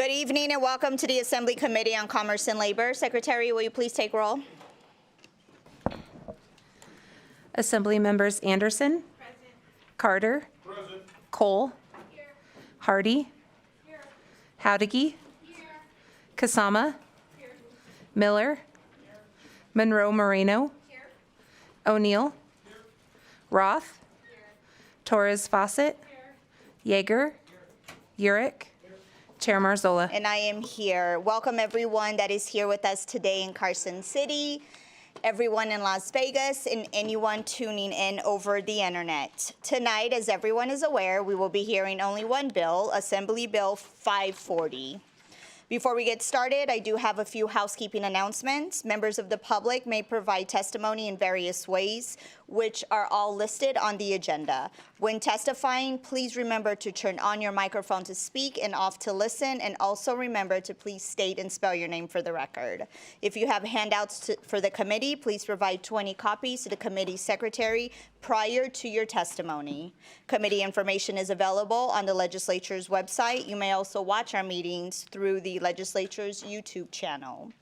Good evening and welcome to the Assembly Committee on Commerce and Labor. Secretary, will you please take roll? Assembly members Anderson, present. Carter, present. Cole, here. Hardy, here. Howdigy, here. Kasama, here. Miller, here. Monroe Moreno, here. O'Neill, here. Roth, here. Torres Fawcett, here. Yeager, here. Urick, Chair Marzola. And I am here. Welcome everyone that is here with us today in Carson City, everyone in Las Vegas, and anyone tuning in over the internet. Tonight, as everyone is aware, we will be hearing only one bill, Assembly Bill 540. Before we get started, I do have a few housekeeping announcements. Members of the public may provide testimony in various ways, which are all listed on the agenda. When testifying, please remember to turn on your microphone to speak and off to listen, and also remember to please state and spell your name for the record. If you have handouts for the committee, please provide 20 copies to the committee secretary prior to your testimony. Committee information is available on the legislature's website. You may also watch our meetings through the legislature's YouTube channel.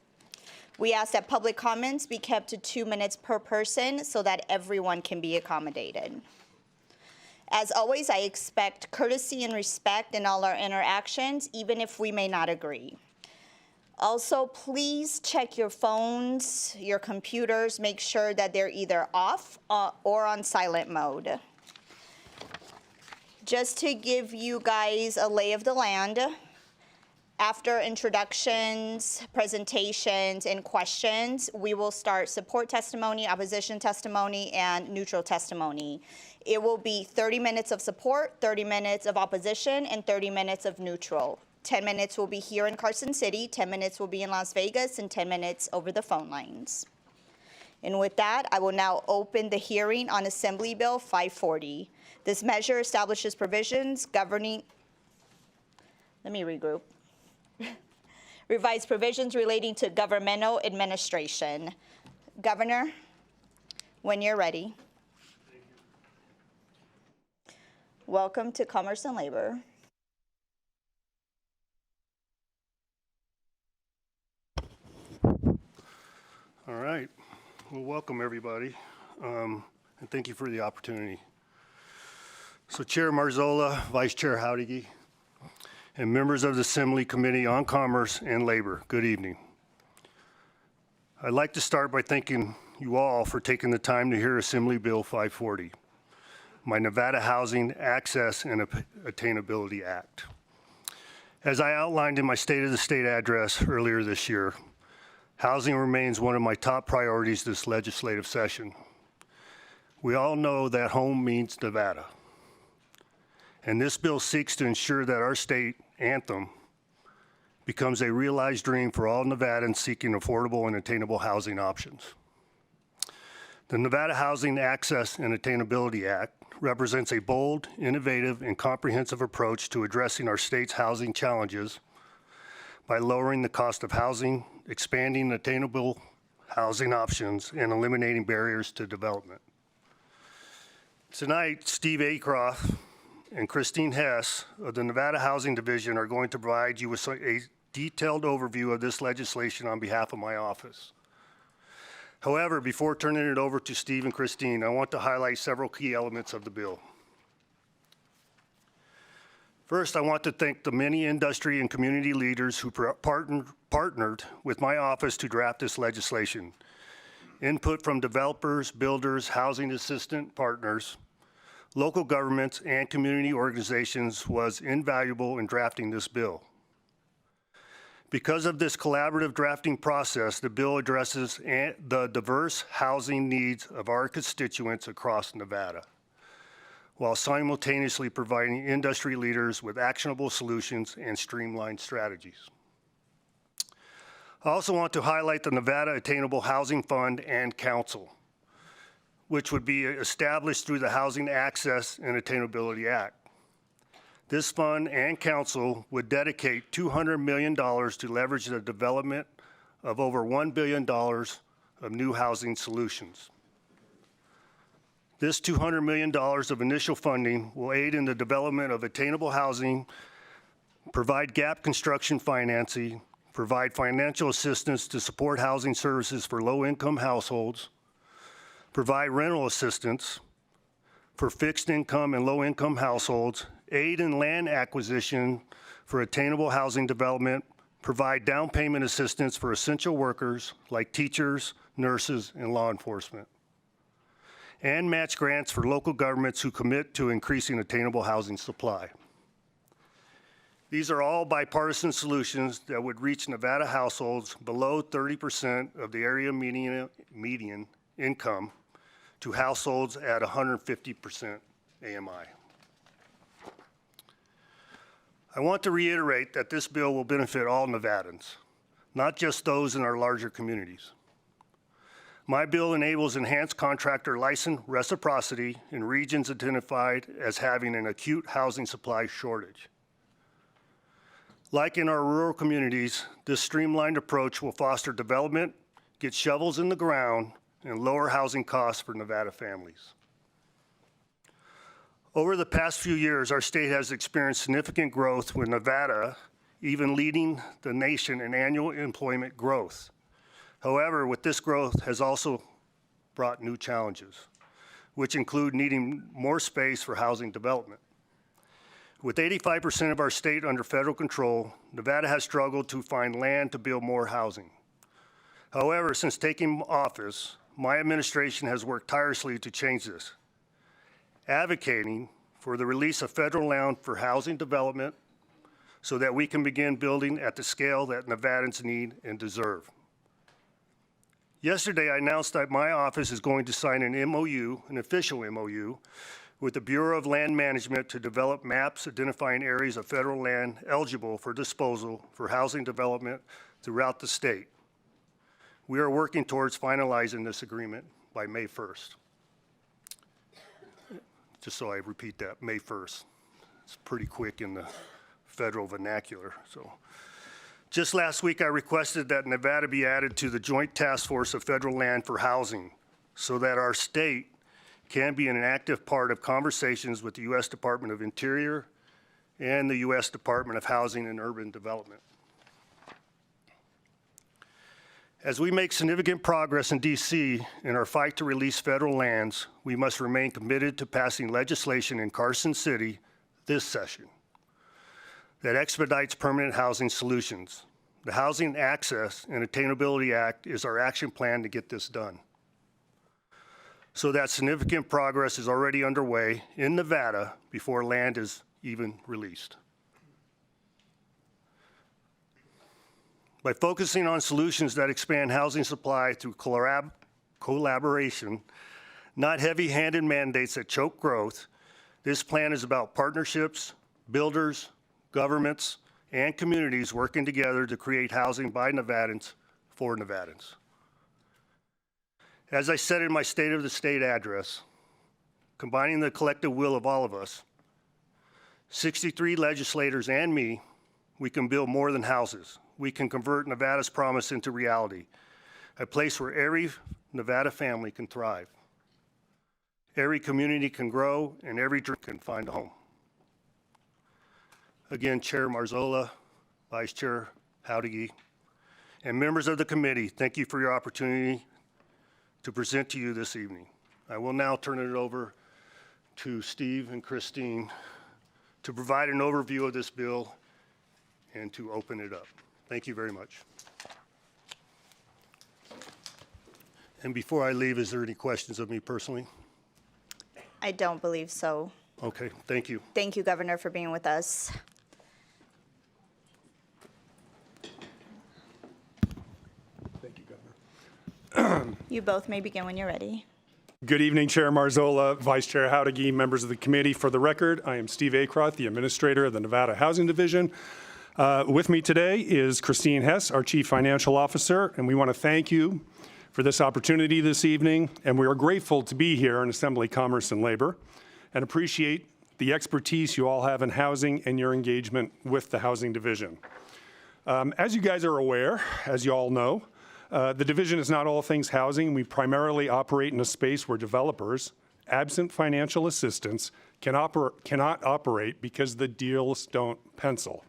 We ask that public comments be kept to 2 minutes per person so that everyone can be accommodated. As always, I expect courtesy and respect in all our interactions, even if we may not agree. Also, please check your phones, your computers, make sure that they're either off or on silent mode. Just to give you guys a lay of the land, after introductions, presentations, and questions, we will start support testimony, opposition testimony, and neutral testimony. It will be 30 minutes of support, 30 minutes of opposition, and 30 minutes of neutral. 10 minutes will be here in Carson City, 10 minutes will be in Las Vegas, and 10 minutes over the phone lines. And with that, I will now open the hearing on Assembly Bill 540. This measure establishes provisions governing, let me regroup. Revised provisions relating to governmental administration. Governor, when you're ready. Thank you. Welcome to Commerce and Labor. All right. Well, welcome everybody, and thank you for the opportunity. So Chair Marzola, Vice Chair Howdigy, and members of the Assembly Committee on Commerce and Labor, good evening. I'd like to start by thanking you all for taking the time to hear Assembly Bill 540, my Nevada Housing Access and Attainability Act. As I outlined in my State of the State address earlier this year, housing remains one of my top priorities this legislative session. We all know that home means Nevada. And this bill seeks to ensure that our state anthem becomes a realized dream for all Nevadans seeking affordable and attainable housing options. The Nevada Housing Access and Attainability Act represents a bold, innovative, and comprehensive approach to addressing our state's housing challenges by lowering the cost of housing, expanding attainable housing options, and eliminating barriers to development. Tonight, Steve Acroft and Christine Hess of the Nevada Housing Division are going to provide you with a detailed overview of this legislation on behalf of my office. However, before turning it over to Steve and Christine, I want to highlight several key elements of the bill. First, I want to thank the many industry and community leaders who partnered with my office to draft this legislation. Input from developers, builders, housing assistant partners, local governments, and community organizations was invaluable in drafting this bill. Because of this collaborative drafting process, the bill addresses the diverse housing needs of our constituents across Nevada, while simultaneously providing industry leaders with actionable solutions and streamlined strategies. I also want to highlight the Nevada Attainable Housing Fund and Council, which would be established through the Housing Access and Attainability Act. This fund and council would dedicate $200 million to leverage the development of over $1 billion of new housing solutions. This $200 million of initial funding will aid in the development of attainable housing provide gap construction financing, provide financial assistance to support housing services for low-income households, provide rental assistance for fixed income and low-income households, aid in land acquisition for attainable housing development, provide down payment assistance for essential workers like teachers, nurses, and law enforcement, and match grants for local governments who commit to increasing attainable housing supply. These are all bipartisan solutions that would reach Nevada households below 30% of the area median income to households at 150% AMI. I want to reiterate that this bill will benefit all Nevadans, not just those in our larger communities. My bill enables enhanced contractor license reciprocity in regions identified as having an acute housing supply shortage. Like in our rural communities, this streamlined approach will foster development, get shovels in the ground, and lower housing costs for Nevada families. Over the past few years, our state has experienced significant growth, with Nevada even leading the nation in annual employment growth. However, with this growth has also brought new challenges, which include needing more space for housing development. With 85% of our state under federal control, Nevada has struggled to find land to build more housing. However, since taking office, my administration has worked tirelessly to change this, advocating for the release of federal land for housing development so that we can begin building at the scale that Nevadans need and deserve. Yesterday, I announced that my office is going to sign an MOU, an official MOU, with the Bureau of Land Management to develop maps identifying areas of federal land eligible for disposal for housing development throughout the state. We are working towards finalizing this agreement by May 1st. Just so I repeat that, May 1st. It's pretty quick in the federal vernacular. So, just last week, I requested that Nevada be added to the Joint Task Force of Federal Land for Housing so that our state can be an active part of conversations with the U.S. Department of Interior and the U.S. Department of Housing and Urban Development. As we make significant progress in D.C. in our fight to release federal lands, we must remain committed to passing legislation in Carson City this session that expedites permanent housing solutions. The Housing Access and Attainability Act is our action plan to get this done, so that significant progress is already underway in Nevada before land is even released. By focusing on solutions that expand housing supply through collaboration, not heavy-handed mandates that choke growth, this plan is about partnerships, builders, governments, and communities working together to create housing by Nevadans for Nevadans. As I said in my State of the State address, combining the collective will of all of us, 63 legislators and me, we can build more than houses. We can convert Nevada's promise into reality, a place where every Nevada family can thrive, every community can grow, and every dream can find a home. Again, Chair Marzola, Vice Chair Howdigi, and members of the committee, thank you for your opportunity to present to you this evening. I will now turn it over to Steve and Christine to provide an overview of this bill and to open it up. Thank you very much. And before I leave, is there any questions of me personally? I don't believe so. Okay, thank you. Thank you, Governor, for being with us. Thank you, Governor. You both may begin when you're ready. Good evening, Chair Marzola, Vice Chair Howdigi, members of the committee. For the record, I am Steve Acroth, the Administrator of the Nevada Housing Division. With me today is Christine Hess, our Chief Financial Officer, and we want to thank you for this opportunity this evening, and we are grateful to be here in Assembly Commerce and Labor and appreciate the expertise you all have in housing and your engagement with the Housing Division. As you guys are aware, as you all know, the division is not all things housing. We primarily operate in a space where developers, absent financial assistance, cannot operate because the deals don't pencil.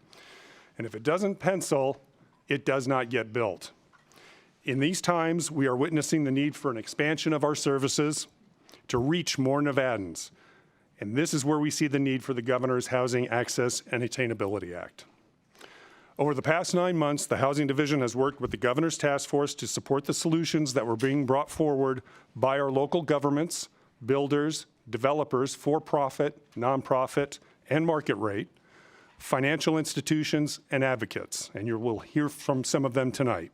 And if it doesn't pencil, it does not get built. In these times, we are witnessing the need for an expansion of our services to reach more Nevadans. And this is where we see the need for the Governor's Housing Access and Attainability Act. Over the past 9 months, the Housing Division has worked with the Governor's Task Force to support the solutions that were being brought forward by our local governments, builders, developers, for-profit, nonprofit, and market rate, financial institutions, and advocates, and you will hear from some of them tonight.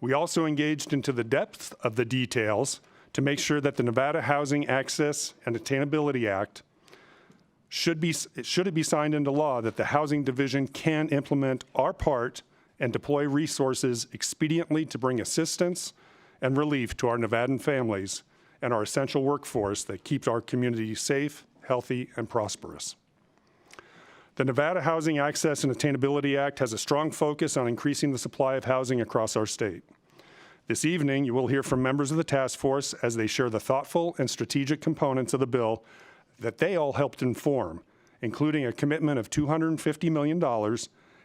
We also engaged into the depth of the details to make sure that the Nevada Housing Access and Attainability Act should it be signed into law, that the Housing Division can implement our part and deploy resources expediently to bring assistance and relief to our Nevadan families and our essential workforce that keeps our community safe, healthy, and prosperous. The Nevada Housing Access and Attainability Act has a strong focus on increasing the supply of housing across our state. This evening, you will hear from members of the task force as they share the thoughtful and strategic components of the bill that they all helped inform, including a commitment of $250 million,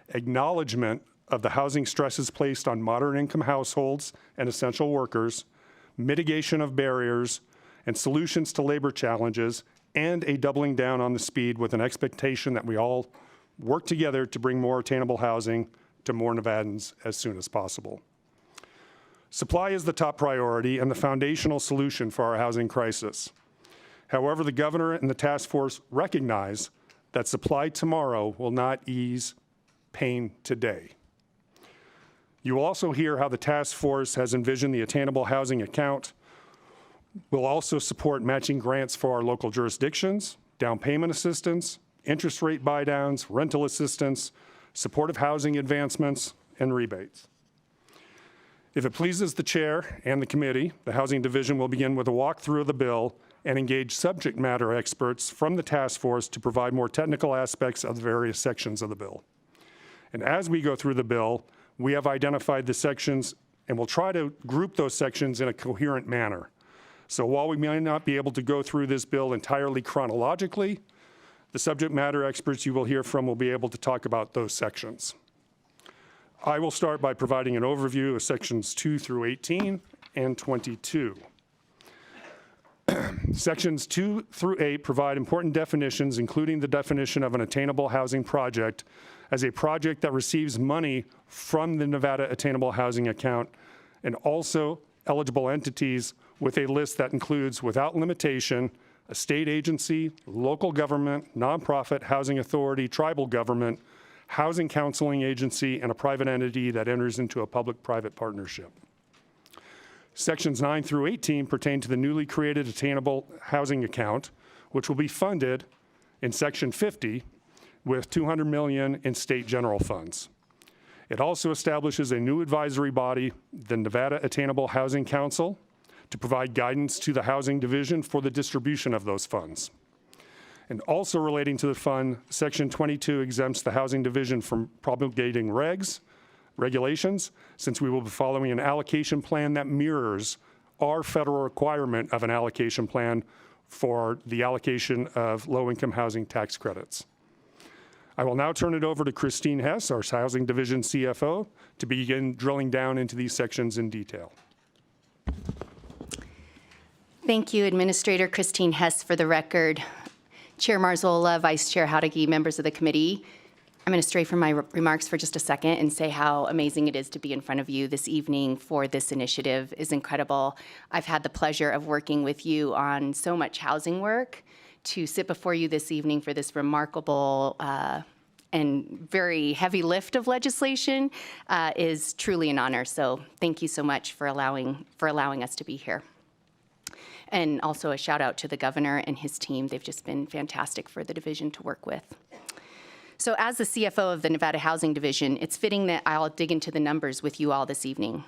acknowledgement of the housing stresses placed on moderate-income households and essential workers, mitigation of barriers, and solutions to labor challenges, and a doubling down on the speed with an expectation that we all work together to bring more attainable housing to more Nevadans as soon as possible. Supply is the top priority and the foundational solution for our housing crisis. However, the Governor and the task force recognize that supply tomorrow will not ease pain today. You will also hear how the task force has envisioned the attainable housing account will also support matching grants for our local jurisdictions, down payment assistance, interest rate buydowns, rental assistance, supportive housing advancements, and rebates. If it pleases the chair and the committee, the Housing Division will begin with a walkthrough of the bill and engage subject matter experts from the task force to provide more technical aspects of the various sections of the bill. And as we go through the bill, we have identified the sections and we'll try to group those sections in a coherent manner. So while we may not be able to go through this bill entirely chronologically, the subject matter experts you will hear from will be able to talk about those sections. I will start by providing an overview of sections 2 through 18 and 22. Sections 2 through 8 provide important definitions, including the definition of an attainable housing project as a project that receives money from the Nevada Attainable Housing Account, and also eligible entities with a list that includes, without limitation, a state agency, local government, nonprofit, housing authority, tribal government, housing counseling agency, and a private entity that enters into a public-private partnership. Sections 9 through 18 pertain to the newly created Attainable Housing Account, which will be funded in Section 50 with $200 million in state general funds. It also establishes a new advisory body, the Nevada Attainable Housing Council, to provide guidance to the Housing Division for the distribution of those funds. And also relating to the fund, Section 22 exempts the Housing Division from promulgating regulations, since we will be following an allocation plan that mirrors our federal requirement of an allocation plan for the allocation of low-income housing tax credits. I will now turn it over to Christine Hess, our Housing Division CFO, to begin drilling down into these sections in detail. Thank you, Administrator Christine Hess, for the record. Chair Marzola, Vice Chair Howdigi, members of the committee, I'm going to stray from my remarks for just a second and say how amazing it is to be in front of you this evening for this initiative. Is incredible. I've had the pleasure of working with you on so much housing work. To sit before you this evening for this remarkable and very heavy lift of legislation is truly an honor. So thank you so much for allowing us to be here. And also a shout out to the governor and his team. They've just been fantastic for the division to work with. So as the CFO of the Nevada Housing Division, it's fitting that I'll dig into the numbers with you all this evening.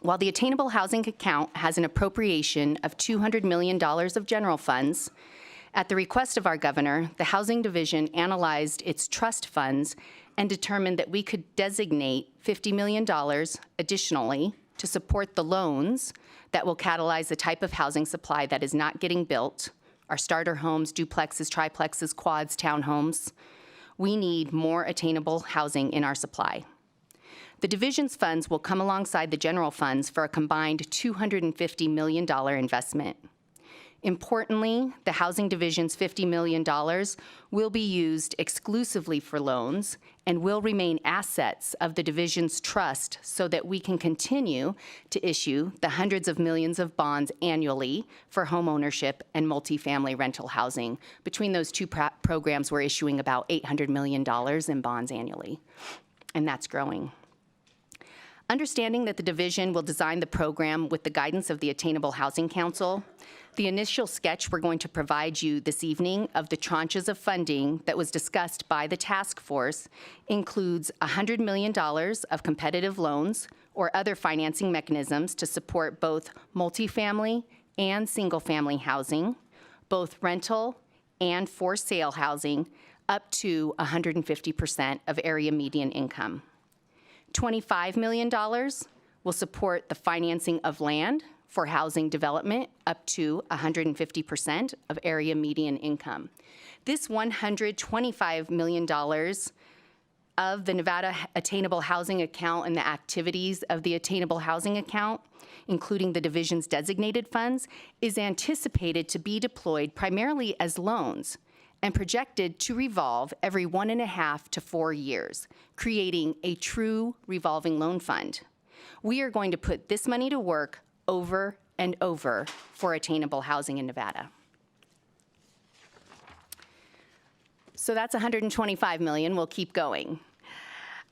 While the Attainable Housing Account has an appropriation of $200 million of general funds, at the request of our governor, the Housing Division analyzed its trust funds and determined that we could designate $50 million additionally to support the loans that will catalyze the type of housing supply that is not getting built, our starter homes, duplexes, triplexes, quads, townhomes, We need more attainable housing in our supply. The division's funds will come alongside the general funds for a combined $250 million investment. Importantly, the Housing Division's $50 million will be used exclusively for loans and will remain assets of the division's trust so that we can continue to issue the hundreds of millions of bonds annually for home ownership and multifamily rental housing. Between those two programs, we're issuing about $800 million in bonds annually, and that's growing. Understanding that the division will design the program with the guidance of the Attainable Housing Council, the initial sketch we're going to provide you this evening of the tranches of funding that was discussed by the task force includes $100 million of competitive loans or other financing mechanisms to support both multifamily and single-family housing, both rental and for sale housing, up to 150% of area median income. $25 million will support the financing of land for housing development up to 150% of area median income. This $125 million of the Nevada Attainable Housing Account and the activities of the Attainable Housing Account, including the division's designated funds, is anticipated to be deployed primarily as loans and projected to revolve every 1.5 to 4 years, creating a true revolving loan fund. We are going to put this money to work over and over for attainable housing in Nevada. So that's $125 million. We'll keep going.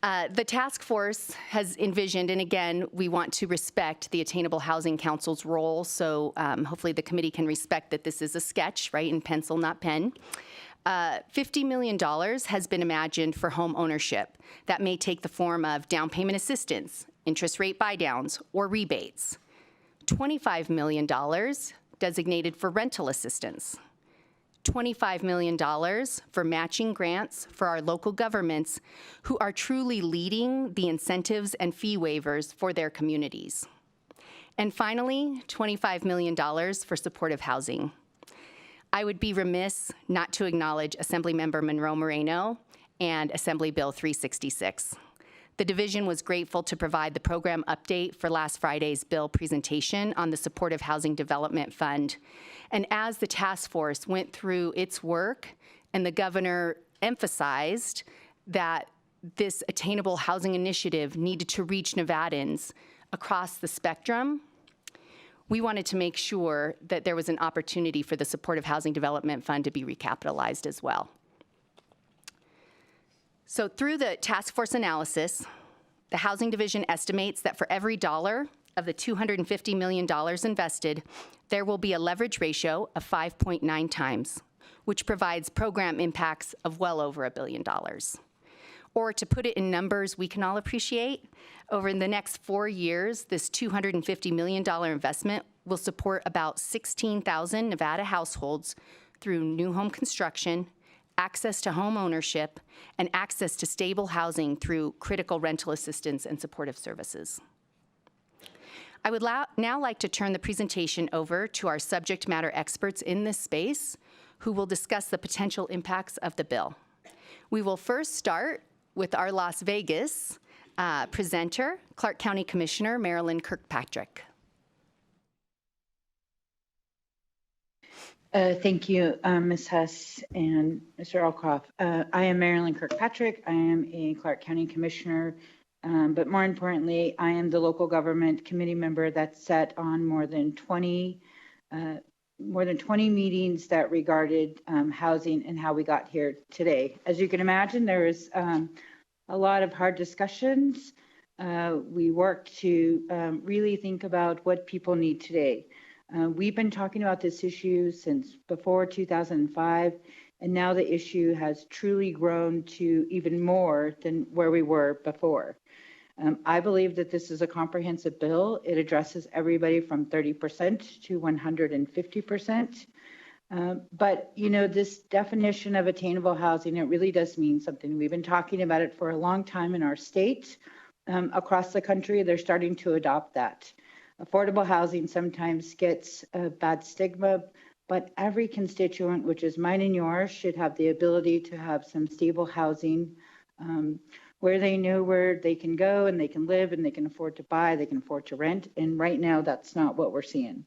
The task force has envisioned, and again, we want to respect the Attainable Housing Council's role, so hopefully the committee can respect that this is a sketch, right, in pencil, not pen. $50 million has been imagined for home ownership. That may take the form of down payment assistance, interest rate buydowns, or rebates. $25 million designated for rental assistance. $25 million for matching grants for our local governments who are truly leading the incentives and fee waivers for their communities. And finally, $25 million for supportive housing. I would be remiss not to acknowledge Assemblymember Monroe Moreno and Assembly Bill 366. The division was grateful to provide the program update for last Friday's bill presentation on the Supportive Housing Development Fund. And as the task force went through its work and the governor emphasized that this attainable housing initiative needed to reach Nevadans across the spectrum, we wanted to make sure that there was an opportunity for the Supportive Housing Development Fund to be recapitalized as well. So through the task force analysis, the Housing Division estimates that for every dollar of the $250 million invested, there will be a leverage ratio of 5.9 times, which provides program impacts of well over $1 billion. Or to put it in numbers we can all appreciate, over the next 4 years, this $250 million investment will support about 16,000 Nevada households through new home construction, access to home ownership, and access to stable housing through critical rental assistance and supportive services. I would now like to turn the presentation over to our subject matter experts in this space who will discuss the potential impacts of the bill. We will first start with our Las Vegas presenter, Clark County Commissioner Marilyn Kirkpatrick. Thank you, Ms. Hess and Mr. Alcroft. I am Marilyn Kirkpatrick. I am a Clark County Commissioner, but more importantly, I am the local government committee member that sat on more than 20 meetings that regarded housing and how we got here today. As you can imagine, there was a lot of hard discussions. We worked to really think about what people need today. We've been talking about this issue since before 2005, and now the issue has truly grown to even more than where we were before. I believe that this is a comprehensive bill. It addresses everybody from 30% to 150%. But, you know, this definition of attainable housing, it really does mean something. We've been talking about it for a long time in our state. Across the country, they're starting to adopt that. Affordable housing sometimes gets a bad stigma, but every constituent, which is mine and yours, should have the ability to have some stable housing where they know where they can go and they can live and they can afford to buy, they can afford to rent. And right now, that's not what we're seeing.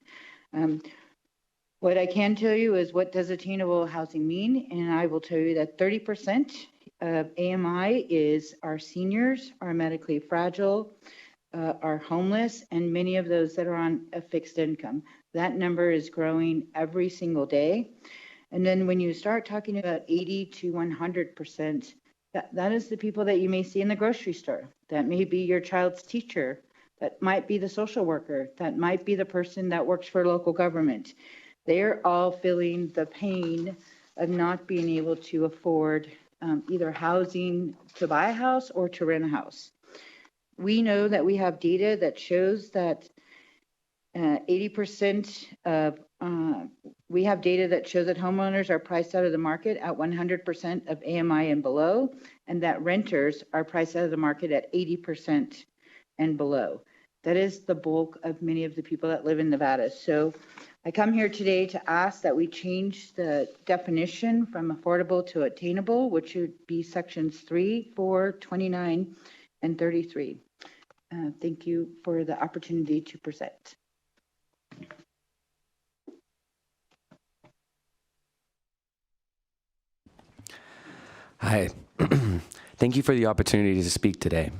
What I can tell you is what does attainable housing mean? And I will tell you that 30% of AMI is our seniors, our medically fragile, are homeless, and many of those that are on a fixed income. That number is growing every single day. And then when you start talking about 80 to 100%, that is the people that you may see in the grocery store. That may be your child's teacher. That might be the social worker. That might be the person that works for local government. They're all feeling the pain of not being able to afford either housing to buy a house or to rent a house. We know that we have data that shows that 80% of, we have data that shows that homeowners are priced out of the market at 100% of AMI and below, and that renters are priced out of the market at 80% and below. That is the bulk of many of the people that live in Nevada. So I come here today to ask that we change the definition from affordable to attainable, which would be sections 3, 4, 29, and 33. Thank you for the opportunity to present. Hi. Thank you for the opportunity to speak today.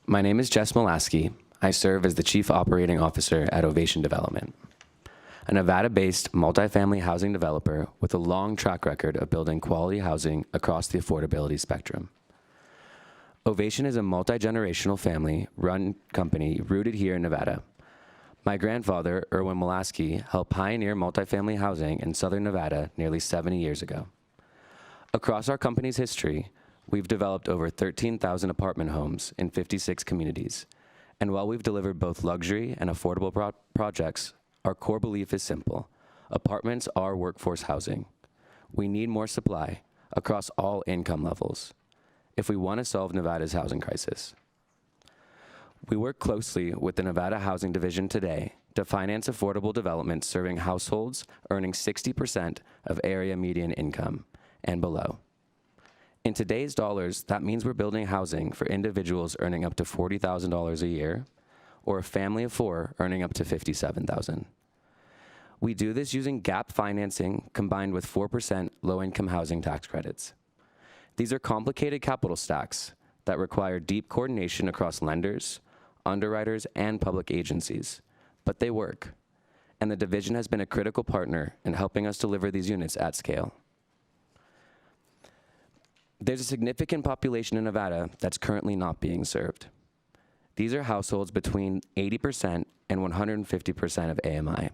My name is Jess Molaski. I serve as the Chief Operating Officer at Ovation Development, a Nevada-based multifamily housing developer with a long track record of building quality housing across the affordability spectrum. Ovation is a multi-generational family-run company rooted here in Nevada. My grandfather, Erwin Molaski, helped pioneer multifamily housing in Southern Nevada nearly 70 years ago. Across our company's history, we've developed over 13,000 apartment homes in 56 communities. And while we've delivered both luxury and affordable projects, our core belief is simple. Apartments are workforce housing. We need more supply across all income levels if we want to solve Nevada's housing crisis. We work closely with the Nevada Housing Division today to finance affordable development serving households earning 60% of area median income and below. In today's dollars, that means we're building housing for individuals earning up to $40,000 a year, or a family of 4 earning up to $57,000. We do this using gap financing combined with 4% low-income housing tax credits. These are complicated capital stacks that require deep coordination across lenders, underwriters, and public agencies, but they work, and the division has been a critical partner in helping us deliver these units at scale. There's a significant population in Nevada that's currently not being served. These are households between 80% and 150% of AMI.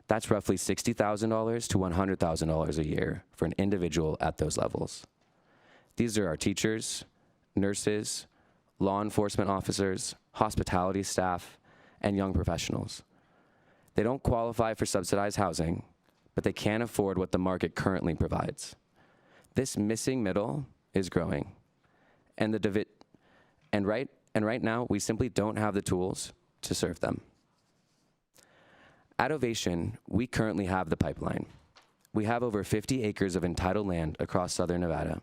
That's roughly $60,000 to $100,000 a year for an individual at those levels. These are our teachers, nurses, law enforcement officers, hospitality staff, and young professionals. They don't qualify for subsidized housing, but they can't afford what the market currently provides. This missing middle is growing, and right now we simply don't have the tools to serve them. At Ovation, we currently have the pipeline. We have over 50 acres of entitled land across Southern Nevada.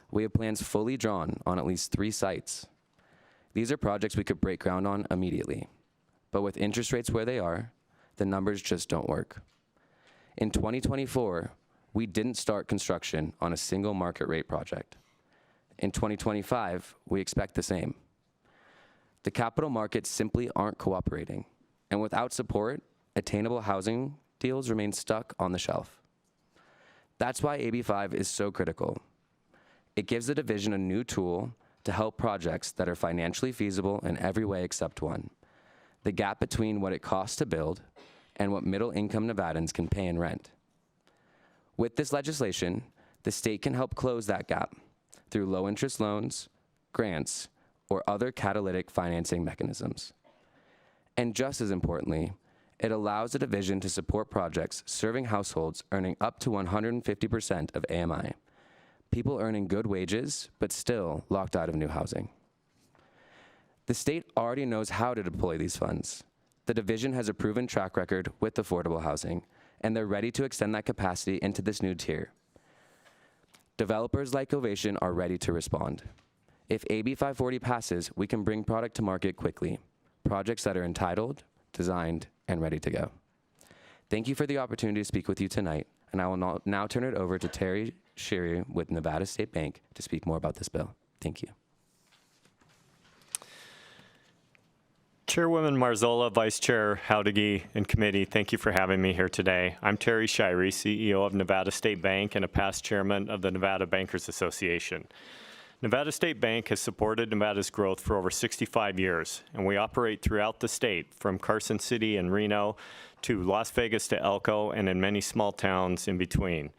We have plans fully drawn on at least 3 sites. These are projects we could break ground on immediately, but with interest rates where they are, the numbers just don't work. In 2024, we didn't start construction on a single market rate project. In 2025, we expect the same. The capital markets simply aren't cooperating, and without support, attainable housing deals remain stuck on the shelf. That's why AB 5 is so critical. It gives the division a new tool to help projects that are financially feasible in every way except one: the gap between what it costs to build and what middle-income Nevadans can pay in rent. With this legislation, the state can help close that gap through low-interest loans, grants, or other catalytic financing mechanisms. And just as importantly, it allows the division to support projects serving households earning up to 150% of AMI, people earning good wages but still locked out of new housing. The state already knows how to deploy these funds. The division has a proven track record with affordable housing, and they're ready to extend that capacity into this new tier. Developers like Ovation are ready to respond. If AB 540 passes, we can bring product to market quickly, projects that are entitled, designed, and ready to go. Thank you for the opportunity to speak with you tonight, and I will now turn it over to Terry Sheary with Nevada State Bank to speak more about this bill. Thank you. Chairwoman Marzola, Vice Chair Howdigi, and committee, thank you for having me here today. I'm Terry Shirey, CEO of Nevada State Bank and a past chairman of the Nevada Bankers Association. Nevada State Bank has supported Nevada's growth for over 65 years, and we operate throughout the state, from Carson City and Reno to Las Vegas to Elko, and in many small towns in between.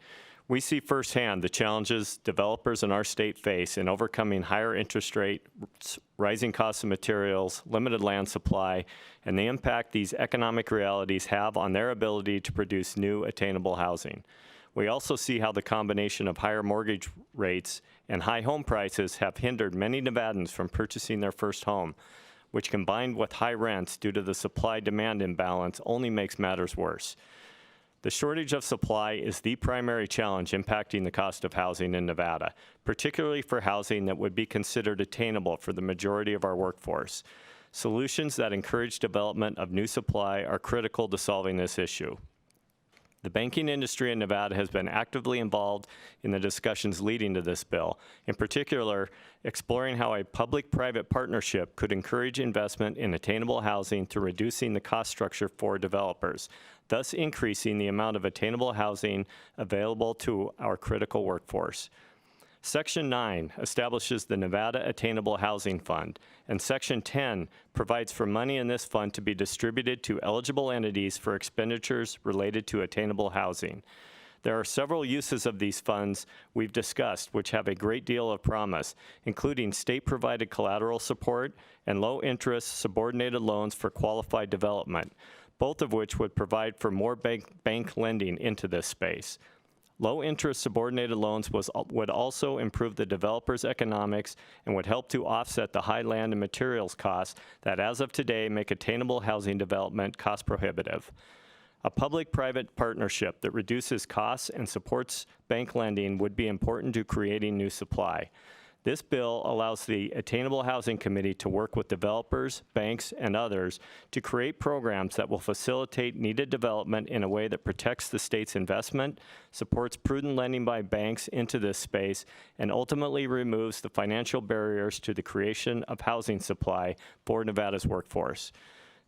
We see firsthand the challenges developers in our state face in overcoming higher interest rates, rising costs of materials, limited land supply, and the impact these economic realities have on their ability to produce new attainable housing. We also see how the combination of higher mortgage rates and high home prices have hindered many Nevadans from purchasing their first home, which combined with high rents due to the supply-demand imbalance only makes matters worse. The shortage of supply is the primary challenge impacting the cost of housing in Nevada, particularly for housing that would be considered attainable for the majority of our workforce. Solutions that encourage development of new supply are critical to solving this issue. The banking industry in Nevada has been actively involved in the discussions leading to this bill, in particular, exploring how a public-private partnership could encourage investment in attainable housing through reducing the cost structure for developers, thus increasing the amount of attainable housing available to our critical workforce. Section 9 establishes the Nevada Attainable Housing Fund, and Section 10 provides for money in this fund to be distributed to eligible entities for expenditures related to attainable housing. There are several uses of these funds we've discussed which have a great deal of promise, including state-provided collateral support and low-interest subordinated loans for qualified development, both of which would provide for more bank lending into this space. Low-interest subordinated loans would also improve the developer's economics and would help to offset the high land and materials costs that, as of today, make attainable housing development cost prohibitive. A public-private partnership that reduces costs and supports bank lending would be important to creating new supply. This bill allows the Attainable Housing Committee to work with developers, banks, and others to create programs that will facilitate needed development in a way that protects the state's investment, supports prudent lending by banks into this space, and ultimately removes the financial barriers to the creation of housing supply for Nevada's workforce.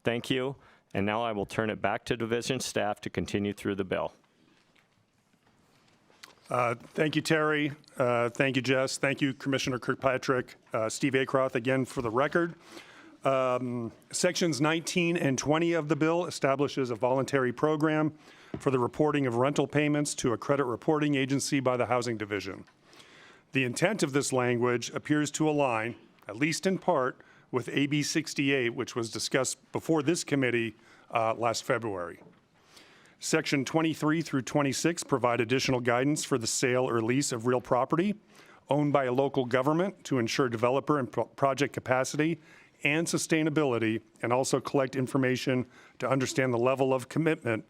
Thank you, and now I will turn it back to division staff to continue through the bill. Thank you, Terry. Thank you, Jess. Thank you, Commissioner Kirkpatrick. Steve Acroth, again, for the record. Sections 19 and 20 of the bill establishes a voluntary program for the reporting of rental payments to a credit reporting agency by the Housing Division. The intent of this language appears to align, at least in part, with AB 68, which was discussed before this committee last February. Section 23 through 26 provide additional guidance for the sale or lease of real property owned by a local government to ensure developer and project capacity and sustainability, and also collect information to understand the level of commitment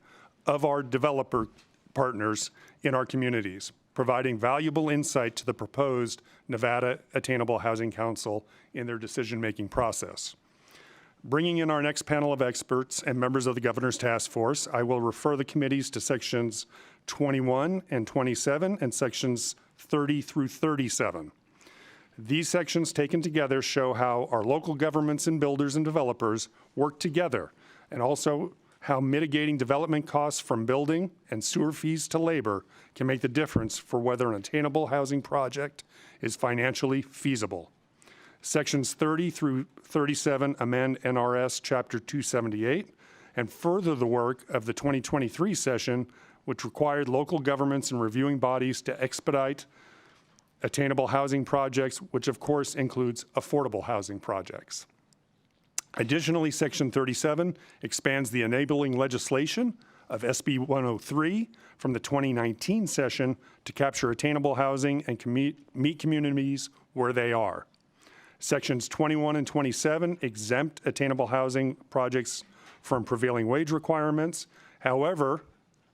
of our developer partners in our communities, providing valuable insight to the proposed Nevada Attainable Housing Council in their decision-making process. Bringing in our next panel of experts and members of the Governor's Task Force, I will refer the committees to sections 21 and 27 and sections 30 through 37. These sections taken together show how our local governments and builders and developers work together, and also how mitigating development costs from building and sewer fees to labor can make the difference for whether an attainable housing project is financially feasible. Sections 30 through 37 amend NRS Chapter 278 and further the work of the 2023 session, which required local governments and reviewing bodies to expedite attainable housing projects, which of course includes affordable housing projects. Additionally, Section 37 expands the enabling legislation of SB 103 from the 2019 session to capture attainable housing and meet communities where they are. Sections 21 and 27 exempt attainable housing projects from prevailing wage requirements. However,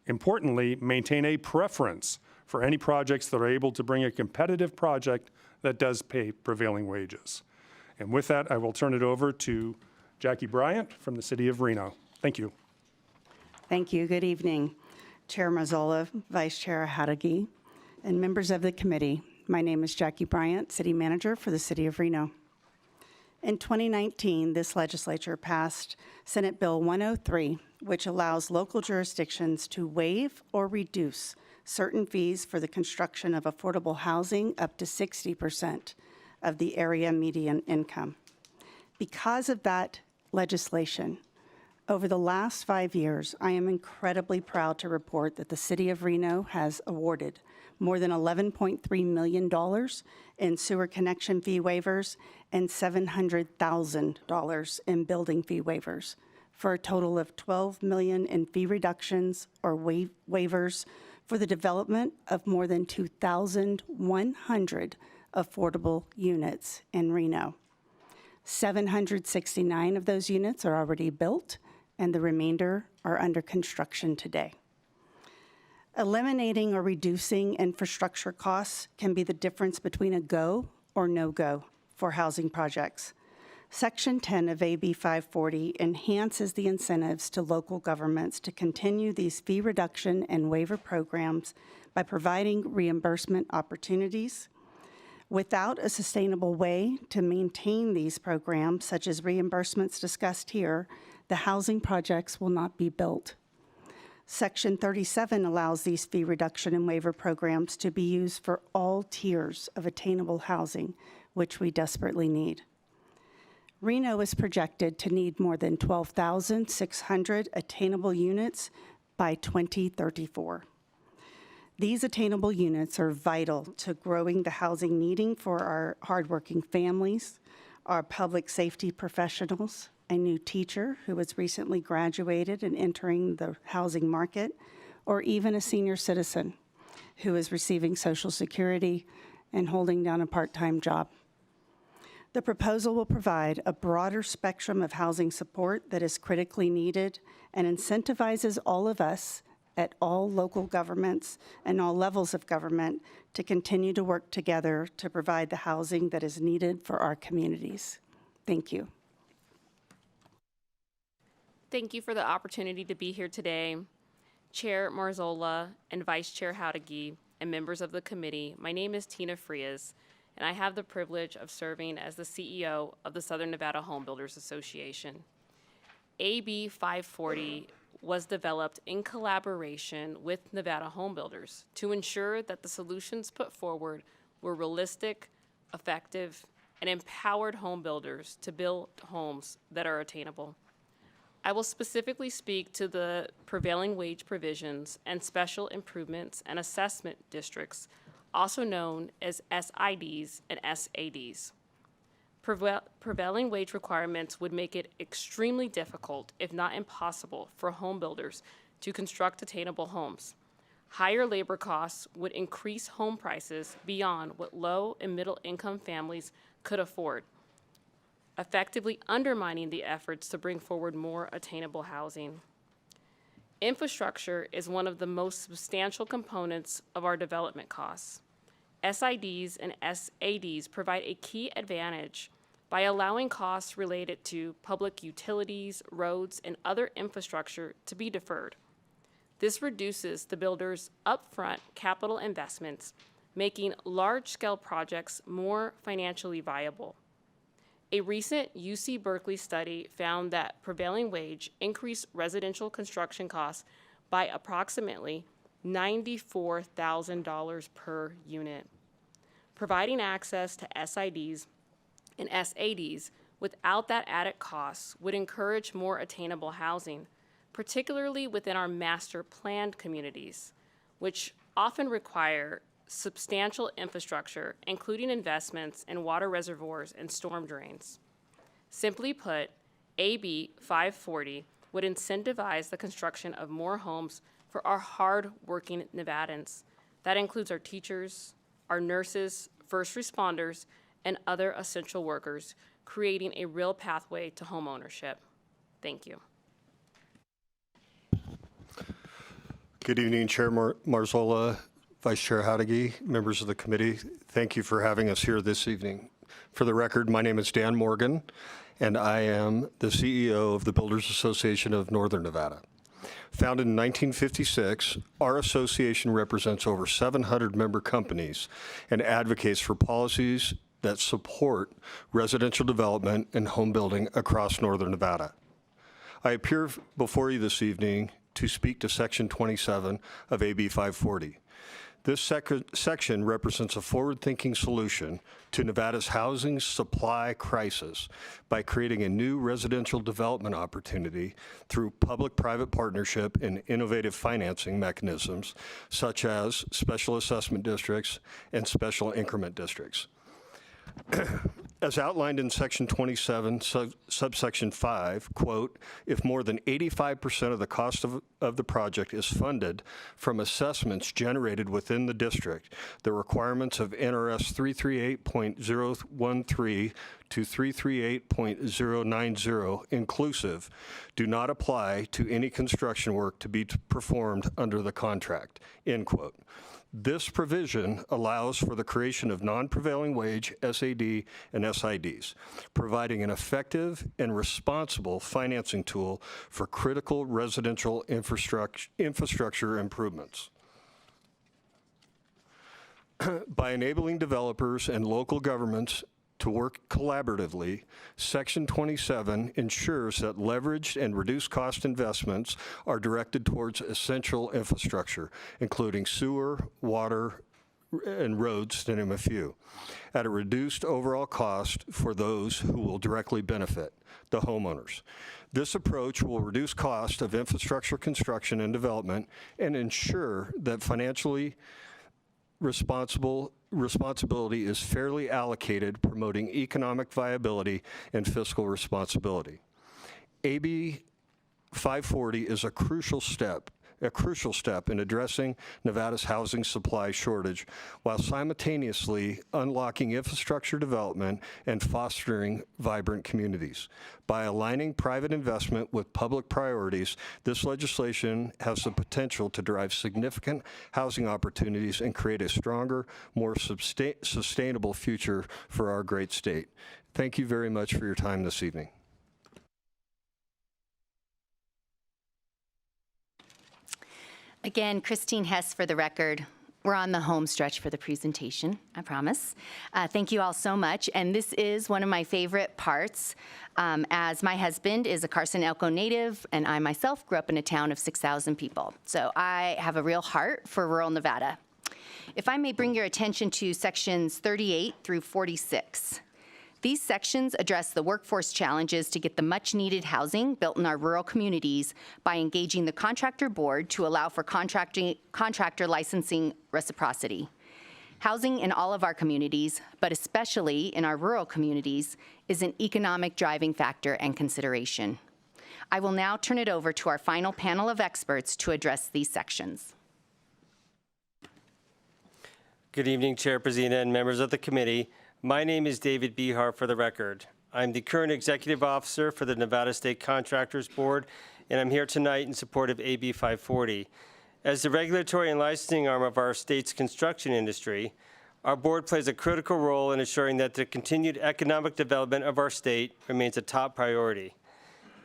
Importantly, maintain a preference for any projects that are able to bring a competitive project that does pay prevailing wages. And with that, I will turn it over to Jackie Bryant from the City of Reno. Thank you. Thank you. Good evening, Chair Mazzola, Vice Chair Hadagi, and members of the committee. My name is Jackie Bryant, City Manager for the City of Reno. In 2019, this legislature passed Senate Bill 103, which allows local jurisdictions to waive or reduce certain fees for the construction of affordable housing up to 60% of the area median income. Because of that legislation, over the last 5 years, I am incredibly proud to report that the City of Reno has awarded more than $11.3 million in sewer connection fee waivers and $700,000 in building fee waivers, for a total of $12 million in fee reductions or waivers for the development of more than 2,100 affordable units in Reno. 769 of those units are already built, and the remainder are under construction today. Eliminating or reducing infrastructure costs can be the difference between a go or no-go for housing projects. Section 10 of AB 540 enhances the incentives to local governments to continue these fee reduction and waiver programs by providing reimbursement opportunities. Without a sustainable way to maintain these programs, such as reimbursements discussed here, the housing projects will not be built. Section 37 allows these fee reduction and waiver programs to be used for all tiers of attainable housing, which we desperately need. Reno is projected to need more than 12,600 attainable units by 2034. These attainable units are vital to growing the housing needing for our hardworking families, our public safety professionals, a new teacher who was recently graduated and entering the housing market, or even a senior citizen who is receiving Social Security and holding down a part-time job. The proposal will provide a broader spectrum of housing support that is critically needed and incentivizes all of us at all local governments and all levels of government to continue to work together to provide the housing that is needed for our communities. Thank you. Thank you for the opportunity to be here today. Chair Marzola and Vice Chair Hadagi and members of the committee, my name is Tina Frias, and I have the privilege of serving as the CEO of the Southern Nevada Home Builders Association. AB 540 was developed in collaboration with Nevada home builders to ensure that the solutions put forward were realistic, effective, and empowered home builders to build homes that are attainable. I will specifically speak to the prevailing wage provisions and special improvements and assessment districts, also known as SIDs and SADs. Prevailing wage requirements would make it extremely difficult, if not impossible, for home builders to construct attainable homes. Higher labor costs would increase home prices beyond what low and middle income families could afford, effectively undermining the efforts to bring forward more attainable housing. Infrastructure is one of the most substantial components of our development costs. SIDs and SADs provide a key advantage by allowing costs related to public utilities, roads, and other infrastructure to be deferred. This reduces the builder's upfront capital investments, making large-scale projects more financially viable. A recent UC Berkeley study found that prevailing wage increased residential construction costs by approximately $94,000 per unit. Providing access to SIDs and SADs without that added cost would encourage more attainable housing, particularly within our master planned communities, which often require substantial infrastructure, including investments in water reservoirs and storm drains. Simply put, AB 540 would incentivize the construction of more homes for our hard-working Nevadans. That includes our teachers, our nurses, first responders, and other essential workers, creating a real pathway to home ownership. Thank you. Good evening, Chair Marzola, Vice Chair Howdigi, members of the committee. Thank you for having us here this evening. For the record, my name is Dan Morgan, and I am the CEO of the Builders Association of Northern Nevada. Founded in 1956, our association represents over 700 member companies and advocates for policies that support residential development and home building across Northern Nevada. I appear before you this evening to speak to Section 27 of AB 540. This section represents a forward-thinking solution to Nevada's housing supply crisis by creating a new residential development opportunity through public-private partnership and innovative financing mechanisms, such as special assessment districts and special increment districts. As outlined in Section 27, subsection 5, quote, if more than 85% of the cost of the project is funded from assessments generated within the district, the requirements of NRS 338.013 to 338.090 inclusive do not apply to any construction work to be performed under the contract, end quote. This provision allows for the creation of non-prevailing wage, SAD, and SIDs, providing an effective and responsible financing tool for critical residential infrastructure improvements. By enabling developers and local governments to work collaboratively, Section 27 ensures that leveraged and reduced cost investments are directed towards essential infrastructure, including sewer, water, and roads, to name a few, at a reduced overall cost for those who will directly benefit, the homeowners. This approach will reduce cost of infrastructure construction and development and ensure that financially responsibility is fairly allocated, promoting economic viability and fiscal responsibility. AB 540 is a crucial step in addressing Nevada's housing supply shortage while simultaneously unlocking infrastructure development and fostering vibrant communities. By aligning private investment with public priorities, this legislation has the potential to drive significant housing opportunities and create a stronger, more sustainable future for our great state. Thank you very much for your time this evening. Again, Christine Hess for the record. We're on the home stretch for the presentation, I promise. Thank you all so much. And this is one of my favorite parts, as my husband is a Carson Elko native, and I myself grew up in a town of 6,000 people. So I have a real heart for rural Nevada. If I may bring your attention to sections 38 through 46. These sections address the workforce challenges to get the much-needed housing built in our rural communities by engaging the contractor board to allow for contractor licensing reciprocity. Housing in all of our communities, but especially in our rural communities, is an economic driving factor and consideration. I will now turn it over to our final panel of experts to address these sections. Good evening, Chair Prezina and members of the committee. My name is David Behar for the record. I'm the current executive officer for the Nevada State Contractors Board, and I'm here tonight in support of AB 540. As the regulatory and licensing arm of our state's construction industry, our board plays a critical role in ensuring that the continued economic development of our state remains a top priority.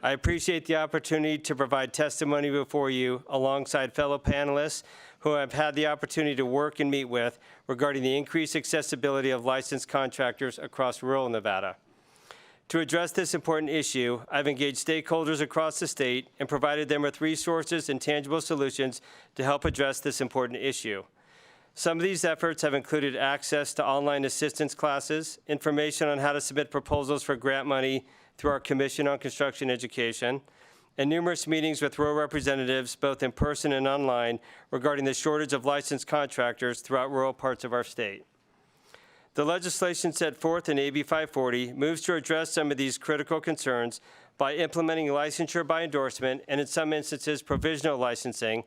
I appreciate the opportunity to provide testimony before you alongside fellow panelists who I've had the opportunity to work and meet with regarding the increased accessibility of licensed contractors across rural Nevada. To address this important issue, I've engaged stakeholders across the state and provided them with resources and tangible solutions to help address this important issue. Some of these efforts have included access to online assistance classes, information on how to submit proposals for grant money through our Commission on Construction Education, and numerous meetings with rural representatives, both in person and online, regarding the shortage of licensed contractors throughout rural parts of our state. The legislation set forth in AB 540 moves to address some of these critical concerns by implementing licensure by endorsement and, in some instances, provisional licensing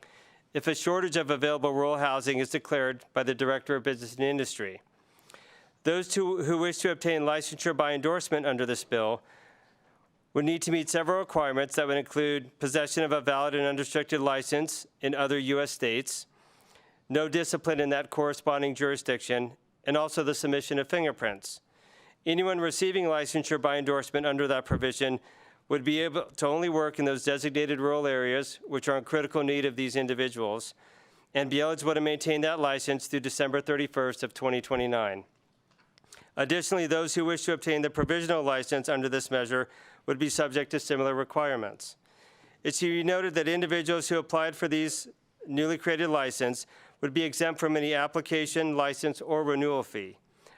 if a shortage of available rural housing is declared by the Director of Business and Industry. Those who wish to obtain licensure by endorsement under this bill would need to meet several requirements that would include possession of a valid and unrestricted license in other U.S. states, no discipline in that corresponding jurisdiction, and also the submission of fingerprints. Anyone receiving licensure by endorsement under that provision would be able to only work in those designated rural areas which are in critical need of these individuals and be eligible to maintain that license through December 31st of 2029. Additionally, those who wish to obtain the provisional license under this measure would be subject to similar requirements. It should be noted that individuals who applied for these newly created license would be exempt from any application, license, or renewal fee.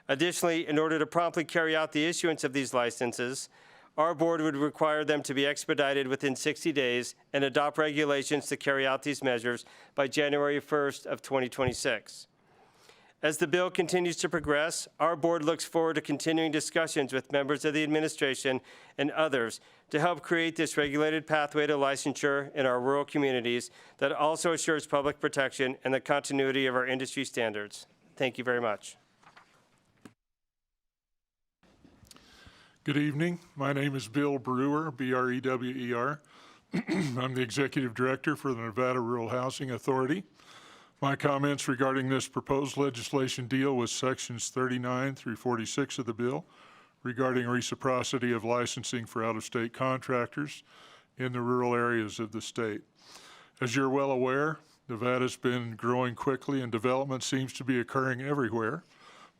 Additionally, in order to promptly carry out the issuance of these licenses, our board would require them to be expedited within 60 days and adopt regulations to carry out these measures by January 1st of 2026. As the bill continues to progress, our board looks forward to continuing discussions with members of the administration and others to help create this regulated pathway to licensure in our rural communities that also assures public protection and the continuity of our industry standards. Thank you very much. Good evening. My name is Bill Brewer, B-R-E-W-E-R. I'm the Executive Director for the Nevada Rural Housing Authority. My comments regarding this proposed legislation deal with sections 39 through 46 of the bill regarding reciprocity of licensing for out-of-state contractors in the rural areas of the state. As you're well aware, Nevada's been growing quickly and development seems to be occurring everywhere.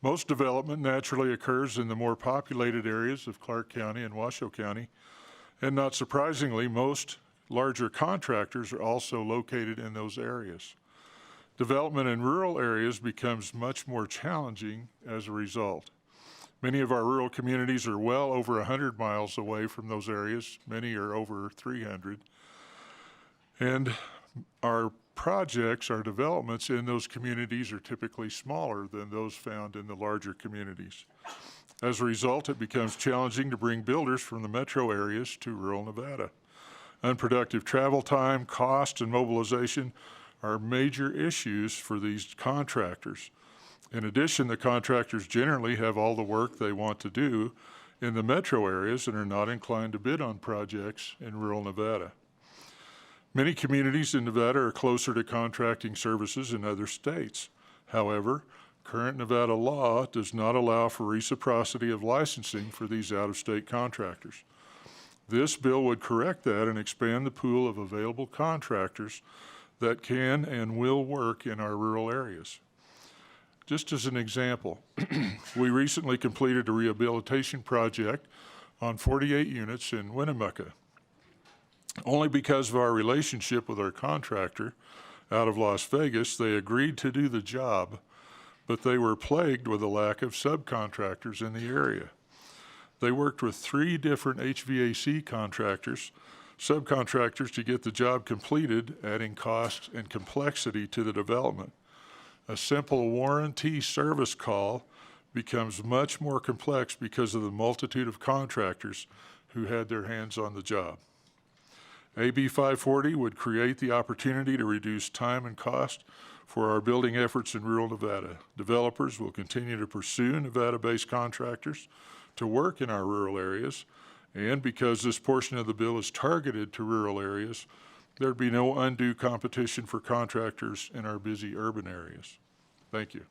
Most development naturally occurs in the more populated areas of Clark County and Washoe County, and not surprisingly, most larger contractors are also located in those areas. Development in rural areas becomes much more challenging as a result. Many of our rural communities are well over 100 miles away from those areas. Many are over 300. And our projects, our developments in those communities are typically smaller than those found in the larger communities. As a result, it becomes challenging to bring builders from the metro areas to rural Nevada. Unproductive travel time, cost, and mobilization are major issues for these contractors. In addition, the contractors generally have all the work they want to do in the metro areas and are not inclined to bid on projects in rural Nevada. Many communities in Nevada are closer to contracting services in other states. However, current Nevada law does not allow for reciprocity of licensing for these out-of-state contractors. This bill would correct that and expand the pool of available contractors that can and will work in our rural areas. Just as an example, we recently completed a rehabilitation project on 48 units in Winnemucca. Only because of our relationship with our contractor out of Las Vegas, they agreed to do the job, but they were plagued with a lack of subcontractors in the area. They worked with 3 different HVAC contractors, subcontractors to get the job completed, adding cost and complexity to the development. A simple warranty service call becomes much more complex because of the multitude of contractors who had their hands on the job. AB 540 would create the opportunity to reduce time and cost for our building efforts in rural Nevada. Developers will continue to pursue Nevada-based contractors to work in our rural areas, and because this portion of the bill is targeted to rural areas, there'd be no undue competition for contractors in our busy urban areas. Thank you.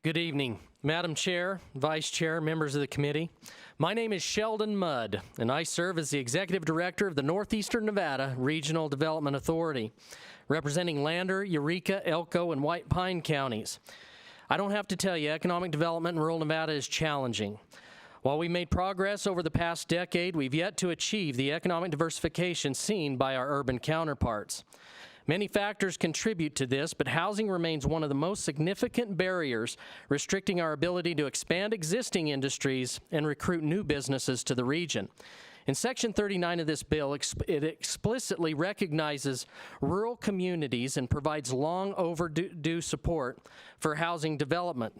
Good evening, Madam Chair, Vice Chair, members of the committee. My name is Sheldon Mudd, and I serve as the Executive Director of the Northeastern Nevada Regional Development Authority, representing Lander, Eureka, Elko, and White Pine counties. I don't have to tell you, economic development in rural Nevada is challenging. While we made progress over the past decade, we've yet to achieve the economic diversification seen by our urban counterparts. Many factors contribute to this, but housing remains one of the most significant barriers restricting our ability to expand existing industries and recruit new businesses to the region. In Section 39 of this bill, it explicitly recognizes rural communities and provides long overdue support for housing development.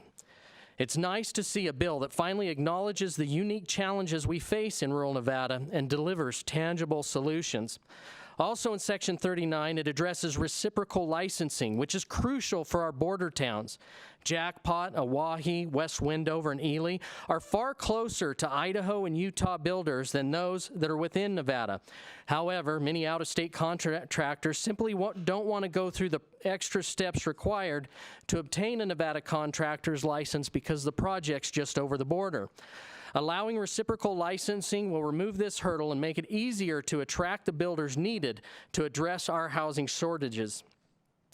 It's nice to see a bill that finally acknowledges the unique challenges we face in rural Nevada and delivers tangible solutions. Also in Section 39, it addresses reciprocal licensing, which is crucial for our border towns. Jackpot, Oahe, West Wendover, and Ely are far closer to Idaho and Utah builders than those that are within Nevada. However, many out-of-state contractors simply don't want to go through the extra steps required to obtain a Nevada contractor's license because the project's just over the border. Allowing reciprocal licensing will remove this hurdle and make it easier to attract the builders needed to address our housing shortages.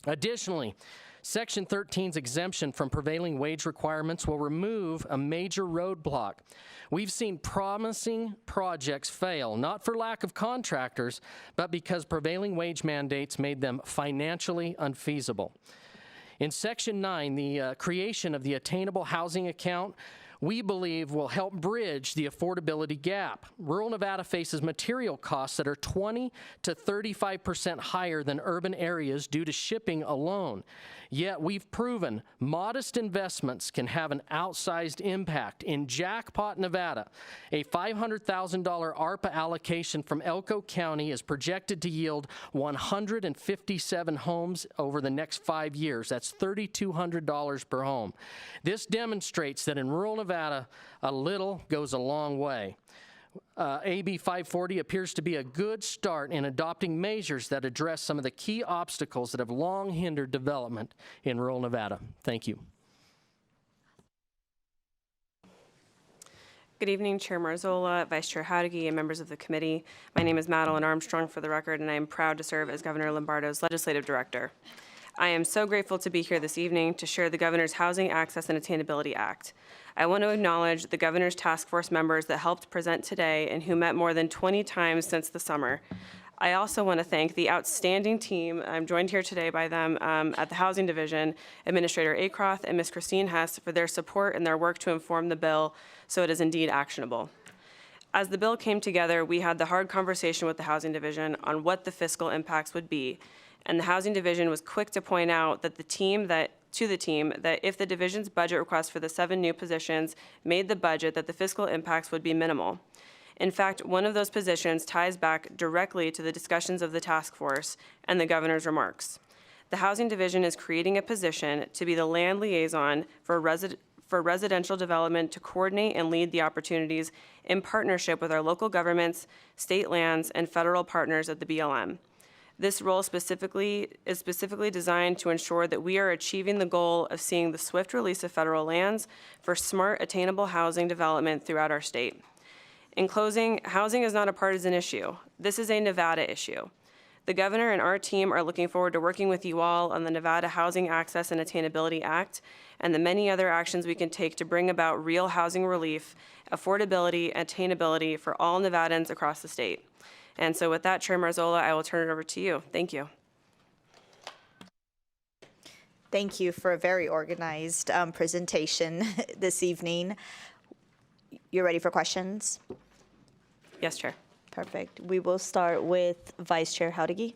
Additionally, Section 13's exemption from prevailing wage requirements will remove a major roadblock. We've seen promising projects fail, not for lack of contractors, but because prevailing wage mandates made them financially unfeasible. In Section 9, the creation of the Attainable Housing Account, we believe will help bridge the affordability gap. Rural Nevada faces material costs that are 20 to 35% higher than urban areas due to shipping alone. Yet we've proven modest investments can have an outsized impact. In Jackpot, Nevada, a $500,000 ARPA allocation from Elko County is projected to yield 157 homes over the next 5 years. That's $3,200 per home. This demonstrates that in rural Nevada, a little goes a long way. AB 540 appears to be a good start in adopting measures that address some of the key obstacles that have long hindered development in rural Nevada. Thank you. Good evening, Chair Marzola, Vice Chair Howdigi, and members of the committee. My name is Madeline Armstrong, for the record, and I am proud to serve as Governor Lombardo's Legislative Director. I am so grateful to be here this evening to share the Governor's Housing Access and Attainability Act. I want to acknowledge the Governor's task force members that helped present today and who met more than 20 times since the summer. I also want to thank the outstanding team. I'm joined here today by them at the Housing Division, Administrator Acroth and Ms. Christine Hess, for their support and their work to inform the bill so it is indeed actionable. As the bill came together, we had the hard conversation with the Housing Division on what the fiscal impacts would be. And the Housing Division was quick to point out that to the team that if the division's budget request for the 7 new positions made the budget, that the fiscal impacts would be minimal. In fact, one of those positions ties back directly to the discussions of the task force and the Governor's remarks. The Housing Division is creating a position to be the land liaison for residential development to coordinate and lead the opportunities in partnership with our local governments, state lands, and federal partners at the BLM. This role is specifically designed to ensure that we are achieving the goal of seeing the swift release of federal lands for smart, attainable housing development throughout our state. In closing, housing is not a partisan issue. This is a Nevada issue. The Governor and our team are looking forward to working with you all on the Nevada Housing Access and Attainability Act and the many other actions we can take to bring about real housing relief, affordability, and attainability for all Nevadans across the state. And so with that, Chair Marzola, I will turn it over to you. Thank you. Thank you for a very organized presentation this evening. You're ready for questions? Yes, Chair. Perfect. We will start with Vice Chair Howdigi.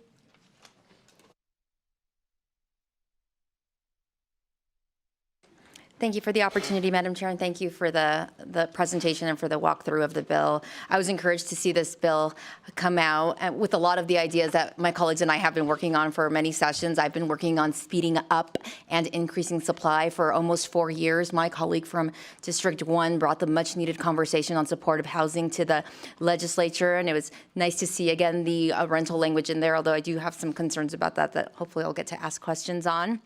Thank you for the opportunity, Madam Chair, and thank you for the presentation and for the walkthrough of the bill. I was encouraged to see this bill come out with a lot of the ideas that my colleagues and I have been working on for many sessions. I've been working on speeding up and increasing supply for almost 4 years. My colleague from District 1 brought the much-needed conversation on supportive housing to the legislature, and it was nice to see, again, the rental language in there, although I do have some concerns about that hopefully I'll get to ask questions on.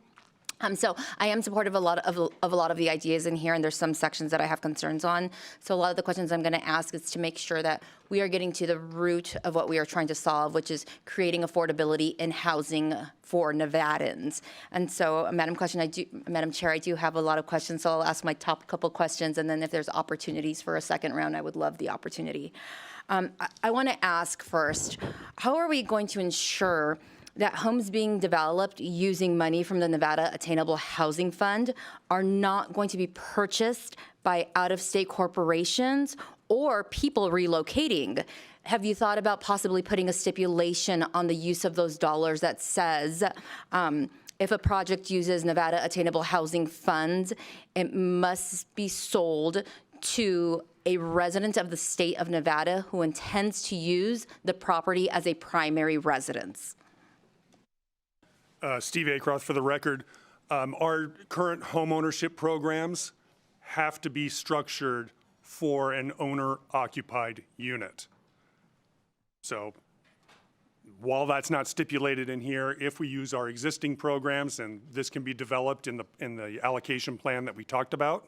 So I am supportive of a lot of the ideas in here, and there's some sections that I have concerns on. So a lot of the questions I'm going to ask is to make sure that we are getting to the root of what we are trying to solve, which is creating affordability in housing for Nevadans. And so, Madam Chair, I do have a lot of questions, so I'll ask my top couple questions, and then if there's opportunities for a second round, I would love the opportunity. I want to ask first, how are we going to ensure that homes being developed using money from the Nevada Attainable Housing Fund are not going to be purchased by out-of-state corporations or people relocating? Have you thought about possibly putting a stipulation on the use of those dollars that says if a project uses Nevada Attainable Housing Funds, it must be sold to a resident of the state of Nevada who intends to use the property as a primary residence? Steve Acroth for the record. Our current homeownership programs have to be structured for an owner-occupied unit. So while that's not stipulated in here, if we use our existing programs, and this can be developed in the allocation plan that we talked about,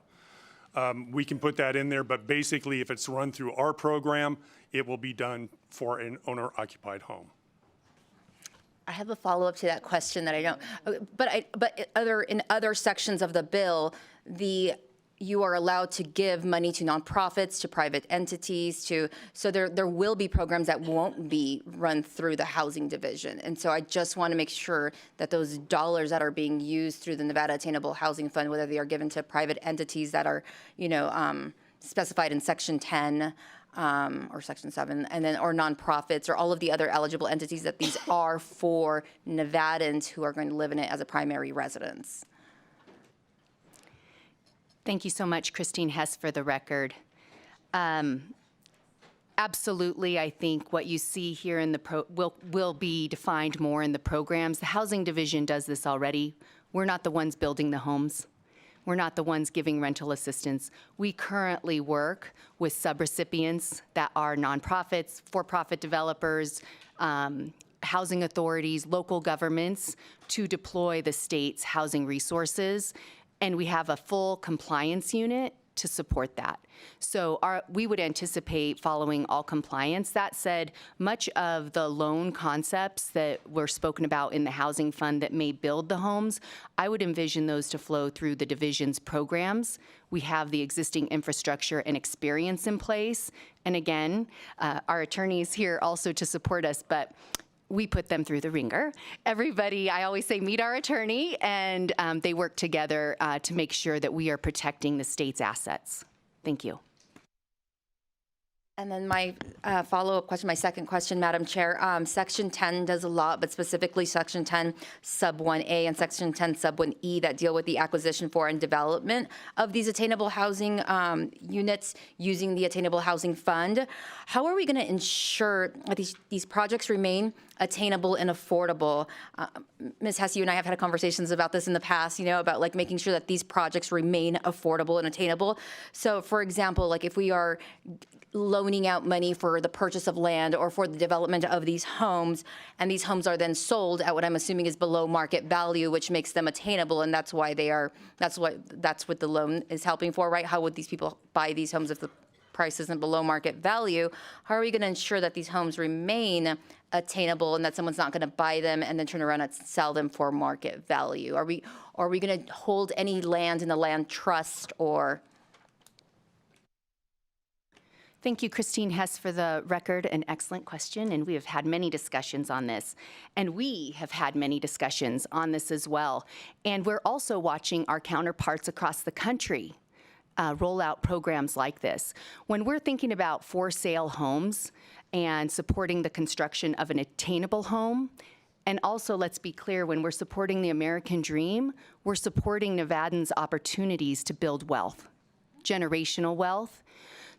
we can put that in there, but basically if it's run through our program, it will be done for an owner-occupied home. I have a follow-up to that question that I don't, but in other sections of the bill, you are allowed to give money to nonprofits, to private entities, so there will be programs that won't be run through the housing division. And so I just want to make sure that those dollars that are being used through the Nevada Attainable Housing Fund, whether they are given to private entities that are, specified in Section 10, or Section 7, and then or nonprofits or all of the other eligible entities, that these are for Nevadans who are going to live in it as a primary residence. Thank you so much, Christine Hess, for the record. Absolutely, I think what you see here in the will be defined more in the programs. The Housing Division does this already. We're not the ones building the homes. We're not the ones giving rental assistance. We currently work with subrecipients that are nonprofits, for-profit developers, housing authorities, local governments to deploy the state's housing resources. And we have a full compliance unit to support that. So we would anticipate following all compliance. That said, much of the loan concepts that were spoken about in the housing fund that may build the homes, I would envision those to flow through the division's programs. We have the existing infrastructure and experience in place. And again, our attorney's here also to support us, but we put them through the ringer. Everybody, I always say, meet our attorney, and they work together to make sure that we are protecting the state's assets. Thank you. And then my follow-up question, my second question, Madam Chair. Section 10 does a lot, but specifically Section 10 Sub 1A and Section 10 Sub 1E that deal with the acquisition for and development of these attainable housing units using the Attainable Housing Fund. How are we going to ensure that these projects remain attainable and affordable? Ms. Hess, you and I have had conversations about this in the past, about like making sure that these projects remain affordable and attainable. So for example, like if we are loaning out money for the purchase of land or for the development of these homes, and these homes are then sold at what I'm assuming is below market value, which makes them attainable, and that's what the loan is helping for, right? How would these people buy these homes if the price isn't below market value? How are we going to ensure that these homes remain attainable and that someone's not going to buy them and then turn around and sell them for market value? Are we going to hold any land in the land trust or? Thank you, Christine Hess, for the record. An excellent question, and we have had many discussions on this. And we have had many discussions on this as well. And we're also watching our counterparts across the country roll out programs like this. When we're thinking about for sale homes and supporting the construction of an attainable home, and also, let's be clear, when we're supporting the American dream, we're supporting Nevadans' opportunities to build wealth, generational wealth.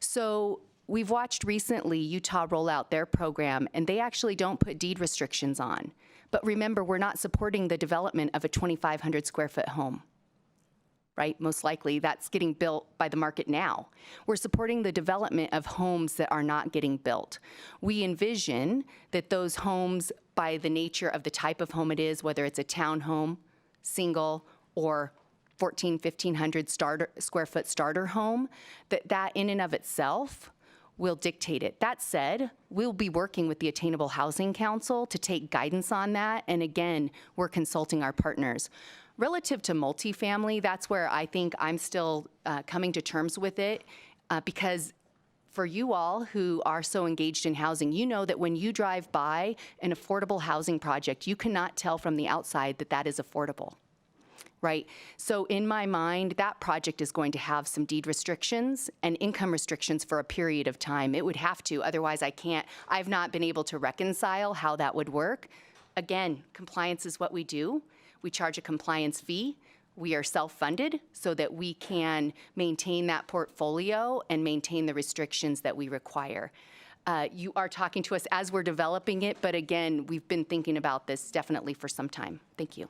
So we've watched recently Utah roll out their program, and they actually don't put deed restrictions on. But remember, we're not supporting the development of a 2,500 square foot home, right? Most likely that's getting built by the market now. We're supporting the development of homes that are not getting built. We envision that those homes, by the nature of the type of home it is, whether it's a townhome, single, or 1,500 square foot starter home, that in and of itself will dictate it. That said, we'll be working with the Attainable Housing Council to take guidance on that. And again, we're consulting our partners. Relative to multifamily, that's where I think I'm still coming to terms with it because for you all who are so engaged in housing, you know that when you drive by an affordable housing project, you cannot tell from the outside that that is affordable. Right? So in my mind, that project is going to have some deed restrictions and income restrictions for a period of time. It would have to, otherwise I've not been able to reconcile how that would work. Again, compliance is what we do. We charge a compliance fee. we are self-funded so that we can maintain that portfolio and maintain the restrictions that we require. You are talking to us as we're developing it, but again, we've been thinking about this definitely for some time. Thank you.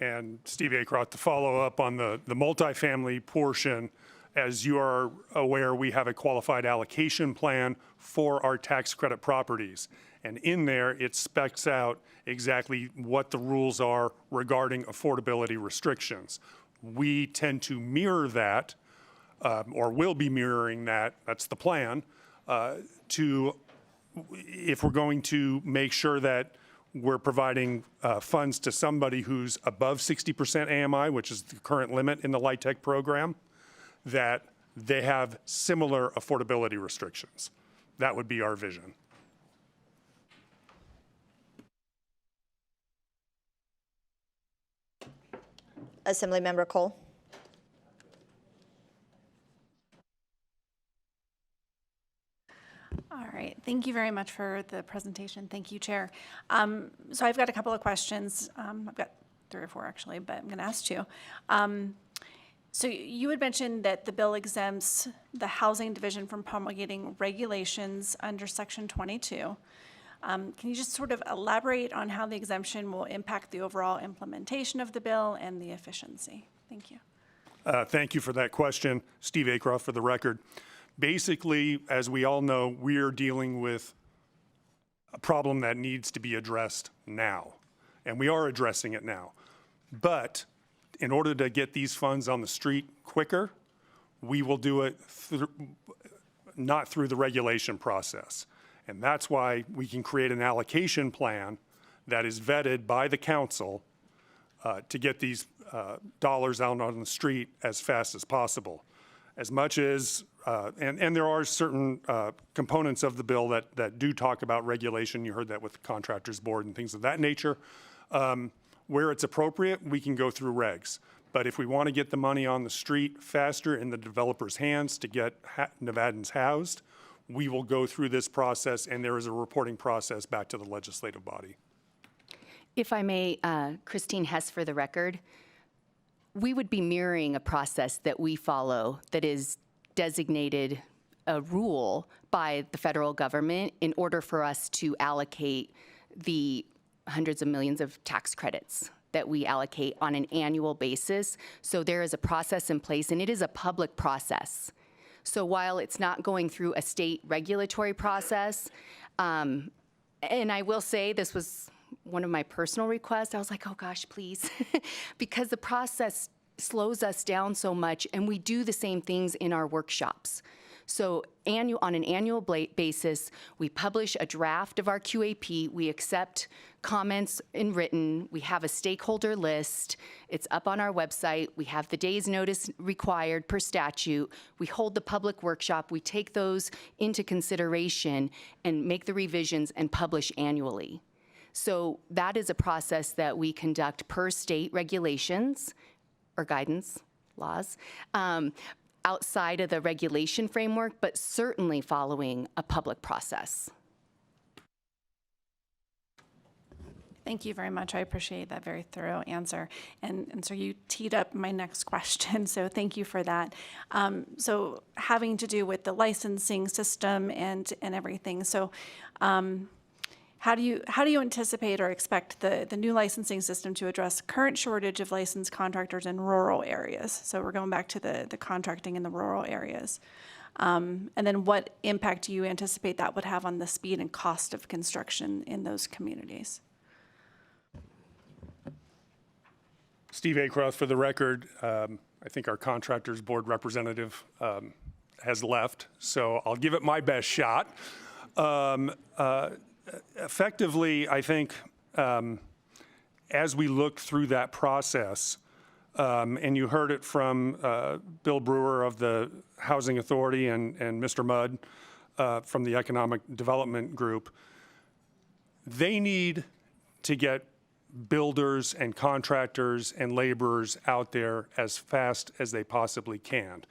And Steve Acroft, to follow up on the multifamily portion, as you are aware, we have a qualified allocation plan for our tax credit properties. And in there, it specs out exactly what the rules are regarding affordability restrictions. We tend to mirror that, or will be mirroring that, that's the plan, if we're going to make sure that we're providing funds to somebody who's above 60% AMI, which is the current limit in the LIHTC program, that they have similar affordability restrictions. That would be our vision. Assemblymember Cole. All right, thank you very much for the presentation. Thank you, Chair. So I've got a couple of questions. I've got 3 or 4 actually, but I'm going to ask 2. So you had mentioned that the bill exempts the Housing Division from promulgating regulations under Section 22. Can you just sort of elaborate on how the exemption will impact the overall implementation of the bill and the efficiency? Thank you. Thank you for that question. Steve Acroft for the record. Basically, as we all know, we're dealing with a problem that needs to be addressed now, and we are addressing it now. But in order to get these funds on the street quicker, we will do it not through the regulation process. And that's why we can create an allocation plan that is vetted by the council to get these dollars out on the street as fast as possible. As much as, and there are certain components of the bill that do talk about regulation. You heard that with the Contractors Board and things of that nature. Where it's appropriate, we can go through regs. But if we want to get the money on the street faster in the developer's hands to get Nevadans housed, we will go through this process, and there is a reporting process back to the legislative body. If I may, Christine Hess for the record, we would be mirroring a process that we follow that is designated a rule by the federal government in order for us to allocate the hundreds of millions of tax credits that we allocate on an annual basis. So there is a process in place, and it is a public process. So while it's not going through a state regulatory process, and I will say this was one of my personal requests, I was like, oh gosh, please, because the process slows us down so much, and we do the same things in our workshops. So on an annual basis, we publish a draft of our QAP, we accept comments in written, we have a stakeholder list, it's up on our website, we have the day's notice required per statute, we hold the public workshop, we take those into consideration and make the revisions and publish annually. So that is a process that we conduct per state regulations or guidance, laws, outside of the regulation framework, but certainly following a public process. Thank you very much. I appreciate that very thorough answer. And so you teed up my next question, so thank you for that. So having to do with the licensing system and everything, so how do you anticipate or expect the new licensing system to address current shortage of licensed contractors in rural areas? So we're going back to the contracting in the rural areas. And then what impact do you anticipate that would have on the speed and cost of construction in those communities? Steve Acroft for the record. I think our Contractors Board representative has left, so I'll give it my best shot. Effectively, I think as we look through that process, and you heard it from Bill Brewer of the Housing Authority and Mr. Mudd from the Economic Development Group, they need to get builders and contractors and laborers out there as fast as they possibly can.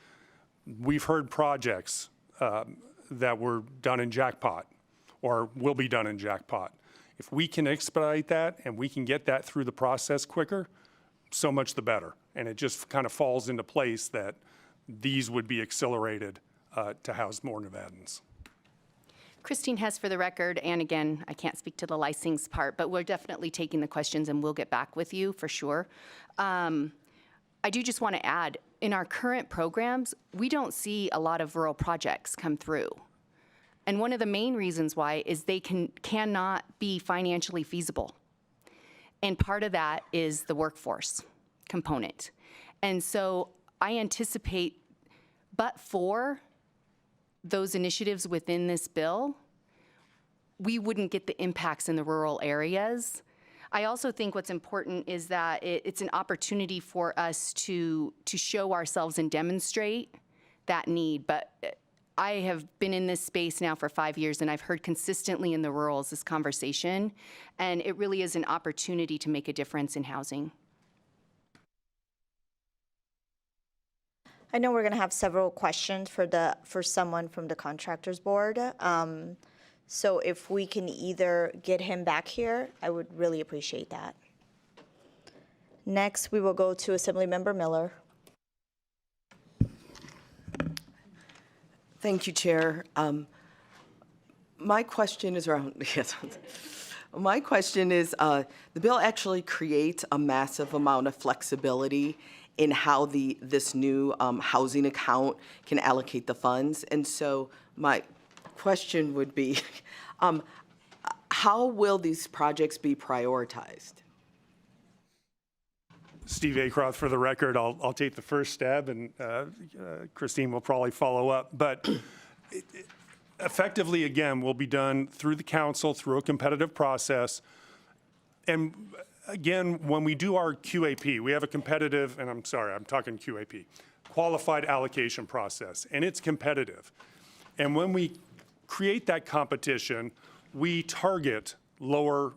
We've heard projects that were done in jackpot or will be done in jackpot. If we can expedite that and we can get that through the process quicker, so much the better. And it just kind of falls into place that these would be accelerated to house more Nevadans. Christine Hess for the record, and again, I can't speak to the licensing part, but we're definitely taking the questions and we'll get back with you for sure. I do just want to add, in our current programs, we don't see a lot of rural projects come through. And one of the main reasons why is they cannot be financially feasible. And part of that is the workforce component. And so I anticipate, but for those initiatives within this bill, we wouldn't get the impacts in the rural areas. I also think what's important is that it's an opportunity for us to show ourselves and demonstrate that need. But I have been in this space now for 5 years, and I've heard consistently in the rurals this conversation, and it really is an opportunity to make a difference in housing. I know we're going to have several questions for someone from the contractors board. So if we can either get him back here, I would really appreciate that. Next, we will go to Assemblymember Miller. Thank you, Chair. My question is around, yes. My question is, the bill actually creates a massive amount of flexibility in how this new housing account can allocate the funds. And so my question would be, how will these projects be prioritized? Steve Acroth for the record. I'll take the first stab, and Christine will probably follow up. But effectively, again, will be done through the council, through a competitive process. And again, when we do our QAP, we have a competitive, and I'm sorry, I'm talking QAP, qualified allocation process, and it's competitive. And when we create that competition, we target lower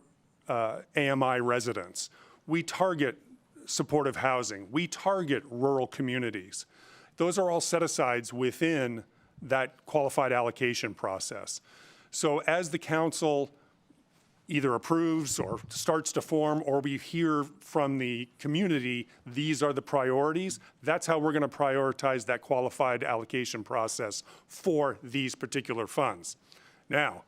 AMI residents. We target supportive housing. We target rural communities. Those are all set-asides within that qualified allocation process. So as the council either approves or starts to form, or we hear from the community, these are the priorities, that's how we're going to prioritize that qualified allocation process for these particular funds. Now,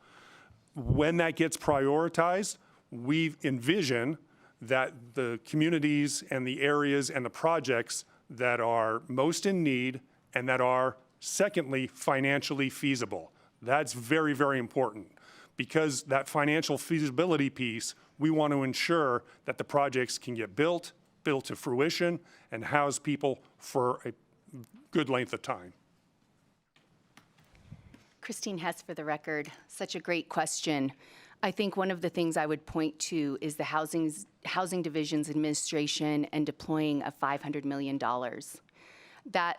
when that gets prioritized, we envision that the communities and the areas and the projects that are most in need and that are, secondly, financially feasible. That's very, very important, because that financial feasibility piece, we want to ensure that the projects can get built to fruition, and house people for a good length of time. Christine Hess for the record. Such a great question. I think one of the things I would point to is the Housing Division's administration and deploying of $500 million.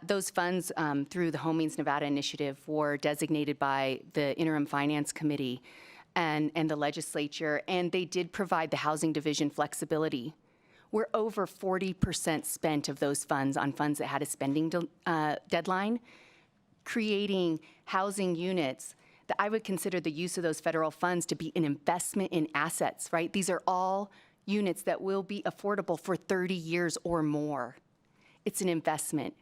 Those funds through the Home Means Nevada initiative were designated by the Interim Finance Committee and the legislature, and they did provide the Housing Division flexibility. We're over 40% spent of those funds on funds that had a spending deadline, creating housing units that I would consider the use of those federal funds to be an investment in assets, right? These are all units that will be affordable for 30 years or more. It's an investment.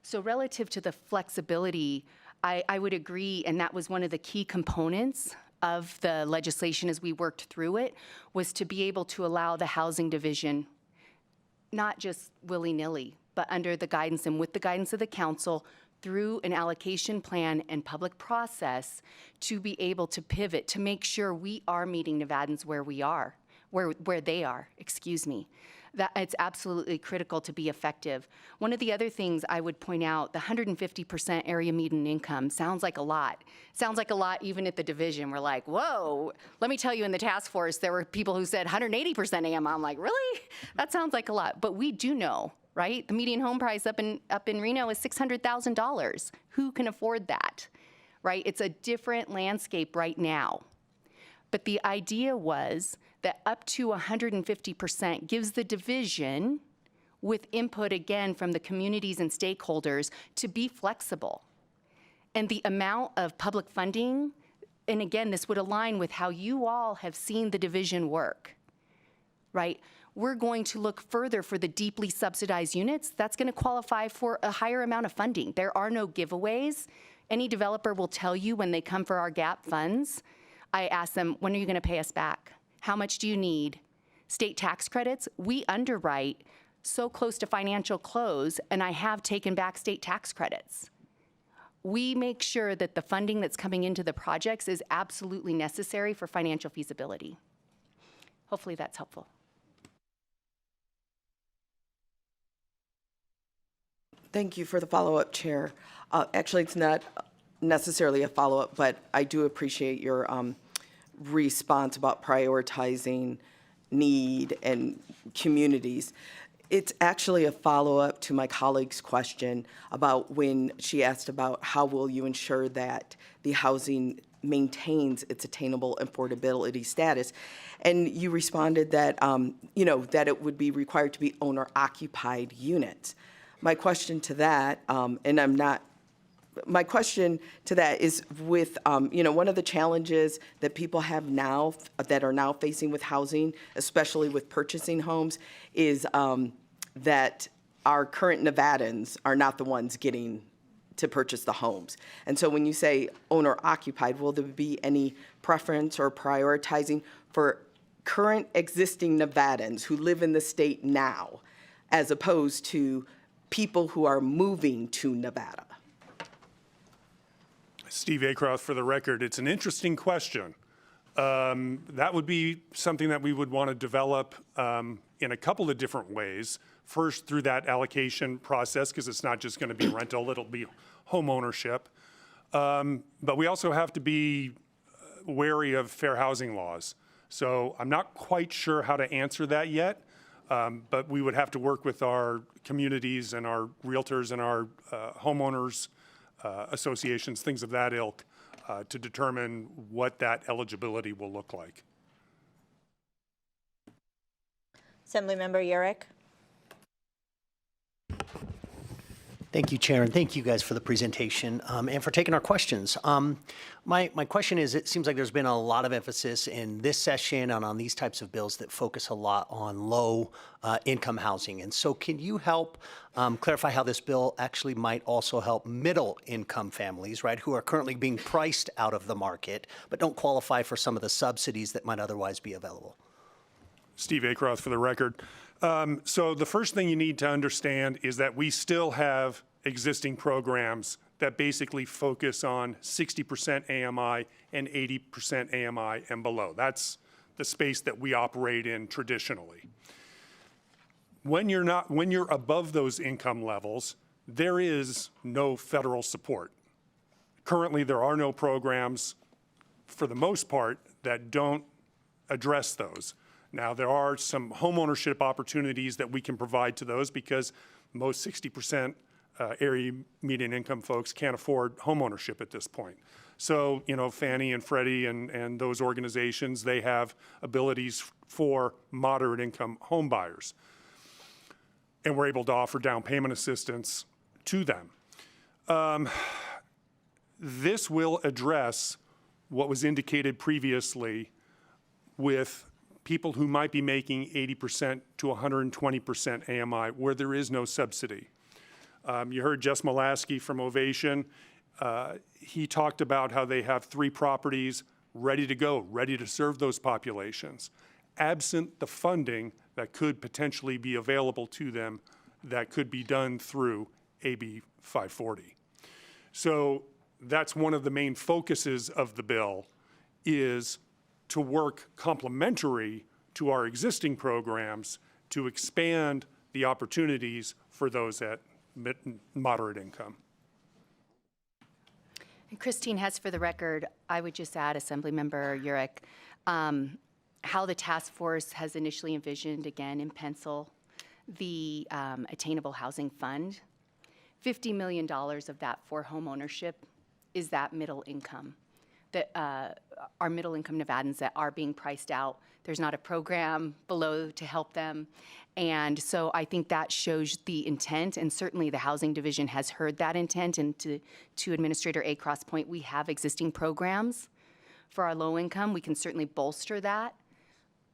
So relative to the flexibility, I would agree, and that was one of the key components of the legislation as we worked through it, was to be able to allow the Housing Division, not just willy-nilly, but under the guidance and with the guidance of the council, through an allocation plan and public process, to be able to pivot, to make sure we are meeting Nevadans where we are, where they are, excuse me. That it's absolutely critical to be effective. One of the other things I would point out, the 150% area median income sounds like a lot. Sounds like a lot even at the division. We're like, whoa. Let me tell you, in the task force, there were people who said 180% AMI. I'm like, really? That sounds like a lot. But we do know, right? The median home price up in Reno is $600,000. Who can afford that, right? It's a different landscape right now. But the idea was that up to 150% gives the division, with input again from the communities and stakeholders, to be flexible. And the amount of public funding, and again, this would align with how you all have seen the division work, right? we're going to look further for the deeply subsidized units. That's going to qualify for a higher amount of funding. There are no giveaways. Any developer will tell you when they come for our GAP funds, I ask them, when are you going to pay us back? How much do you need? State tax credits, we underwrite so close to financial close, and I have taken back state tax credits. We make sure that the funding that's coming into the projects is absolutely necessary for financial feasibility. Hopefully that's helpful. Thank you for the follow-up, Chair. Actually, it's not necessarily a follow-up, but I do appreciate your response about prioritizing need and communities. It's actually a follow-up to my colleague's question about when she asked about how will you ensure that the housing maintains its attainable affordability status. And you responded that, that it would be required to be owner-occupied units. My question to that, my question to that is with, one of the challenges that people have now, that are now facing with housing, especially with purchasing homes, is that our current Nevadans are not the ones getting to purchase the homes. And so when you say owner-occupied, will there be any preference or prioritizing for current existing Nevadans who live in the state now, as opposed to people who are moving to Nevada? Steve Acroft, for the record, it's an interesting question. That would be something that we would want to develop in a couple of different ways. First, through that allocation process, because it's not just going to be rental, it'll be home ownership. But we also have to be wary of fair housing laws. So I'm not quite sure how to answer that yet, but we would have to work with our communities and our realtors and our homeowners associations, things of that ilk, to determine what that eligibility will look like. Assemblymember Yurek. Thank you, Chair, and thank you guys for the presentation and for taking our questions. My question is, it seems like there's been a lot of emphasis in this session and on these types of bills that focus a lot on low income housing. And so can you help clarify how this bill actually might also help middle income families, right, who are currently being priced out of the market but don't qualify for some of the subsidies that might otherwise be available? Steve Acroft, for the record. So the first thing you need to understand is that we still have existing programs that basically focus on 60% AMI and 80% AMI and below. That's the space that we operate in traditionally. When you're above those income levels, there is no federal support. Currently, there are no programs, for the most part, that don't address those. Now, there are some homeownership opportunities that we can provide to those because most 60% area median income folks can't afford homeownership at this point. So, Fannie and Freddie and those organizations, they have abilities for moderate income home buyers. And we're able to offer down payment assistance to them. This will address what was indicated previously with people who might be making 80% to 120% AMI where there is no subsidy. You heard Jess Molaski from Ovation. He talked about how they have 3 properties ready to go, ready to serve those populations. Absent the funding that could potentially be available to them, that could be done through AB 540. So that's one of the main focuses of the bill, is to work complementary to our existing programs to expand the opportunities for those at moderate income. And Christine Hess, for the record, I would just add, Assemblymember Yurek, how the task force has initially envisioned, again in pencil, the Attainable Housing Fund. $50 million of that for home ownership is that middle income. That are middle income Nevadans that are being priced out. There's not a program below to help them. And so I think that shows the intent, and certainly the Housing Division has heard that intent. And to Administrator Acroft's point, we have existing programs for our low income. We can certainly bolster that.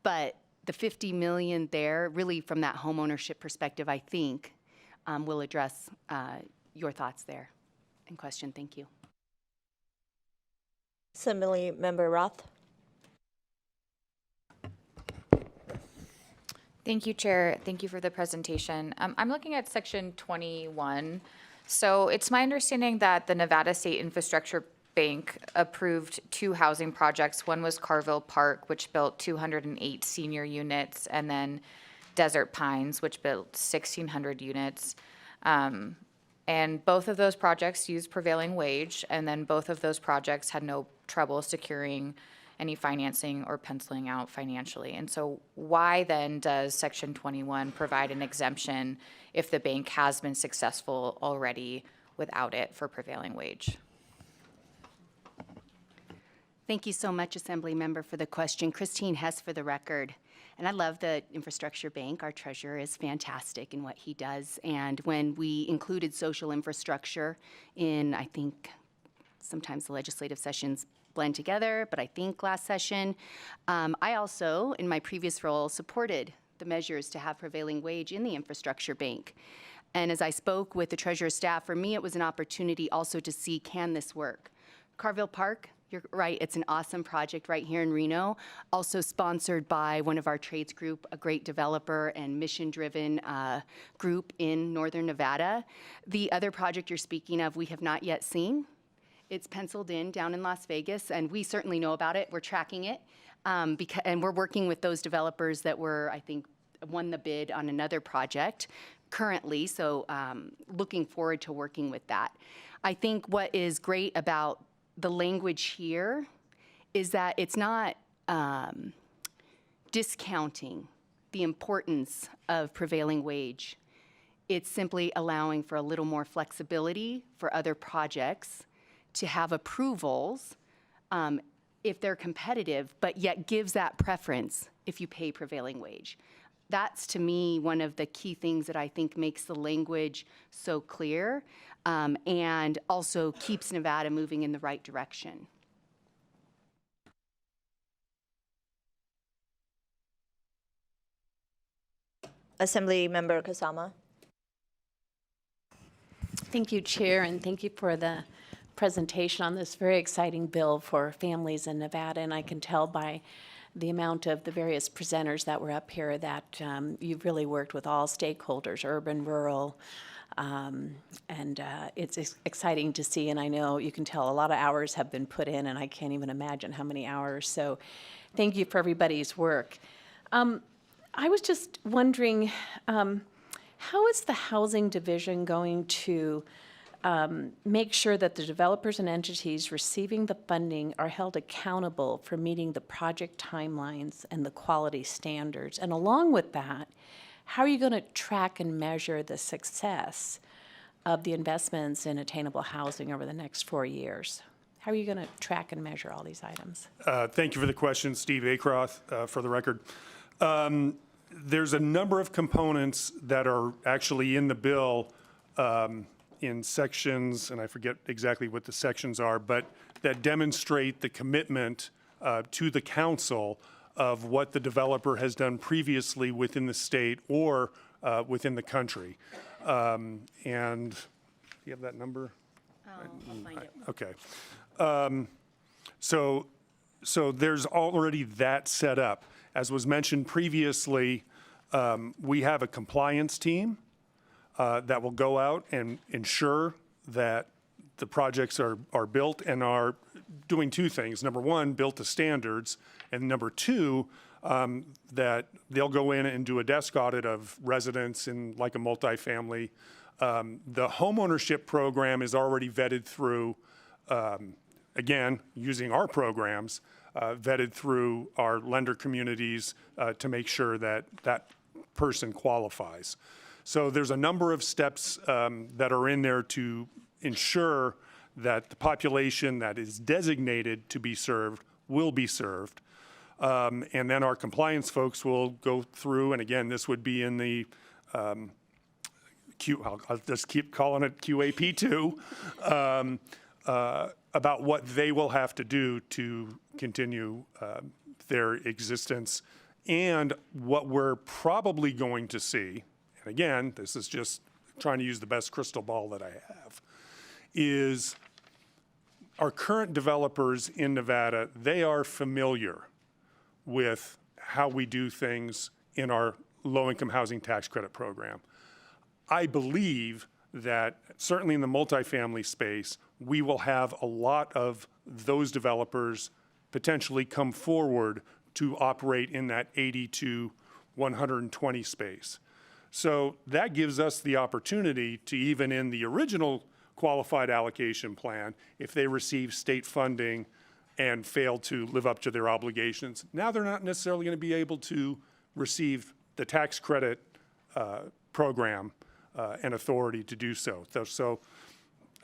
But the 50 million there, really from that homeownership perspective, I think will address your thoughts there and question. Thank you. Assembly Member Roth. Thank you, Chair. Thank you for the presentation. I'm looking at Section 21. So it's my understanding that the Nevada State Infrastructure Bank approved 2 housing projects. One was Carville Park, which built 208 senior units, and then Desert Pines, which built 1,600 units. And both of those projects used prevailing wage, and then both of those projects had no trouble securing any financing or penciling out financially. And so why then does Section 21 provide an exemption if the bank has been successful already without it for prevailing wage? Thank you so much, Assembly Member, for the question. Christine Hess for the record. And I love the Infrastructure Bank. Our treasurer is fantastic in what he does. And when we included social infrastructure in, I think, sometimes the legislative sessions blend together, but I think last session, I also, in my previous role, supported the measures to have prevailing wage in the Infrastructure Bank. And as I spoke with the treasurer's staff, for me, it was an opportunity also to see, can this work? Carville Park, you're right, it's an awesome project right here in Reno, also sponsored by one of our trades group, a great developer and mission-driven group in Northern Nevada. The other project you're speaking of, we have not yet seen. It's penciled in down in Las Vegas, and we certainly know about it. We're tracking it, and we're working with those developers that were, I think, won the bid on another project currently, so looking forward to working with that. I think what is great about the language here is that it's not discounting the importance of prevailing wage. It's simply allowing for a little more flexibility for other projects to have approvals if they're competitive, but yet gives that preference if you pay prevailing wage. That's, to me, one of the key things that I think makes the language so clear and also keeps Nevada moving in the right direction. Assembly Member Kasama. Thank you, Chair, and thank you for the presentation on this very exciting bill for families in Nevada. And I can tell by the amount of the various presenters that were up here that you've really worked with all stakeholders, urban, rural, and it's exciting to see. And I know you can tell a lot of hours have been put in, and I can't even imagine how many hours. So thank you for everybody's work. I was just wondering, how is the Housing Division going to make sure that the developers and entities receiving the funding are held accountable for meeting the project timelines and the quality standards? And along with that, how are you going to track and measure the success of the investments in attainable housing over the next 4 years? How are you going to track and measure all these items? Thank you for the question, Steve Acroth, for the record. There's a number of components that are actually in the bill in sections, and I forget exactly what the sections are, but that demonstrate the commitment to the council of what the developer has done previously within the state or within the country. And do you have that number? I'll find it. Okay. So there's already that set up. As was mentioned previously, we have a compliance team that will go out and ensure that the projects are built and are doing 2 things. Number 1, built to standards, and number 2, that they'll go in and do a desk audit of residents in like a multifamily. The homeownership program is already vetted through, again, using our programs, vetted through our lender communities to make sure that that person qualifies. So there's a number of steps that are in there to ensure that the population that is designated to be served will be served. And then our compliance folks will go through, and again, this would be in the I'll just keep calling it QAP2, about what they will have to do to continue their existence And what we're probably going to see, and again, this is just trying to use the best crystal ball that I have, is our current developers in Nevada, they are familiar with how we do things in our low-income housing tax credit program. I believe that certainly in the multifamily space, we will have a lot of those developers potentially come forward to operate in that 80 to 120 space. So that gives us the opportunity to, even in the original qualified allocation plan, if they receive state funding and fail to live up to their obligations, now they're not necessarily going to be able to receive the tax credit program and authority to do so. So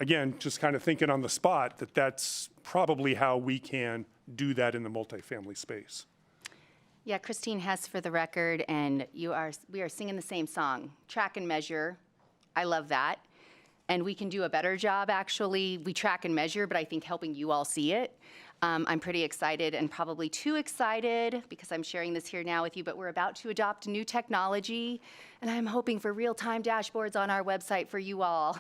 again, just kind of thinking on the spot that that's probably how we can do that in the multifamily space. Yeah, Christine Hess for the record, and we are singing the same song, track and measure. I love that. And we can do a better job, actually. We track and measure, but I think helping you all see it. I'm pretty excited, and probably too excited because I'm sharing this here now with you, but we're about to adopt new technology, and I'm hoping for real-time dashboards on our website for you all.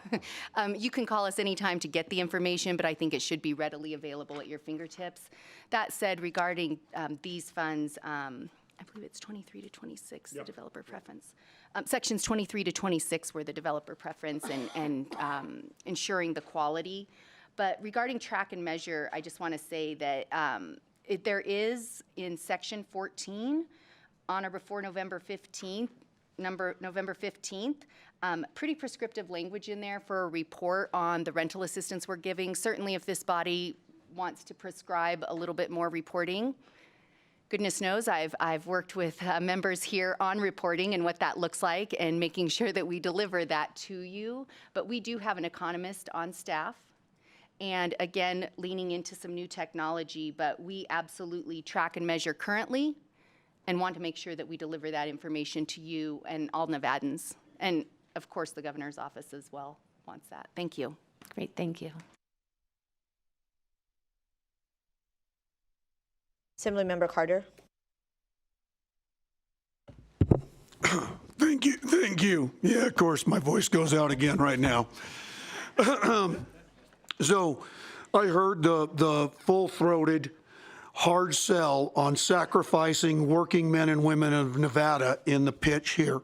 You can call us anytime to get the information, but I think it should be readily available at your fingertips. That said, regarding these funds, I believe it's 23 to 26, the developer preference. Sections 23 to 26 were the developer preference and ensuring the quality. But regarding track and measure, I just want to say that there is in section 14, on or before November 15th, pretty prescriptive language in there for a report on the rental assistance we're giving. Certainly if this body wants to prescribe a little bit more reporting, goodness knows I've worked with members here on reporting and what that looks like and making sure that we deliver that to you. But we do have an economist on staff. And again, leaning into some new technology, but we absolutely track and measure currently and want to make sure that we deliver that information to you and all Nevadans. And of course, the governor's office as well wants that. Thank you. Great, thank you. Assemblymember Carter. Thank you. Yeah, of course, my voice goes out again right now. So I heard the full-throated hard sell on sacrificing working men and women of Nevada in the pitch here.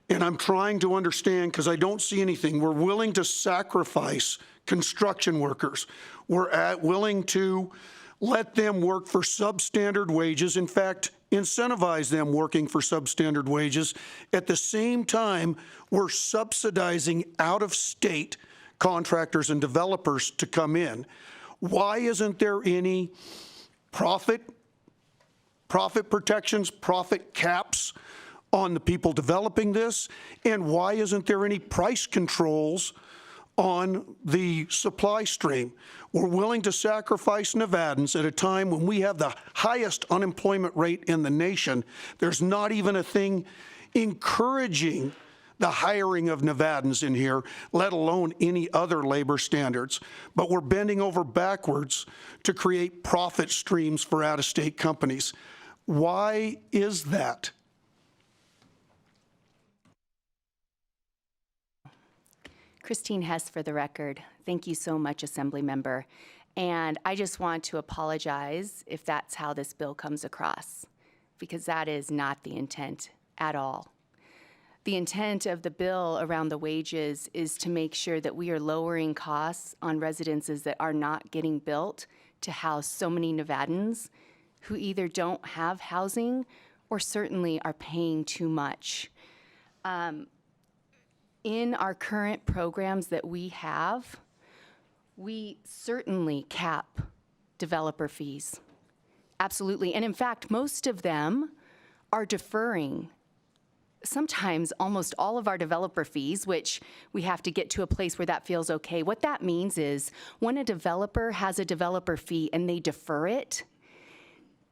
And I'm trying to understand, because I don't see anything. We're willing to sacrifice construction workers. We're willing to let them work for substandard wages. In fact, incentivize them working for substandard wages. At the same time, we're subsidizing out-of-state contractors and developers to come in. Why isn't there any profit protections, profit caps on the people developing this? And why isn't there any price controls on the supply stream? We're willing to sacrifice Nevadans at a time when we have the highest unemployment rate in the nation. There's not even a thing encouraging the hiring of Nevadans in here, let alone any other labor standards. But we're bending over backwards to create profit streams for out-of-state companies. Why is that? Christine Hess for the record. Thank you so much, Assembly Member. And I just want to apologize if that's how this bill comes across, because that is not the intent at all. The intent of the bill around the wages is to make sure that we are lowering costs on residences that are not getting built to house so many Nevadans who either don't have housing or certainly are paying too much. In our current programs that we have, we certainly cap developer fees. Absolutely. And in fact, most of them are deferring sometimes almost all of our developer fees, which we have to get to a place where that feels okay. What that means is when a developer has a developer fee and they defer it,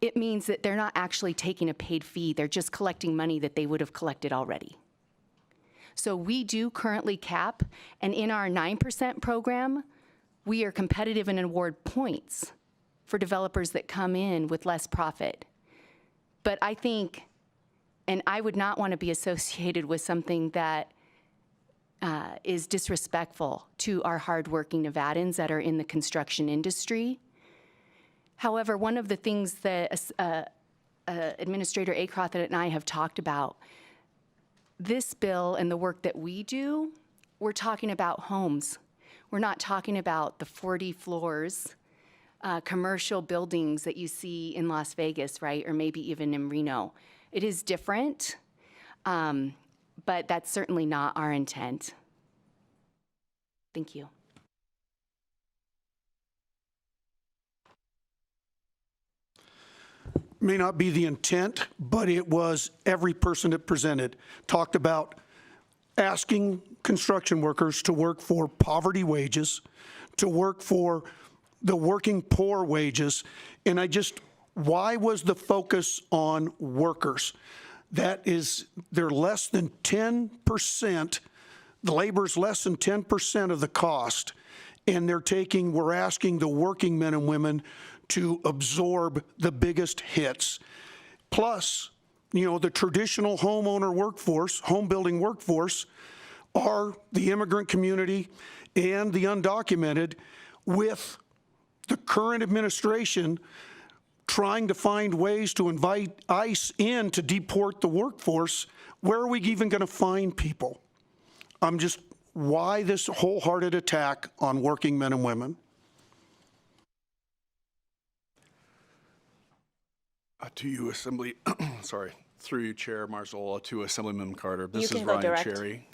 it means that they're not actually taking a paid fee. They're just collecting money that they would have collected already. So we do currently cap, and in our 9% program, we are competitive and award points for developers that come in with less profit. But I think And I would not want to be associated with something that is disrespectful to our hardworking Nevadans that are in the construction industry. However, one of the things that Administrator Acroth and I have talked about, this bill and the work that we do, we're talking about homes. We're not talking about the 40 floors, commercial buildings that you see in Las Vegas, right? Or maybe even in Reno. It is different, but that's certainly not our intent. Thank you. May not be the intent, but it was every person that presented talked about asking construction workers to work for poverty wages, to work for the working poor wages. And why was the focus on workers? They're less than 10%, the labor's less than 10% of the cost. And we're asking the working men and women to absorb the biggest hits. Plus, the traditional homeowner workforce, home building workforce, are the immigrant community and the undocumented, with the current administration trying to find ways to invite ICE in to deport the workforce. Where are we even going to find people? Why this wholehearted attack on working men and women? To you, Assembly, through you, Chair Marzola, to Assemblyman Carter. This You is can go Ryan direct. Cherry,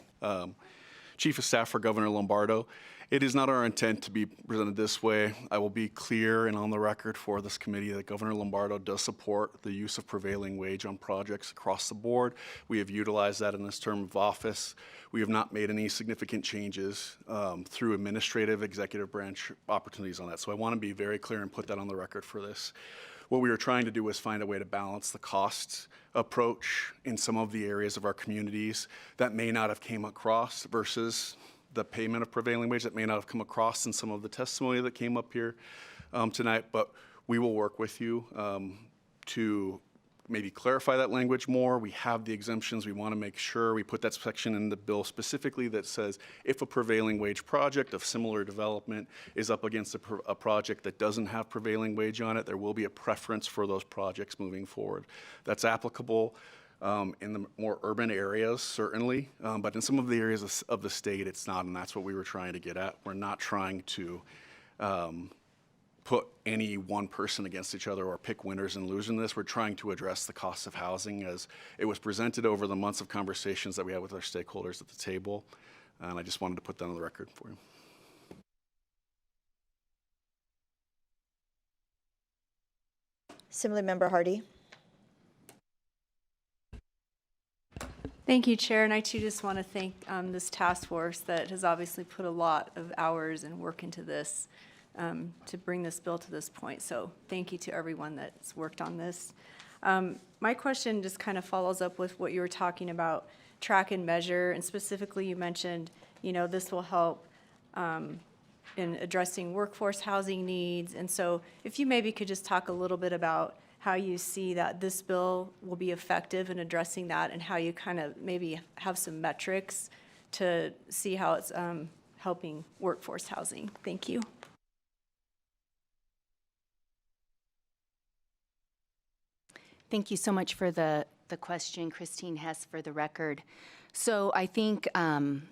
Chief of Staff for Governor Lombardo. It is not our intent to be presented this way. I will be clear and on the record for this committee that Governor Lombardo does support the use of prevailing wage on projects across the board. We have utilized that in this term of office. We have not made any significant changes through administrative executive branch opportunities on that. So I want to be very clear and put that on the record for this. What we were trying to do was find a way to balance the cost approach in some of the areas of our communities that may not have came across versus the payment of prevailing wage that may not have come across in some of the testimony that came up here tonight. But we will work with you to maybe clarify that language more. We have the exemptions. We want to make sure we put that section in the bill specifically that says if a prevailing wage project of similar development is up against a project that doesn't have prevailing wage on it, there will be a preference for those projects moving forward. That's applicable in the more urban areas, certainly, but in some of the areas of the state, it's not, and that's what we were trying to get at. We're not trying to put any one person against each other or pick winners and losers in this. We're trying to address the cost of housing as it was presented over the months of conversations that we had with our stakeholders at the table, and I just wanted to put that on the record for you. Assemblymember Hardy. Thank you, Chair, and I too just want to thank this task force that has obviously put a lot of hours and work into this to bring this bill to this point. So thank you to everyone that's worked on this. My question just kind of follows up with what you were talking about, track and measure, and specifically you mentioned, this will help in addressing workforce housing needs. And so if you maybe could just talk a little bit about how you see that this bill will be effective in addressing that and how you kind of maybe have some metrics to see how it's helping workforce housing. Thank you. Thank you so much for the question, Christine Hess, for the record. So I think, and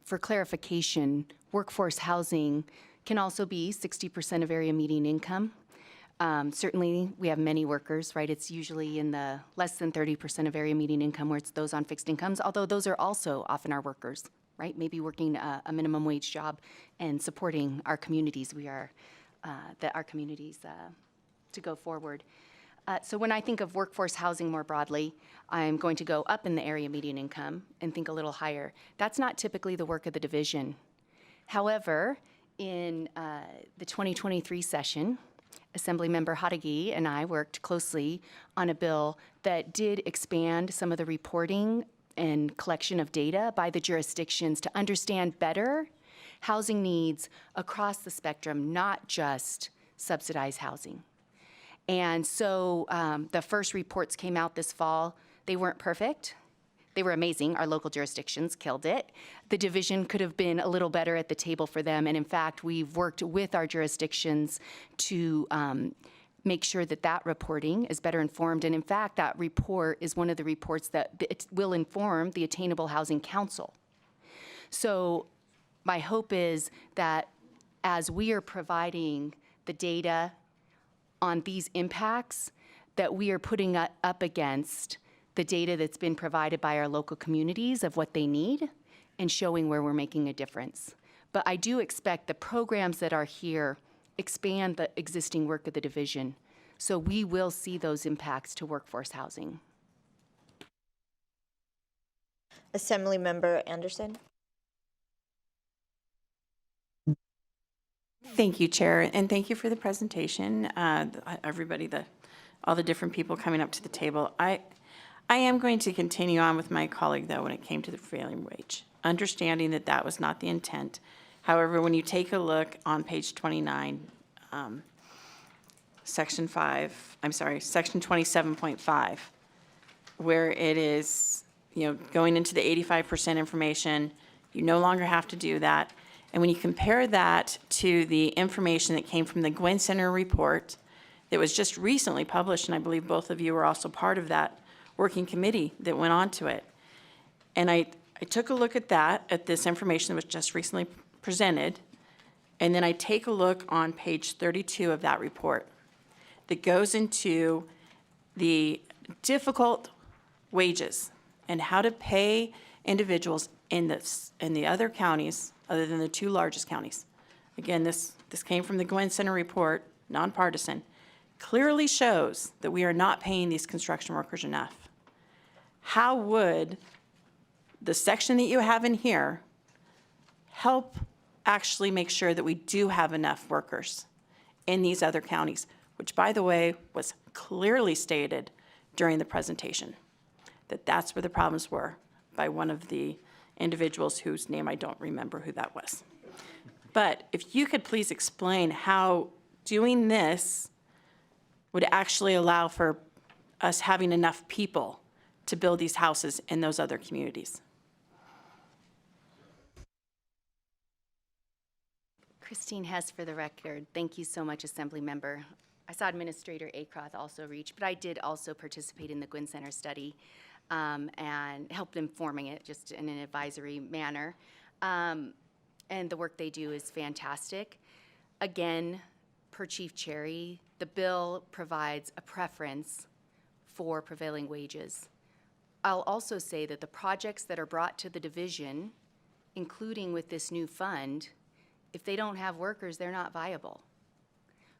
for clarification, workforce housing can also be 60% of area median income. Certainly, we have many workers, right? It's usually in the less than 30% of area median income where it's those on fixed incomes, although those are also often our workers, right? Maybe working a minimum wage job and supporting our communities. Our communities to go forward. So when I think of workforce housing more broadly, I'm going to go up in the area median income and think a little higher. That's not typically the work of the division. However, in the 2023 session, Assemblymember Hadagi and I worked closely on a bill that did expand some of the reporting and collection of data by the jurisdictions to understand better housing needs across the spectrum, not just subsidized housing. And so the first reports came out this fall. They weren't perfect. They were amazing. Our local jurisdictions killed it. The division could have been a little better at the table for them. And in fact, we've worked with our jurisdictions to make sure that that reporting is better informed. And in fact, that report is one of the reports that it will inform the Attainable Housing Council. So my hope is that as we are providing the data on these impacts, that we are putting up against the data that's been provided by our local communities of what they need and showing where we're making a difference. But I do expect the programs that are here expand the existing work of the division. So we will see those impacts to workforce housing. Assemblymember Anderson. Thank you, Chair, and thank you for the presentation. Everybody, all the different people coming up to the table. I am going to continue on with my colleague, though, when it came to the prevailing wage, understanding that that was not the intent. However, when you take a look on page 29, section 27.5, where it is, going into the 85% information, you no longer have to do that. And when you compare that to the information that came from the Gwynn Center report that was just recently published, and I believe both of you were also part of that working committee that went on to it. And I took a look at this information that was just recently presented, and then I take a look on page 32 of that report that goes into the difficult wages and how to pay individuals in the other counties other than the two largest counties. Again, this came from the Gwynn Center report, nonpartisan, clearly shows that we are not paying these construction workers enough. How would the section that you have in here help actually make sure that we do have enough workers in these other counties, which, by the way, was clearly stated during the presentation, that that's where the problems were by one of the individuals whose name I don't remember who that was. But if you could please explain how doing this would actually allow for us having enough people to build these houses in those other communities. Christine Hess for the record. Thank you so much, Assembly Member. I saw Administrator Acroth also reach, but I did also participate in the Gwynn Center study and helped informing it just in an advisory manner. And the work they do is fantastic. Again, per Chief Cherry, the bill provides a preference for prevailing wages. I'll also say that the projects that are brought to the division, including with this new fund, if they don't have workers, they're not viable,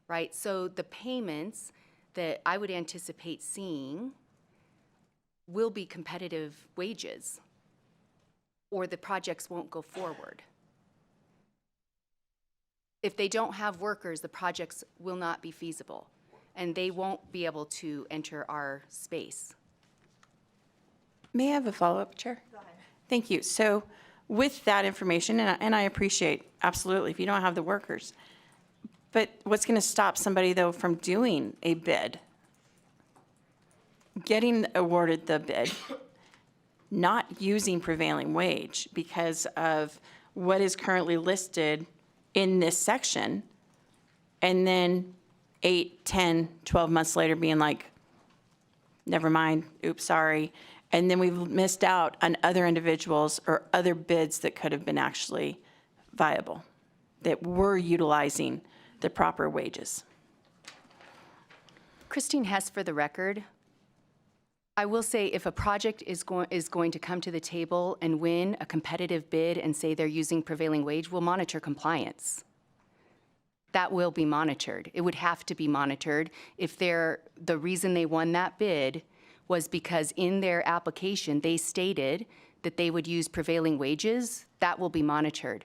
right? So the payments that I would anticipate seeing will be competitive wages, or the projects won't go forward. If they don't have workers, the projects will not be feasible, and they won't be able to enter our space. May I have a follow-up, Chair? Go ahead. Thank you. So with that information, and I appreciate, absolutely, if you don't have the workers, but what's going to stop somebody, though, from doing a bid, getting awarded the bid, not using prevailing wage because of what is currently listed in this section, and then 8, 10, 12 months later being like, never mind, oops, sorry. And then we've missed out on other individuals or other bids that could have been actually viable, that were utilizing the proper wages. Christine Hess for the record. I will say if a project is going to come to the table and win a competitive bid and say they're using prevailing wage, we'll monitor compliance. That will be monitored. It would have to be monitored if the reason they won that bid was because in their application they stated that they would use prevailing wages. That will be monitored.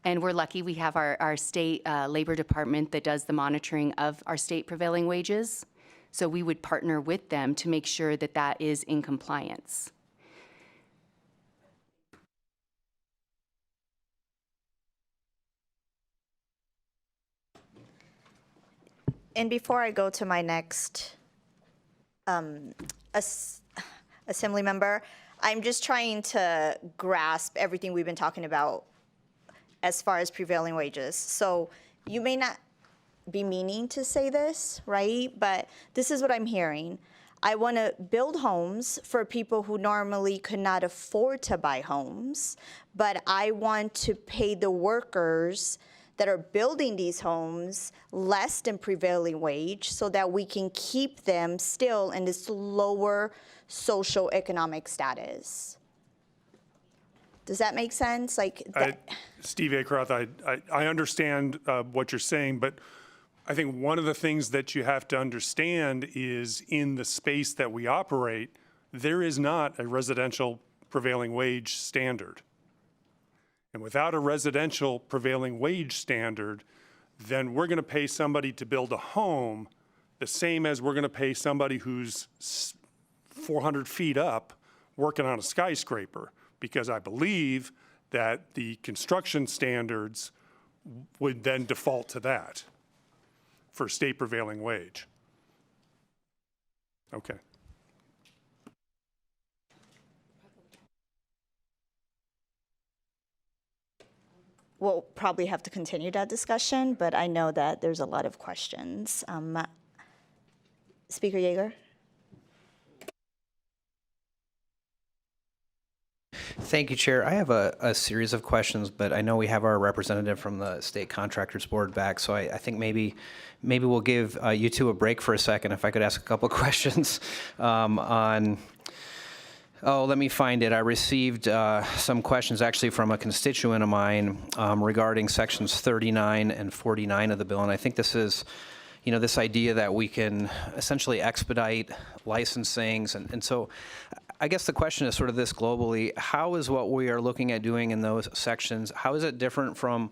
And we're lucky we have our state labor department that does the monitoring of our state prevailing wages. So we would partner with them to make sure that that is in compliance. And before I go to my next assembly member, I'm just trying to grasp everything we've been talking about as far as prevailing wages. So you may not be meaning to say this, right? But this is what I'm hearing. I want to build homes for people who normally could not afford to buy homes, but I want to pay the workers that are building these homes less than prevailing wage so that we can keep them still in this lower socioeconomic status. Does that make sense? Steve Acroth, I understand what you're saying, but I think one of the things that you have to understand is in the space that we operate, there is not a residential prevailing wage standard. And without a residential prevailing wage standard, then we're going to pay somebody to build a home the same as we're going to pay somebody who's 400 feet up working on a skyscraper, because I believe that the construction standards would then default to that for state prevailing wage. Okay. We'll probably have to continue that discussion, but I know that there's a lot of questions. Speaker Yeager? Thank you, Chair. I have a series of questions, but I know we have our representative from the State Contractors Board back, so I think maybe we'll give you two a break for a second. If I could ask a couple of questions on. Oh, let me find it. I received some questions actually from a constituent of mine regarding sections 39 and 49 of the bill, and I think this is, this idea that we can essentially expedite licensings, and so I guess the question is sort of this globally: how is what we are looking at doing in those sections, how is it different from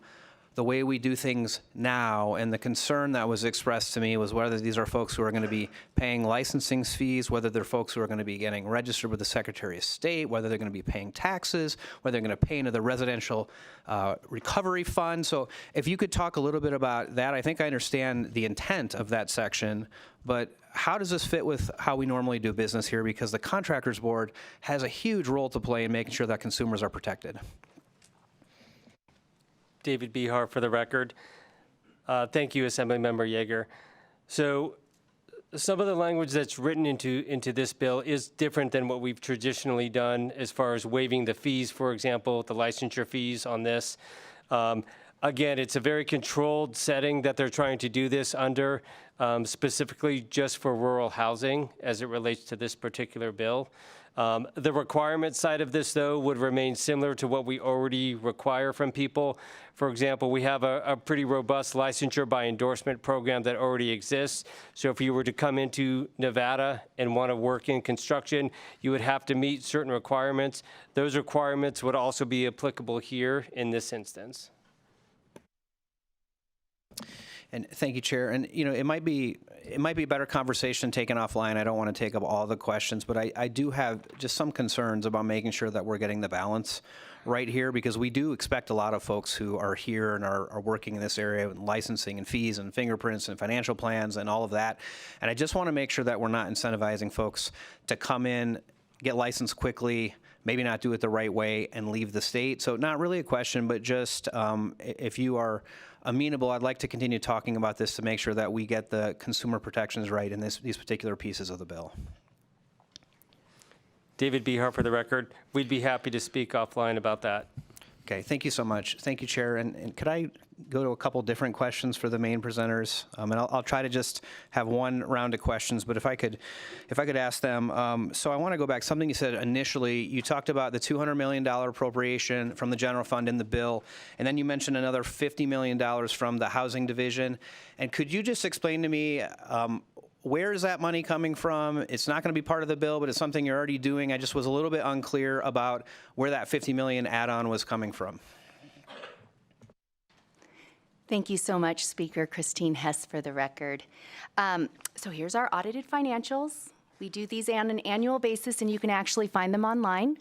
the way we do things now? And the concern that was expressed to me was whether these are folks who are going to be paying licensing fees, whether they're folks who are going to be getting registered with the Secretary of State, whether they're going to be paying taxes, whether they're going to pay into the Residential Recovery Fund. So if you could talk a little bit about that. I think I understand the intent of that section, but how does this fit with how we normally do business here? Because the Contractors Board has a huge role to play in making sure that consumers are protected. David Behar for the record. Thank you, Assemblymember Yeager. So some of the language that's written into this bill is different than what we've traditionally done as far as waiving the fees, for example, the licensure fees on this. Again, it's a very controlled setting that they're trying to do this under, specifically just for rural housing as it relates to this particular bill. The requirement side of this, though, would remain similar to what we already require from people. For example, we have a pretty robust licensure by endorsement program that already exists. So if you were to come into Nevada and want to work in construction, you would have to meet certain requirements. Those requirements would also be applicable here in this instance. And thank you, Chair. And it might be a better conversation taken offline. I don't want to take up all the questions, but I do have just some concerns about making sure that we're getting the balance right here, because we do expect a lot of folks who are here and are working in this area with licensing and fees and fingerprints and financial plans and all of that. And I just want to make sure that we're not incentivizing folks to come in, get licensed quickly, maybe not do it the right way, and leave the state. So not really a question, but just if you are amenable, I'd like to continue talking about this to make sure that we get the consumer protections right in these particular pieces of the bill. David Behar for the record. We'd be happy to speak offline about that. Okay, thank you so much. Thank you, Chair. And could I go to a couple different questions for the main presenters? And I'll try to just have one round of questions, but if I could ask them. So I want to go back, something you said initially. You talked about the $200 million appropriation from the general fund in the bill, and then you mentioned another $50 million from the housing division. And could you just explain to me, where is that money coming from? It's not going to be part of the bill, but it's something you're already doing. I just was a little bit unclear about where that $50 million add-on was coming from. Thank you so much, Speaker. Christine Hess for the record. So here's our audited financials. We do these on an annual basis, and you can actually find them online.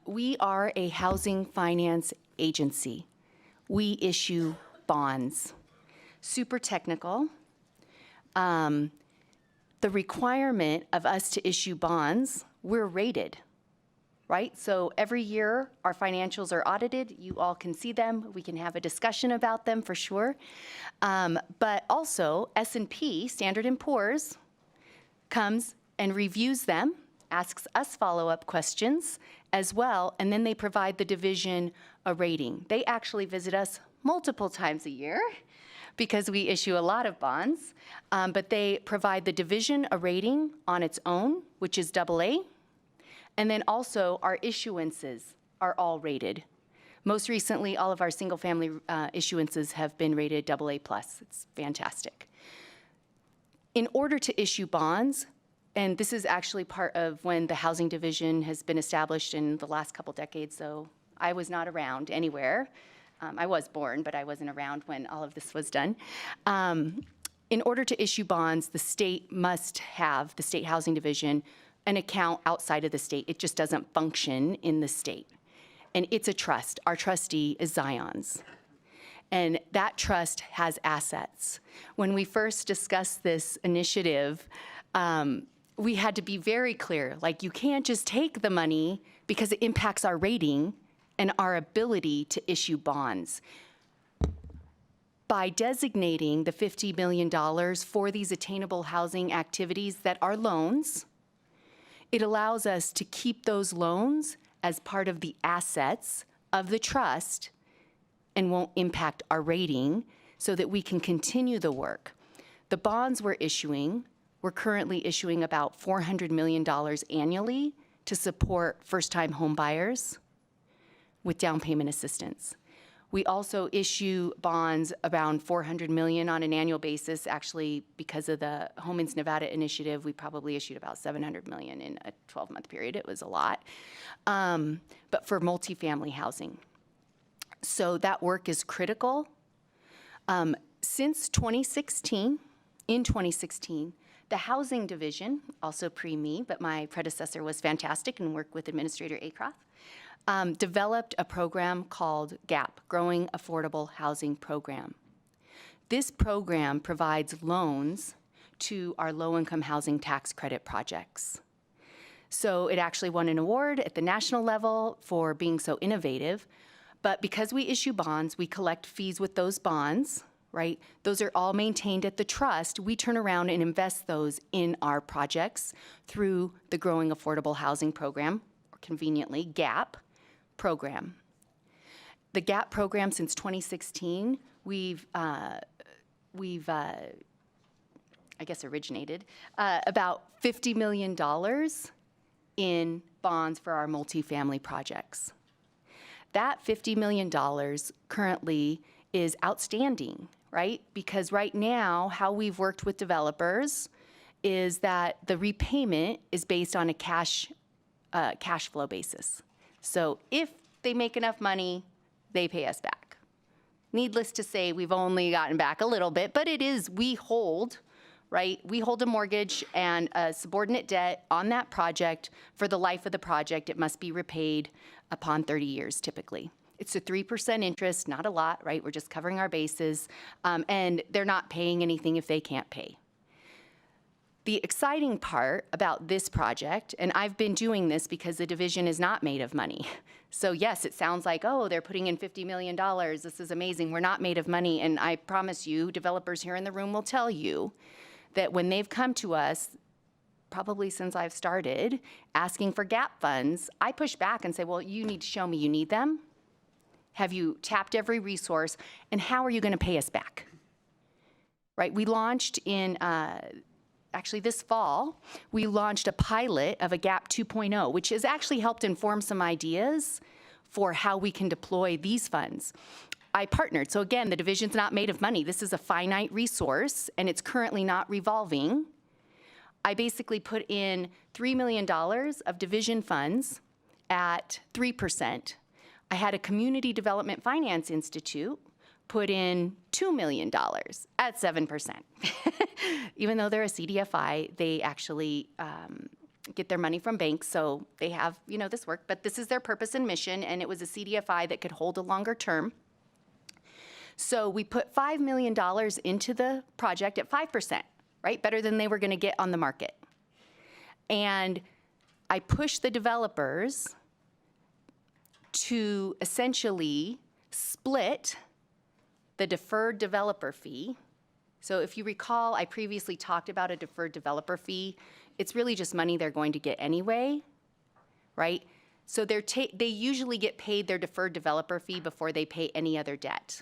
We are a housing finance agency. We issue bonds. Super technical. the requirement of us to issue bonds, we're rated, right? So every year, our financials are audited. You all can see them. We can have a discussion about them for sure. But also, S&P, Standard & Poor's, comes and reviews them, asks us follow-up questions as well, and then they provide the division a rating. They actually visit us multiple times a year because we issue a lot of bonds, but they provide the division a rating on its own, which is AA, and then also our issuances are all rated. Most recently, all of our single-family issuances have been rated AA+. It's fantastic. In order to issue bonds, and this is actually part of when the housing division has been established in the last couple decades, so I was not around anywhere. I was born, but I wasn't around when all of this was done. In order to issue bonds, the state must have, the state housing division, an account outside of the state. It just doesn't function in the state. And it's a trust. Our trustee is Zion's. And that trust has assets. When we first discussed this initiative, we had to be very clear, like you can't just take the money because it impacts our rating and our ability to issue bonds. By designating the $50 million for these attainable housing activities that are loans, it allows us to keep those loans as part of the assets of the trust and won't impact our rating so that we can continue the work. The bonds we're issuing, we're currently issuing about $400 million annually to support first-time home buyers with down payment assistance. We also issue bonds around $400 million on an annual basis. Actually, because of the Homes Nevada initiative, we probably issued about $700 million in a 12-month period. It was a lot, but for multifamily housing. So that work is critical. Since 2016, in 2016, the Housing Division, also pre-me, but my predecessor was fantastic and worked with Administrator Acroft, developed a program called GAP, Growing Affordable Housing Program. This program provides loans to our low-income housing tax credit projects. So it actually won an award at the national level for being so innovative, but because we issue bonds, we collect fees with those bonds, right? Those are all maintained at the trust. We turn around and invest those in our projects through the Growing Affordable Housing Program, or conveniently, GAP program. The GAP program, since 2016, we've I guess originated about $50 million in bonds for our multifamily projects. That $50 million currently is outstanding, right? Because right now, how we've worked with developers is that the repayment is based on a cash flow basis. So if they make enough money, they pay us back. Needless to say, we've only gotten back a little bit, but it is, we hold, right? We hold a mortgage and a subordinate debt on that project for the life of the project. It must be repaid upon 30 years typically. It's a 3% interest, not a lot, right? We're just covering our bases, and they're not paying anything if they can't pay. The exciting part about this project, and I've been doing this because the division is not made of money. So yes, it sounds like, oh, they're putting in $50 million. This is amazing. We're not made of money. And I promise you, developers here in the room will tell you that when they've come to us, probably since I've started, asking for GAP funds, I push back and say, well, you need to show me you need them. Have you tapped every resource? And how are you going to pay us back? Right? We launched in, actually this fall, we launched a pilot of a GAP 2.0, which has actually helped inform some ideas for how we can deploy these funds. I partnered. So again, the division's not made of money. This is a finite resource, and it's currently not revolving. I basically put in $3 million of division funds at 3%. I had a Community Development Finance Institute put in $2 million at 7%. Even though they're a CDFI, they actually get their money from banks, so they have, this work, but this is their purpose and mission, and it was a CDFI that could hold a longer term. So we put $5 million into the project at 5%, right? Better than they were going to get on the market. And I pushed the developers to essentially split the deferred developer fee. So if you recall, I previously talked about a deferred developer fee. It's really just money they're going to get anyway, right? So they usually get paid their deferred developer fee before they pay any other debt.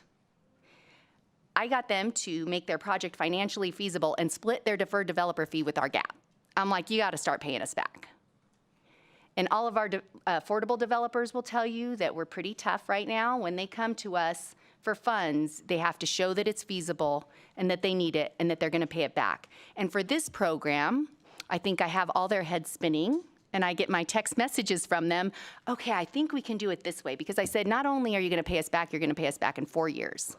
I got them to make their project financially feasible and split their deferred developer fee with our gap. I'm like, you got to start paying us back. And all of our affordable developers will tell you that we're pretty tough right now. When they come to us for funds, they have to show that it's feasible and that they need it and that they're going to pay it back. And for this program, I think I have all their heads spinning, and I get my text messages from them. Okay, I think we can do it this way, because I said, not only are you going to pay us back, you're going to pay us back in 4 years,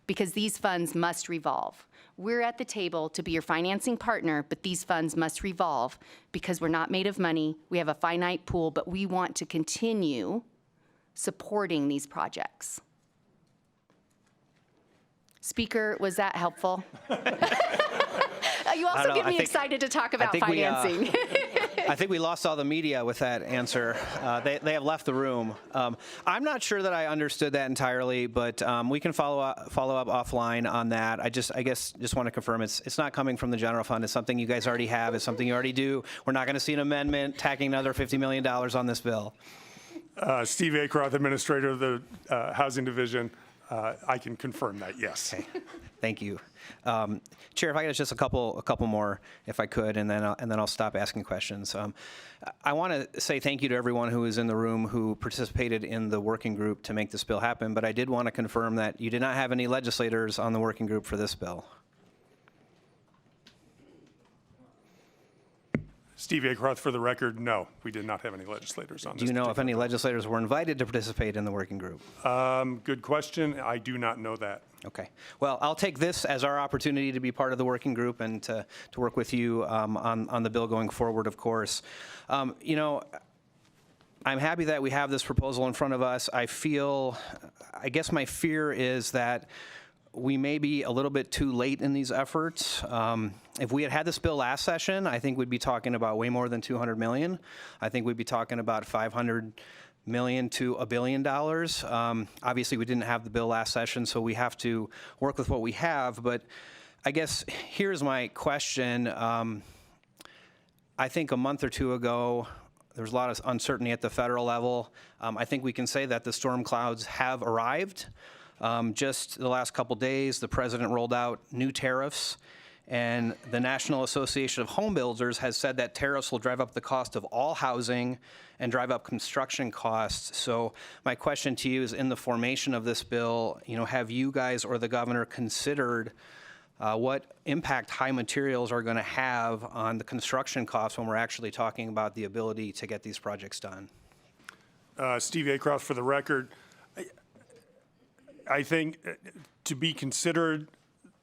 because these funds must revolve. We're at the table to be your financing partner, but these funds must revolve because we're not made of money. We have a finite pool, but we want to continue supporting these projects. Speaker, was that helpful? You also get me excited to talk about financing. I think we lost all the media with that answer. They have left the room. I'm not sure that I understood that entirely, but we can follow up offline on that. I guess want to confirm it's not coming from the general fund. It's something you guys already have. It's something you already do. We're not going to see an amendment tacking another $50 million on this bill. Steve Acroth, Administrator of the Housing Division. I can confirm that, yes. Okay. Thank you. Chair, if I could just a couple more, if I could, and then I'll stop asking questions. I want to say thank you to everyone who is in the room who participated in the working group to make this bill happen, but I did want to confirm that you did not have any legislators on the working group for this bill. Steve Acroth, for the record, no, we did not have any legislators on this. Do you know if any legislators were invited to participate in the working group? Good question. I do not know that. Okay. Well, I'll take this as our opportunity to be part of the working group and to work with you on the bill going forward, of course. You know, I'm happy that we have this proposal in front of us. I guess my fear is that we may be a little bit too late in these efforts. If we had this bill last session, I think we'd be talking about way more than $200 million. I think we'd be talking about $500 million to $1 billion. Obviously, we didn't have the bill last session, so we have to work with what we have. But I guess here's my question. I think a month or two ago, there was a lot of uncertainty at the federal level. I think we can say that the storm clouds have arrived. Just the last couple days, the president rolled out new tariffs, and the National Association of Home Builders has said that tariffs will drive up the cost of all housing and drive up construction costs. So my question to you is, in the formation of this bill, you know, have you guys or the governor considered what impact high materials are going to have on the construction costs when we're actually talking about the ability to get these projects done? Steve Acroft, for the record, I think to be considered,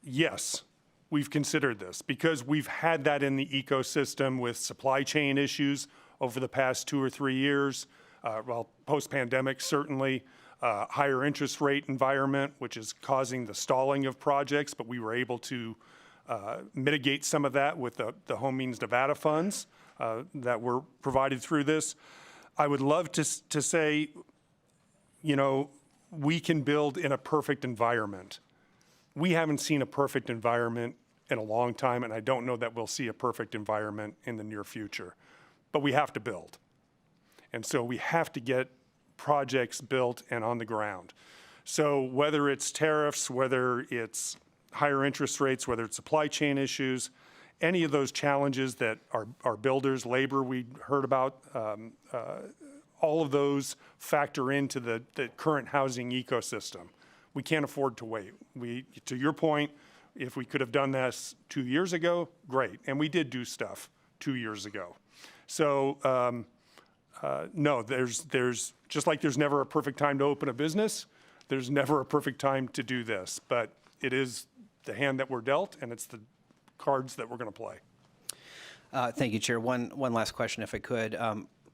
yes, we've considered this because we've had that in the ecosystem with supply chain issues over the past 2 or 3 years. Well, post-pandemic, certainly, higher interest rate environment, which is causing the stalling of projects, but we were able to mitigate some of that with the Home Means Nevada funds that were provided through this. I would love to say, you know, we can build in a perfect environment. We haven't seen a perfect environment in a long time, and I don't know that we'll see a perfect environment in the near future. But we have to build. And so we have to get projects built and on the ground. So whether it's tariffs, whether it's higher interest rates, whether it's supply chain issues, any of those challenges that our builders, labor we heard about, all of those factor into the current housing ecosystem. We can't afford to wait. To your point, if we could have done this 2 years ago, great. And we did do stuff 2 years ago. So no, there's just like there's never a perfect time to open a business, there's never a perfect time to do this. But it is the hand that we're dealt, and it's the cards that we're going to play. Thank you, Chair. One last question, if I could.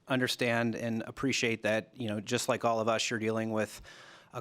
Understand and appreciate that, you know, just like all of us, you're dealing with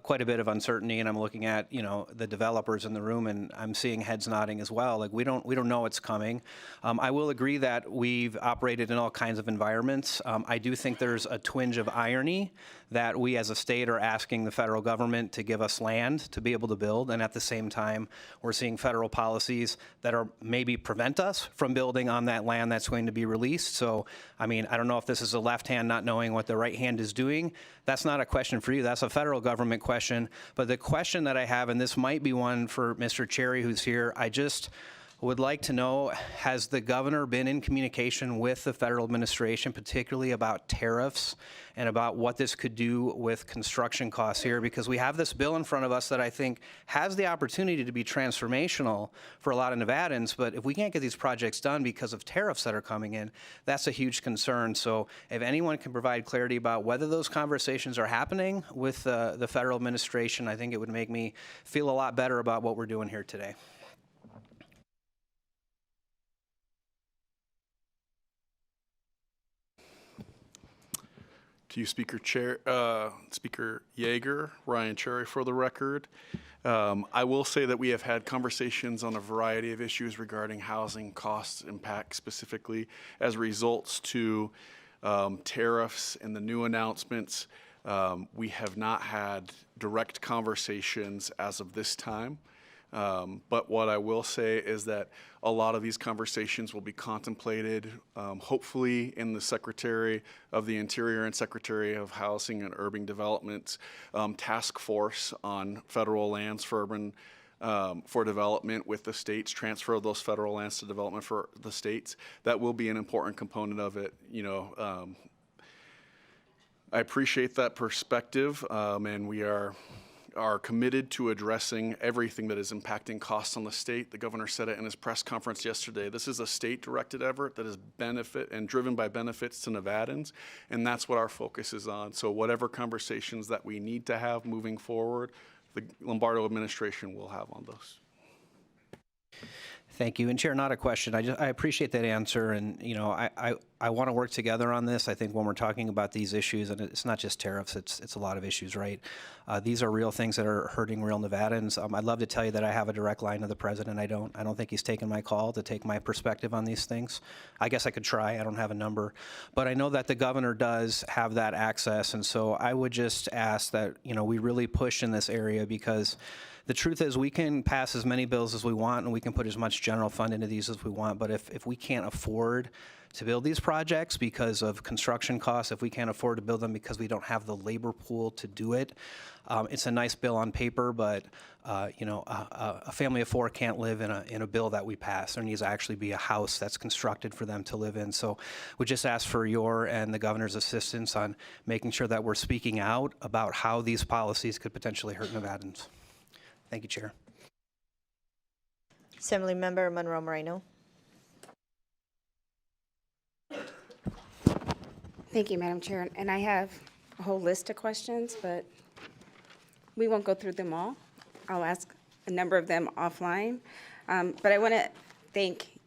quite a bit of uncertainty, and I'm looking at, the developers in the room, and I'm seeing heads nodding as well. Like, we don't know what's coming. I will agree that we've operated in all kinds of environments. I do think there's a twinge of irony that we as a state are asking the federal government to give us land to be able to build, and at the same time, we're seeing federal policies that are maybe prevent us from building on that land that's going to be released. So, I don't know if this is a left hand not knowing what the right hand is doing. That's not a question for you. That's a federal government question. But the question that I have, and this might be one for Mr. Cherry who's here, I just would like to know, has the governor been in communication with the federal administration, particularly about tariffs and about what this could do with construction costs here? Because we have this bill in front of us that I think has the opportunity to be transformational for a lot of Nevadans, but if we can't get these projects done because of tariffs that are coming in, that's a huge concern. So if anyone can provide clarity about whether those conversations are happening with the federal administration, I think it would make me feel a lot better about what we're doing here today. To you, Speaker Yeager, Ryan Cherry for the record. I will say that we have had conversations on a variety of issues regarding housing costs impact, specifically as results to tariffs and the new announcements. We have not had direct conversations as of this time. But what I will say is that a lot of these conversations will be contemplated, hopefully in the Secretary of the Interior and Secretary of Housing and Urban Development's task force on federal lands for urban for development with the states, transfer of those federal lands to development for the states. That will be an important component of it. I appreciate that perspective, and we are committed to addressing everything that is impacting costs on the state. The governor said it in his press conference yesterday. This is a state-directed effort that is benefit and driven by benefits to Nevadans, and that's what our focus is on. So whatever conversations that we need to have moving forward, the Lombardo administration will have on those. Thank you. And Chair, not a question. I appreciate that answer. And, I want to work together on this. I think when we're talking about these issues, and it's not just tariffs, it's a lot of issues, right? These are real things that are hurting real Nevadans. I'd love to tell you that I have a direct line to the president. I don't think he's taken my call to take my perspective on these things. I guess I could try. I don't have a number. But I know that the governor does have that access. And so I would just ask that, we really push in this area, because the truth is we can pass as many bills as we want and we can put as much general fund into these as we want, but if we can't afford to build these projects because of construction costs, if we can't afford to build them because we don't have the labor pool to do it, it's a nice bill on paper, but a family of four can't live in a bill that we pass. There needs to actually be a house that's constructed for them to live in. So we just ask for your and the governor's assistance on making sure that we're speaking out about how these policies could potentially hurt Nevadans. Thank you, Chair. Assemblymember Monroe Moreno. Thank you, Madam Chair. And I have a whole list of questions, but we won't go through them all. I'll ask a number of them offline. But I want to thank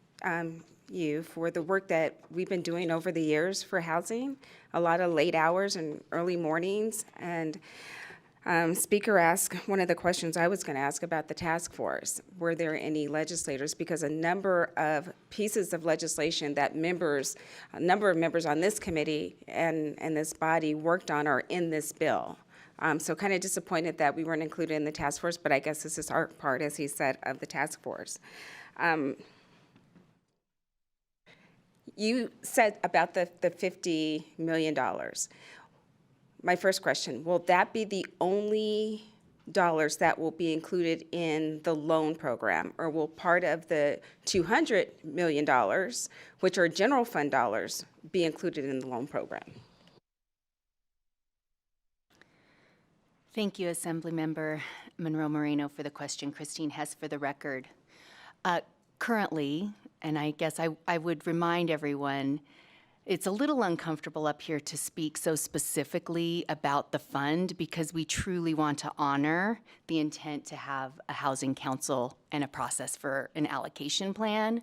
you for the work that we've been doing over the years for housing, a lot of late hours and early mornings. And Speaker asked one of the questions I was going to ask about the task force. Were there any legislators? Because a number of pieces of legislation that a number of members on this committee and this body worked on are in this bill. So kind of disappointed that we weren't included in the task force, but I guess this is our part, as he said, of the task force. You said about the $50 million. My first question, will that be the only dollars that will be included in the loan program, or will part of the $200 million, which are general fund dollars, be included in the loan program? Thank you, Assemblymember Monroe Moreno, for the question. Christine Hess for the record. Currently, and I guess I would remind everyone, it's a little uncomfortable up here to speak so specifically about the fund because we truly want to honor the intent to have a housing council and a process for an allocation plan.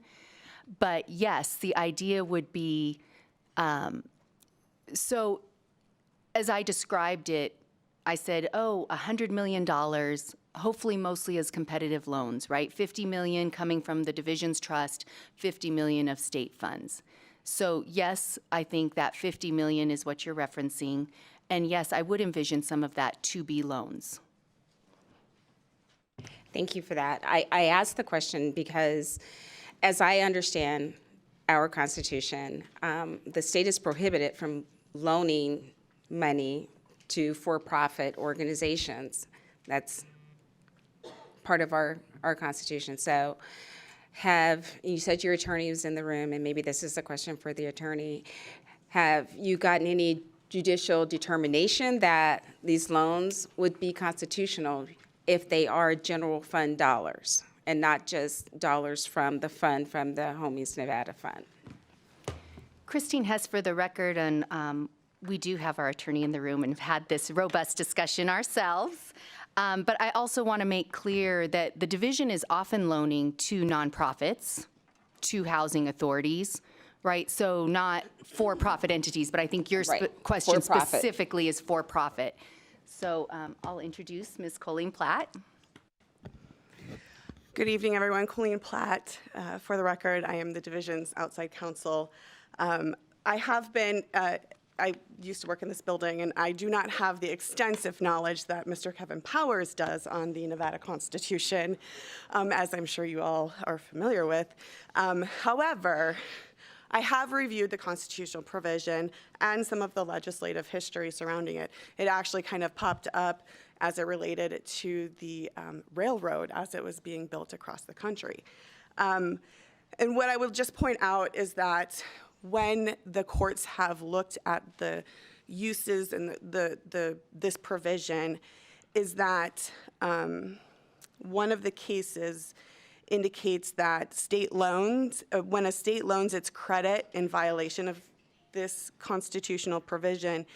But yes, the idea would be, so as I described it, I said, oh, $100 million, hopefully mostly as competitive loans, right? 50 million coming from the Divisions Trust, 50 million of state funds. So yes, I think that 50 million is what you're referencing. And yes, I would envision some of that to be loans. Thank you for that. I asked the question because, as I understand our Constitution, the state is prohibited from loaning money to for-profit organizations. That's part of our Constitution. So you said your attorney was in the room, and maybe this is a question for the attorney. Have you gotten any judicial determination that these loans would be constitutional if they are general fund dollars and not just dollars from the fund from the Homies Nevada Fund? Christine Hess for the record, and we do have our attorney in the room and have had this robust discussion ourselves. But I also want to make clear that the division is often loaning to nonprofits, to housing authorities, right? So not for-profit entities, but I think your question specifically is for-profit. So I'll introduce Ms. Colleen Platt. Good evening, everyone. Colleen Platt. For the record, I am the division's outside counsel. I used to work in this building, and I do not have the extensive knowledge that Mr. Kevin Powers does on the Nevada Constitution, as I'm sure you all are familiar with. However, I have reviewed the constitutional provision and some of the legislative history surrounding it. It actually kind of popped up as it related to the railroad as it was being built across the country. And what I will just point out is that when the courts have looked at the uses and this provision, is that one of the cases indicates that state loans, when a state loans its credit in violation of this constitutional provision,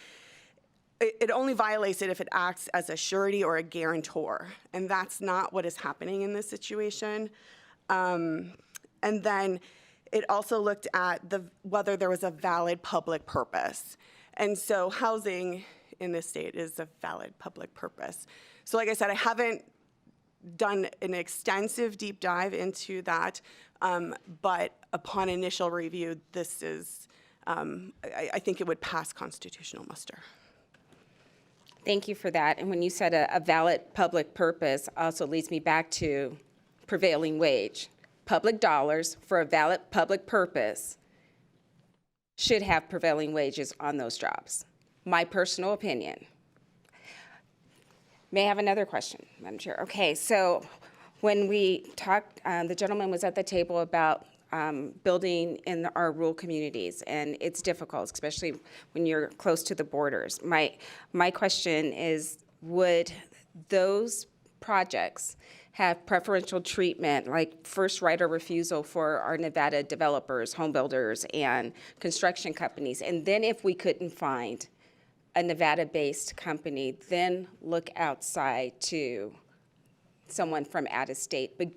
it only violates it if it acts as a surety or a guarantor, and that's not what is happening in this situation. And then it also looked at whether there was a valid public purpose. And so housing in this state is a valid public purpose. So like I said, I haven't done an extensive deep dive into that, but upon initial review, this is, I think it would pass constitutional muster. Thank you for that. And when you said a valid public purpose, also leads me back to prevailing wage. Public dollars for a valid public purpose should have prevailing wages on those jobs. My personal opinion. May I have another question, Madam Chair? Okay, so when we talked, the gentleman was at the table about building in our rural communities, and it's difficult, especially when you're close to the borders. My question is, would those projects have preferential treatment, like first right of refusal for our Nevada developers, home builders, and construction companies? And then if we couldn't find a Nevada-based company, then look outside to someone from out of state. But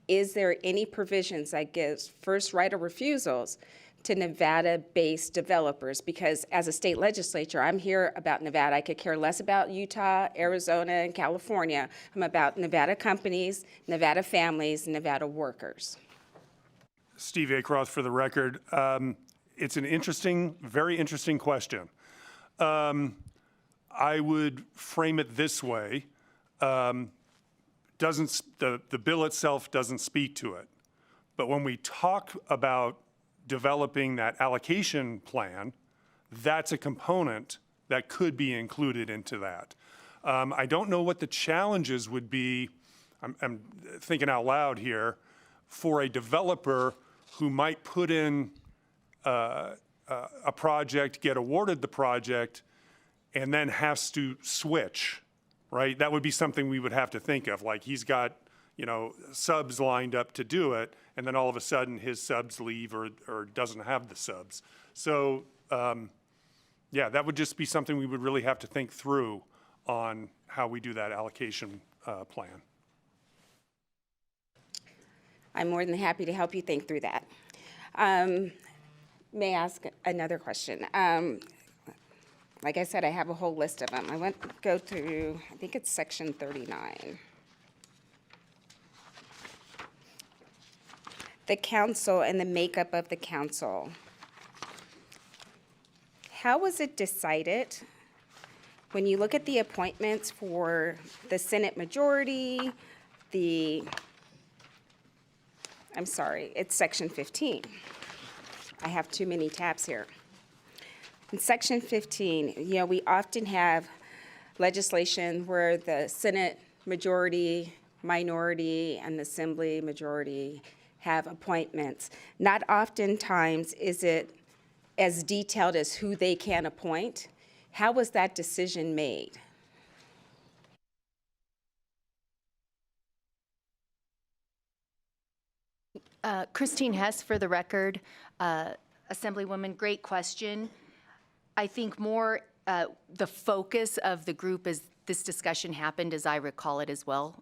is there any provisions that gives first right of refusals to Nevada-based developers? Because as a state legislature, I'm here about Nevada. I could care less about Utah, Arizona, and California. I'm about Nevada companies, Nevada families, Nevada workers. Steve Acroth for the record. It's an interesting, very interesting question. I would frame it this way. The bill itself doesn't speak to it. But when we talk about developing that allocation plan, that's a component that could be included into that. I don't know what the challenges would be, I'm thinking out loud here, for a developer who might put in a project, get awarded the project, and then has to switch, right? That would be something we would have to think of. Like he's got, subs lined up to do it, and then all of a sudden his subs leave or doesn't have the subs. So, yeah, that would just be something we would really have to think through on how we do that allocation plan. I'm more than happy to help you think through that. May I ask another question? like I said, I have a whole list of them. Go through, I think it's section 39. The council and the makeup of the council. How was it decided? When you look at the appointments for the Senate majority, I'm sorry, it's section 15. I have too many tabs here. In section 15, we often have legislation where the Senate majority, minority, and the Assembly majority have appointments. Not oftentimes is it as detailed as who they can appoint. How was that decision made? Christine Hess, for the record. Assemblywoman, great question. I think more the focus of the group as this discussion happened, as I recall it as well,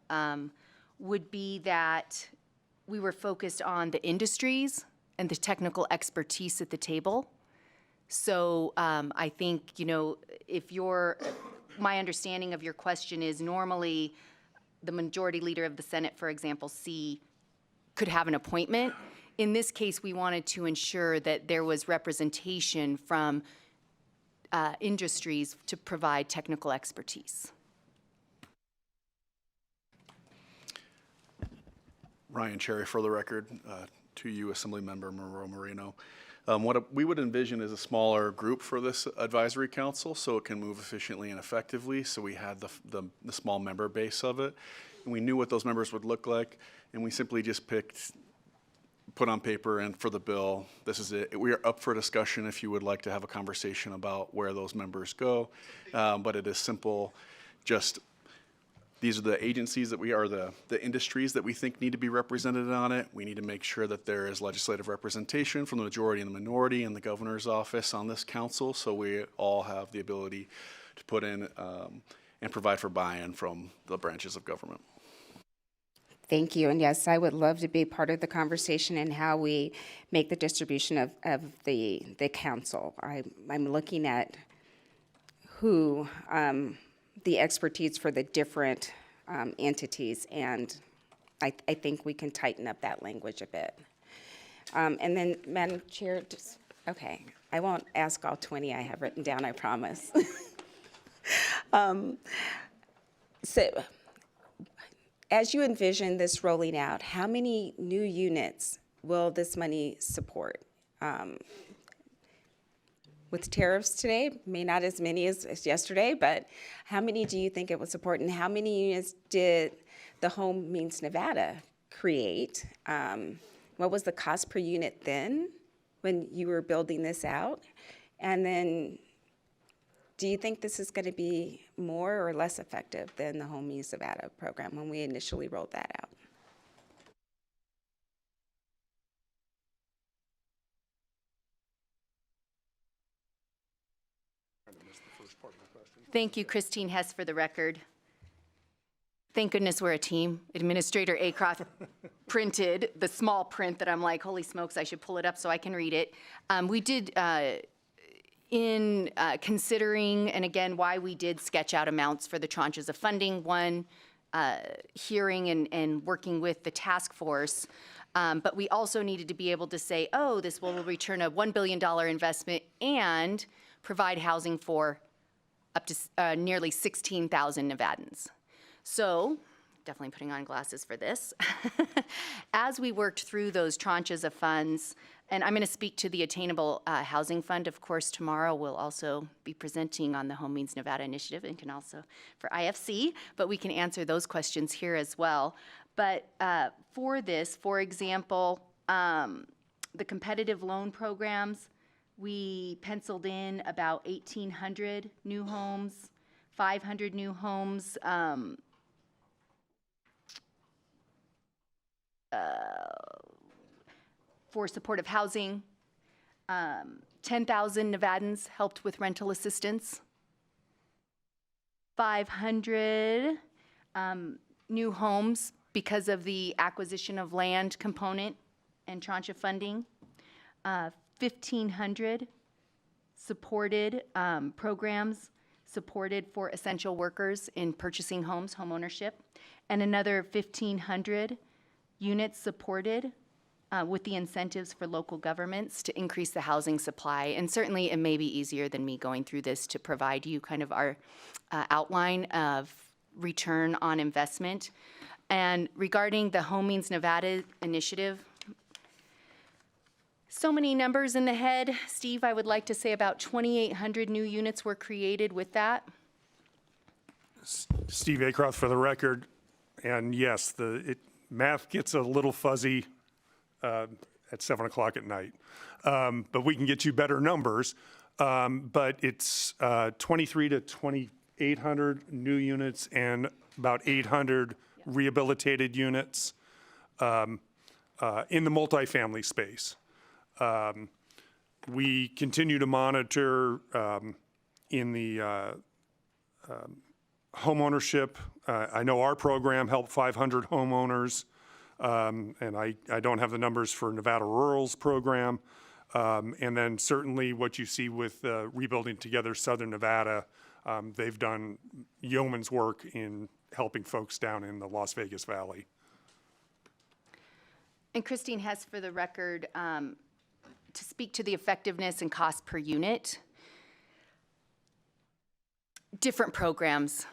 would be that we were focused on the industries and the technical expertise at the table. So I think, if my understanding of your question is normally the majority leader of the Senate, for example, could have an appointment. In this case, we wanted to ensure that there was representation from industries to provide technical expertise. Ryan Cherry, for the record, to you, Assemblymember Monroe Moreno. What we would envision is a smaller group for this advisory council so it can move efficiently and effectively. So we had the small member base of it, and we knew what those members would look like, and we simply just put on paper and for the bill, this is it. We are up for discussion if you would like to have a conversation about where those members go, but it is simple, just these are the agencies that the industries that we think need to be represented on it. We need to make sure that there is legislative representation from the majority and the minority in the governor's office on this council, so we all have the ability to put in and provide for buy-in from the branches of government. Thank you. And yes, I would love to be part of the conversation and how we make the distribution of the council. I'm looking at who the expertise for the different entities, and I think we can tighten up that language a bit. And then, Madam Chair, okay, I won't ask all 20 I have written down, I promise. So, as you envision this rolling out, how many new units will this money support? With tariffs today, may not as many as yesterday, but how many do you think it would support? And how many units did the Home Means Nevada create? What was the cost per unit then when you were building this out? And then do you think this is going to be more or less effective than the Home Means Nevada program when we initially rolled that out? Thank you, Christine Hess, for the record. Thank goodness we're a team. Administrator Acroft printed the small print that I'm like, holy smokes, I should pull it up so I can read it. We did, in considering, and again, why we did sketch out amounts for the tranches of funding, one, hearing and working with the task force, but we also needed to be able to say, oh, this will return a $1 billion investment and provide housing for up to nearly 16,000 Nevadans. So, definitely putting on glasses for this. As we worked through those tranches of funds, and I'm going to speak to the Attainable Housing Fund, of course, tomorrow we'll also be presenting on the Home Means Nevada initiative and can also for IFC, but we can answer those questions here as well. But for this, for example, the competitive loan programs, we penciled in about 1,800 new homes, 500 new homes, for supportive housing. 10,000 Nevadans helped with rental assistance. 500 new homes because of the acquisition of land component and tranche of funding. 1,500 supported programs supported for essential workers in purchasing homes, homeownership, and another 1,500 units supported with the incentives for local governments to increase the housing supply. And certainly it may be easier than me going through this to provide you kind of our outline of return on investment. And regarding the Home Means Nevada initiative, so many numbers in the head. Steve, I would like to say about 2,800 new units were created with that. Steve Acroft for the record, and yes, math gets a little fuzzy at 7 o'clock at night, but we can get you better numbers. But it's 23 to 2,800 new units and about 800 rehabilitated units in the multifamily space. We continue to monitor in the homeownership. I know our program helped 500 homeowners, and I don't have the numbers for Nevada Rural's program. And then certainly what you see with Rebuilding Together Southern Nevada, they've done yeoman's work in helping folks down in the Las Vegas Valley. And Christine Hess, for the record, to speak to the effectiveness and cost per unit. Different programs,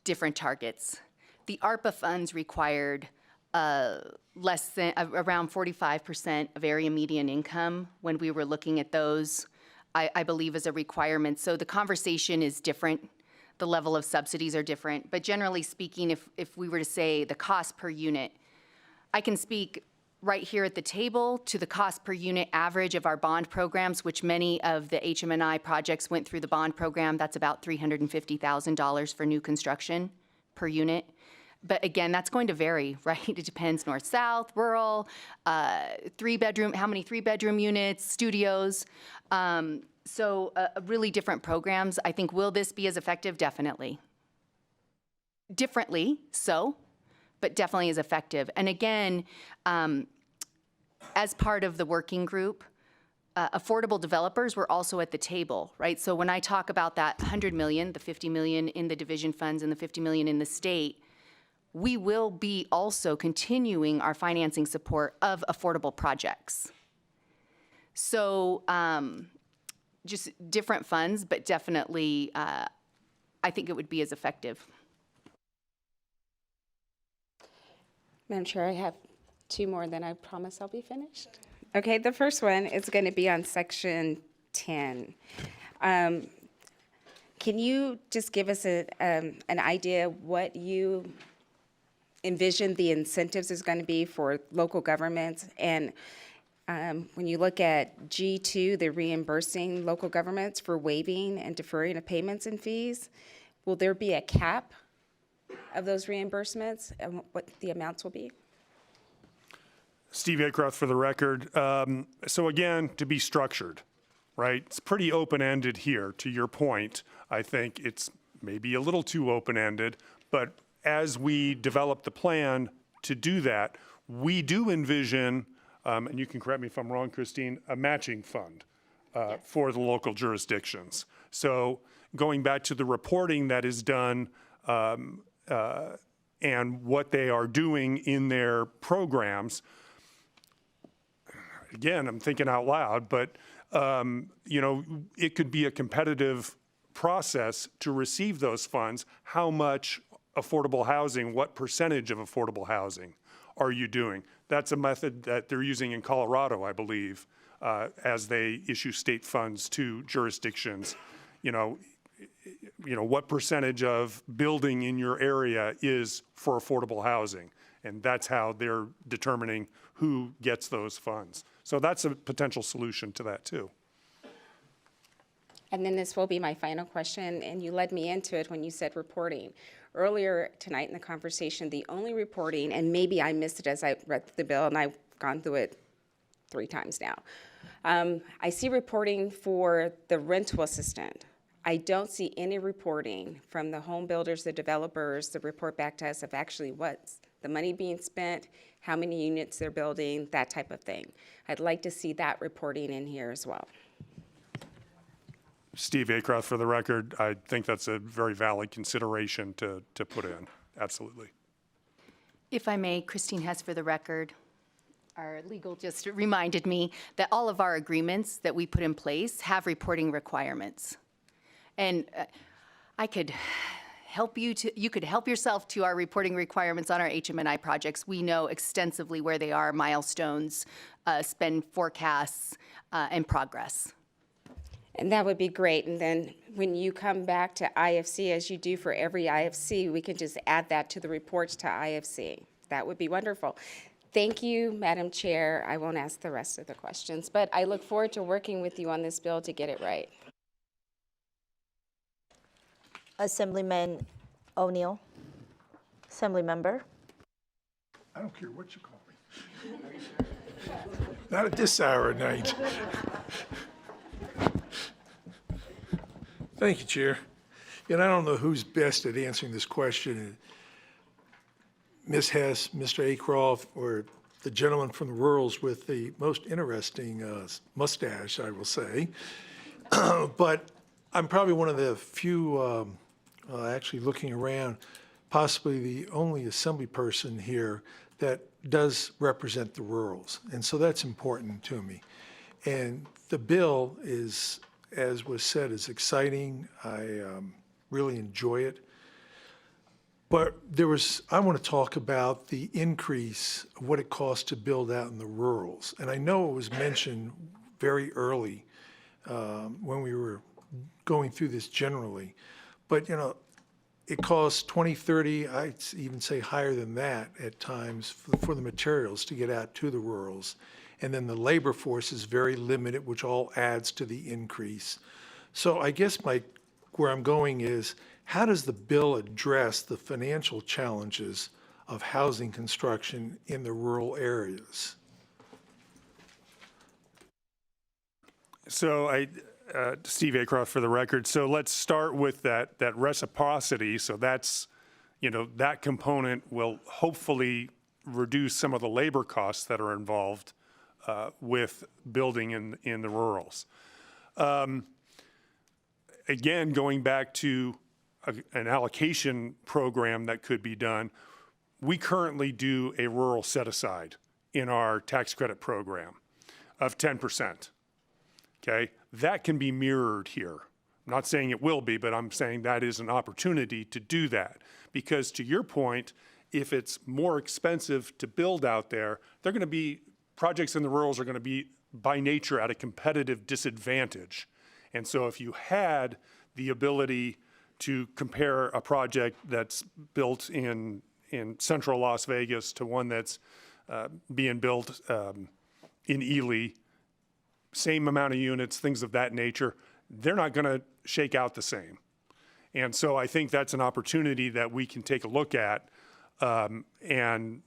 different targets. The ARPA funds required less than around 45% of area median income when we were looking at those, I believe, as a requirement. So the conversation is different. The level of subsidies are different. But generally speaking, if we were to say the cost per unit, I can speak right here at the table to the cost per unit average of our bond programs, which many of the HM&I projects went through the bond program. That's about $350,000 for new construction per unit. But again, that's going to vary, right? It depends north-south, rural, three-bedroom, how many three-bedroom units, studios. So really different programs. I think, will this be as effective? Definitely. Differently so, but definitely as effective. And again, as part of the working group, affordable developers were also at the table, right? So when I talk about that 100 million, the 50 million in the division funds and the 50 million in the state, we will be also continuing our financing support of affordable projects. So just different funds, but definitely I think it would be as effective. Madam Chair, I have two more, then I promise I'll be finished. Okay, the first one is going to be on section 10. Can you just give us an idea what you envision the incentives is going to be for local governments? And when you look at G2, the reimbursing local governments for waiving and deferring of payments and fees, will there be a cap of those reimbursements and what the amounts will be? Steve Acroft for the record. So again, to be structured, right? It's pretty open-ended here, to your point. I think it's maybe a little too open-ended, but as we develop the plan to do that, we do envision, and you can correct me if I'm wrong, Christine, a matching fund for the local jurisdictions. So going back to the reporting that is done and what they are doing in their programs, again, I'm thinking out loud, but you know, it could be a competitive process to receive those funds. How much affordable housing, what percentage of affordable housing are you doing? That's a method that they're using in Colorado, I believe, as they issue state funds to jurisdictions. You know, what percentage of building in your area is for affordable housing? And that's how they're determining who gets those funds. So that's a potential solution to that too. And then this will be my final question, and you led me into it when you said reporting. Earlier tonight in the conversation, the only reporting, and maybe I missed it as I read the bill, and I've gone through it 3 times now. I see reporting for the rental assistant. I don't see any reporting from the home builders, the developers, the report back to us of actually what's the money being spent, how many units they're building, that type of thing. I'd like to see that reporting in here as well. Steve Acroft, for the record, I think that's a very valid consideration to put in. Absolutely. If I may, Christine Hess for the record. Our legal just reminded me that all of our agreements that we put in place have reporting requirements. And I could help you could help yourself to our reporting requirements on our HM&I projects. We know extensively where they are, milestones, spend forecasts, and progress. And that would be great. And then when you come back to IFC, as you do for every IFC, we can just add that to the reports to IFC. That would be wonderful. Thank you, Madam Chair. I won't ask the rest of the questions, but I look forward to working with you on this bill to get it right. Assemblyman O'Neill. Assemblymember. I don't care what you call me. Not at this hour of night. Thank you, Chair. And I don't know who's best at answering this question. Ms. Hess, Mr. Acroft, or the gentleman from the rurals with the most interesting mustache, I will say. But I'm probably one of the few, actually looking around, possibly the only assembly person here that does represent the rurals. And so that's important to me. And the bill is, as was said, is exciting. I really enjoy it. But I want to talk about the increase of what it costs to build out in the rurals. And I know it was mentioned very early when we were going through this generally. But, it costs 20, 30, I'd even say higher than that at times for the materials to get out to the rurals. And then the labor force is very limited, which all adds to the increase. So I guess where I'm going is, how does the bill address the financial challenges of housing construction in the rural areas? So Steve Acroft for the record. So let's start with that reciprocity. So that's, that component will hopefully reduce some of the labor costs that are involved with building in the rurals. Again, going back to an allocation program that could be done, we currently do a rural set-aside in our tax credit program of 10%. Okay, that can be mirrored here. I'm not saying it will be, but I'm saying that is an opportunity to do that. Because to your point, if it's more expensive to build out there, they're going to be, projects in the rurals are going to be by nature at a competitive disadvantage. And so if you had the ability to compare a project that's built in central Las Vegas to one that's being built in Ely, same amount of units, things of that nature, they're not going to shake out the same. And so I think that's an opportunity that we can take a look at and,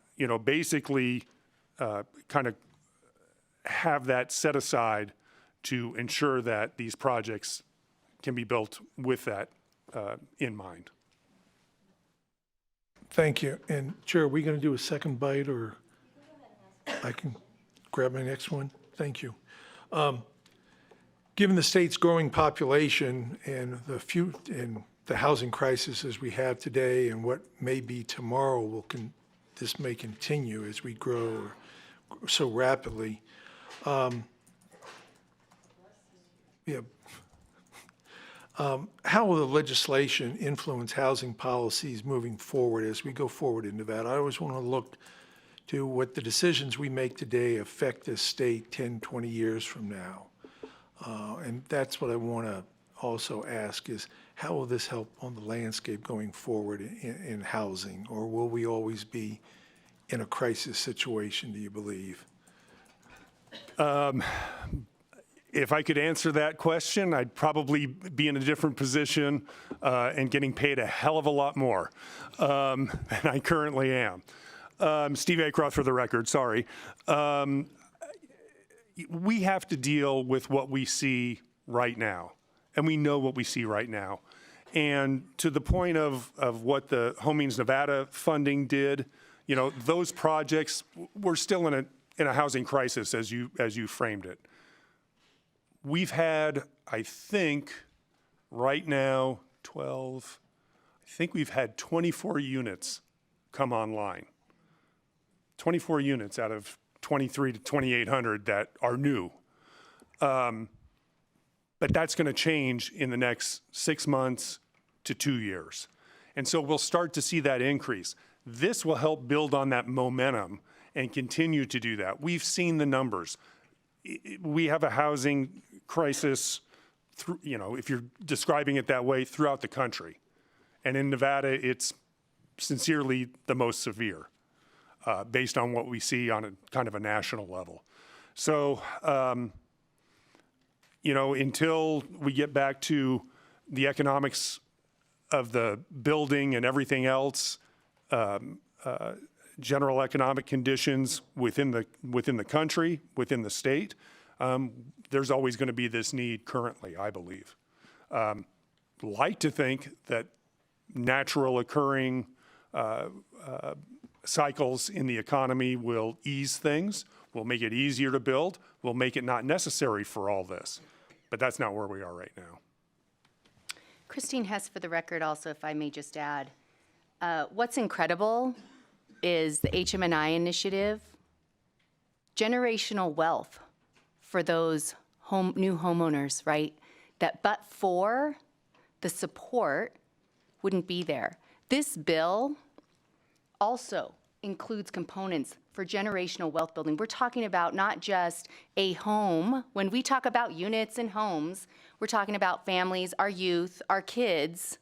basically kind of have that set aside to ensure that these projects can be built with that in mind. Thank you. And Chair, are we going to do a second bite, or I can grab my next one? Thank you. Given the state's growing population and the housing crisis as we have today and what may be tomorrow, this may continue as we grow so rapidly. How will the legislation influence housing policies moving forward as we go forward in Nevada? I always want to look to what the decisions we make today affect this state 10, 20 years from now. And that's what I want to also ask is, how will this help on the landscape going forward in housing? Or will we always be in a crisis situation, do you believe? If I could answer that question, I'd probably be in a different position and getting paid a hell of a lot more than I currently am. Steve Acroft for the record, sorry. We have to deal with what we see right now, and we know what we see right now. And to the point of what the Home Means Nevada funding did, those projects, we're still in a housing crisis as you framed it. We've had, I think, Right now, 12, I think we've had 24 units come online. 24 units out of 23 to 2,800 that are new. But that's going to change in the next 6 months to 2 years. And so we'll start to see that increase. This will help build on that momentum and continue to do that. We've seen the numbers. We have a housing crisis, if you're describing it that way, throughout the country. And in Nevada, it's sincerely the most severe, based on what we see on a kind of a national level. So, until we get back to the economics of the building and everything else, general economic conditions within the country, within the state, there's always going to be this need currently, I believe. Like to think that natural occurring cycles in the economy will ease things, will make it easier to build, will make it not necessary for all this. But that's not where we are right now. Christine Hess, for the record, also, if I may just add, what's incredible is the HM&I initiative, generational wealth for those new homeowners, right? That but for the support wouldn't be there. This bill also includes components for generational wealth building. We're talking about not just a home. When we talk about units and homes, we're talking about families, our youth, our kids.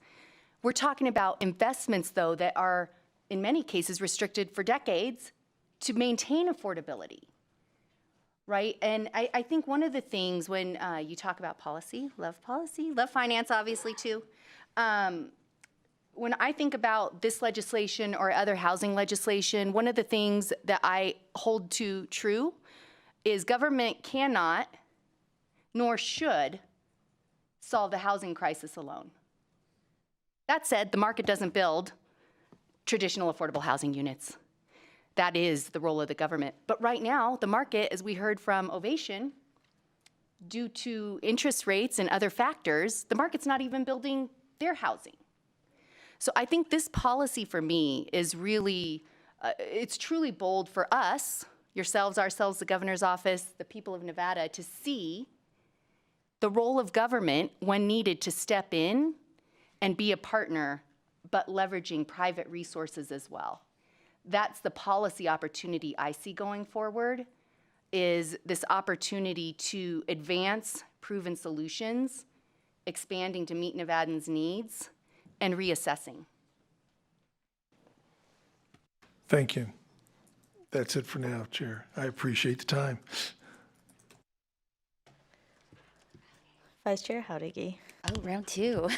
We're talking about investments, though, that are, in many cases, restricted for decades to maintain affordability, right? And I think one of the things when you talk about policy, love finance, obviously, too. When I think about this legislation or other housing legislation, one of the things that I hold to true is government cannot, nor should, solve the housing crisis alone. That said, the market doesn't build traditional affordable housing units. That is the role of the government. But right now, the market, as we heard from Ovation, due to interest rates and other factors, the market's not even building their housing. So I think this policy for me is really, it's truly bold for us, yourselves, ourselves, the governor's office, the people of Nevada, to see the role of government when needed to step in and be a partner, but leveraging private resources as well. That's the policy opportunity I see going forward, is this opportunity to advance proven solutions, expanding to meet Nevadans' needs, and reassessing. Thank you. That's it for now, Chair. I appreciate the time. Vice Chair Howdigi. Oh, round two.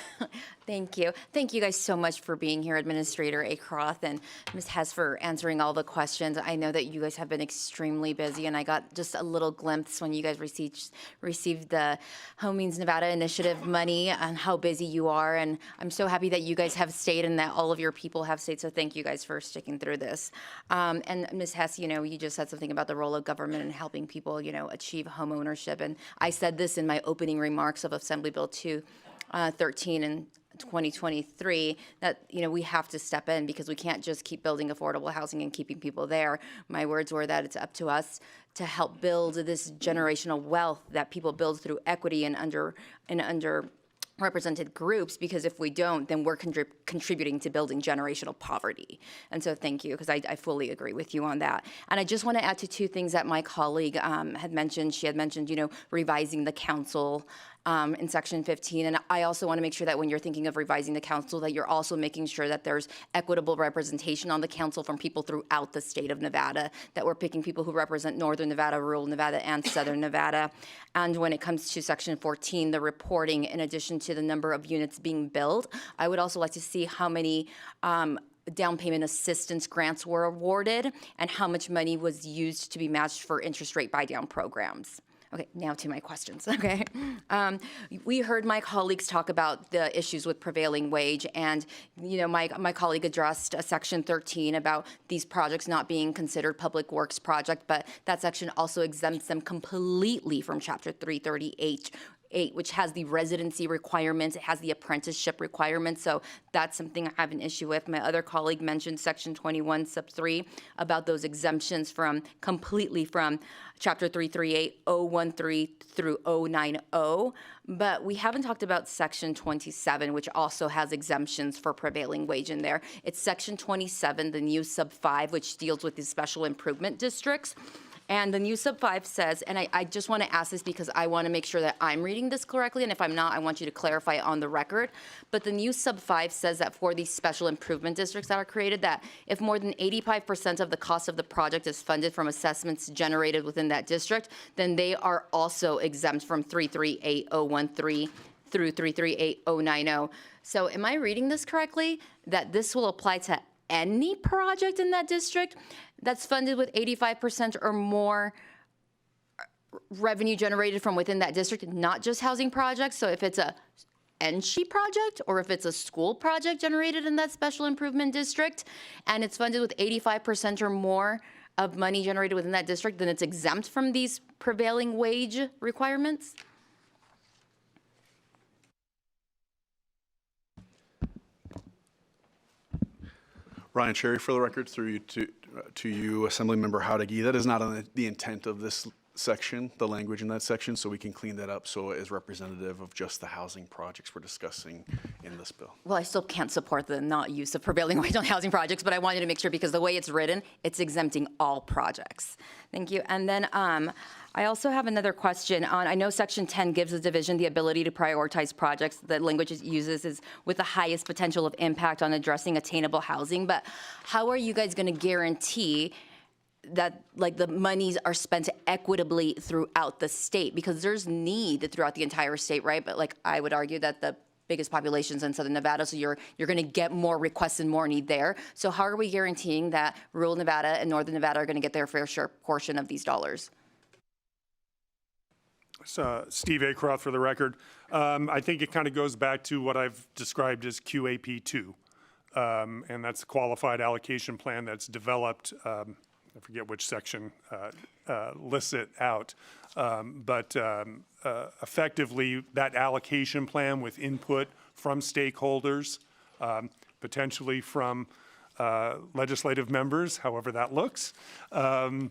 Thank you. Thank you guys so much for being here, Administrator Acroth and Ms. Hess, for answering all the questions. I know that you guys have been extremely busy, and I got just a little glimpse when you guys received the Home Means Nevada Initiative money and how busy you are. And I'm so happy that you guys have stayed and that all of your people have stayed. So thank you guys for sticking through this. And Ms. Hess, you just said something about the role of government and helping people, achieve home ownership. And I said this in my opening remarks of Assembly Bill 213 and 2023, that we have to step in because we can't just keep building affordable housing and keeping people there. My words were that it's up to us to help build this generational wealth that people build through equity and underrepresented groups, because if we don't, then we're contributing to building generational poverty. And so thank you, because I fully agree with you on that. And I just want to add to two things that my colleague had mentioned. She had mentioned, revising the council in Section 15. And I also want to make sure that when you're thinking of revising the council, that you're also making sure that there's equitable representation on the council from people throughout the state of Nevada, that we're picking people who represent Northern Nevada, rural Nevada, and Southern Nevada. And when it comes to Section 14, the reporting, in addition to the number of units being built, I would also like to see how many down payment assistance grants were awarded and how much money was used to be matched for interest rate buy-down programs. Okay, now to my questions, okay? We heard my colleagues talk about the issues with prevailing wage, and my colleague addressed Section 13 about these projects not being considered public works project, but that section also exempts them completely from Chapter 338 338, which has the residency requirements, it has the apprenticeship requirements, so that's something I have an issue with. My other colleague mentioned section 21 sub 3 about those exemptions completely from chapter 338, 013 through 090, but we haven't talked about section 27, which also has exemptions for prevailing wage in there. It's section 27, the new sub 5, which deals with the special improvement districts. And the new sub 5 says, and I just want to ask this because I want to make sure that I'm reading this correctly, and if I'm not, I want you to clarify on the record. But the new sub 5 says that for these special improvement districts that are created, that if more than 85% of the cost of the project is funded from assessments generated within that district, then they are also exempt from 338013 through 338090. So am I reading this correctly, that this will apply to any project in that district that's funded with 85% or more revenue generated from within that district, not just housing projects? So if it's a NSHE project or if it's a school project generated in that special improvement district and it's funded with 85% or more of money generated within that district, then it's exempt from these prevailing wage requirements? Ryan Cherry, for the record, through you to you, Assemblymember Howdegui. That is not the intent of this section, the language in that section, so we can clean that up so it is representative of just the housing projects we're discussing in this bill. Well, I still can't support the not use of prevailing wage on housing projects, but I wanted to make sure because the way it's written, it's exempting all projects. Thank you. And then I also have another question on, I know section 10 gives the division the ability to prioritize projects. The language it uses is with the highest potential of impact on addressing attainable housing, but how are you guys going to guarantee that like the monies are spent equitably throughout the state? Because there's need throughout the entire state, right? But like I would argue that the biggest populations in Southern Nevada, so you're going to get more requests and more need there. So how are we guaranteeing that rural Nevada and Northern Nevada are going to get their fair share portion of these dollars? Steve Acroft for the record. I think it kind of goes back to what I've described as QAP2, and that's a qualified allocation plan that's developed. I forget which section lists it out, but effectively that allocation plan with input from stakeholders, potentially from legislative members, however that looks, can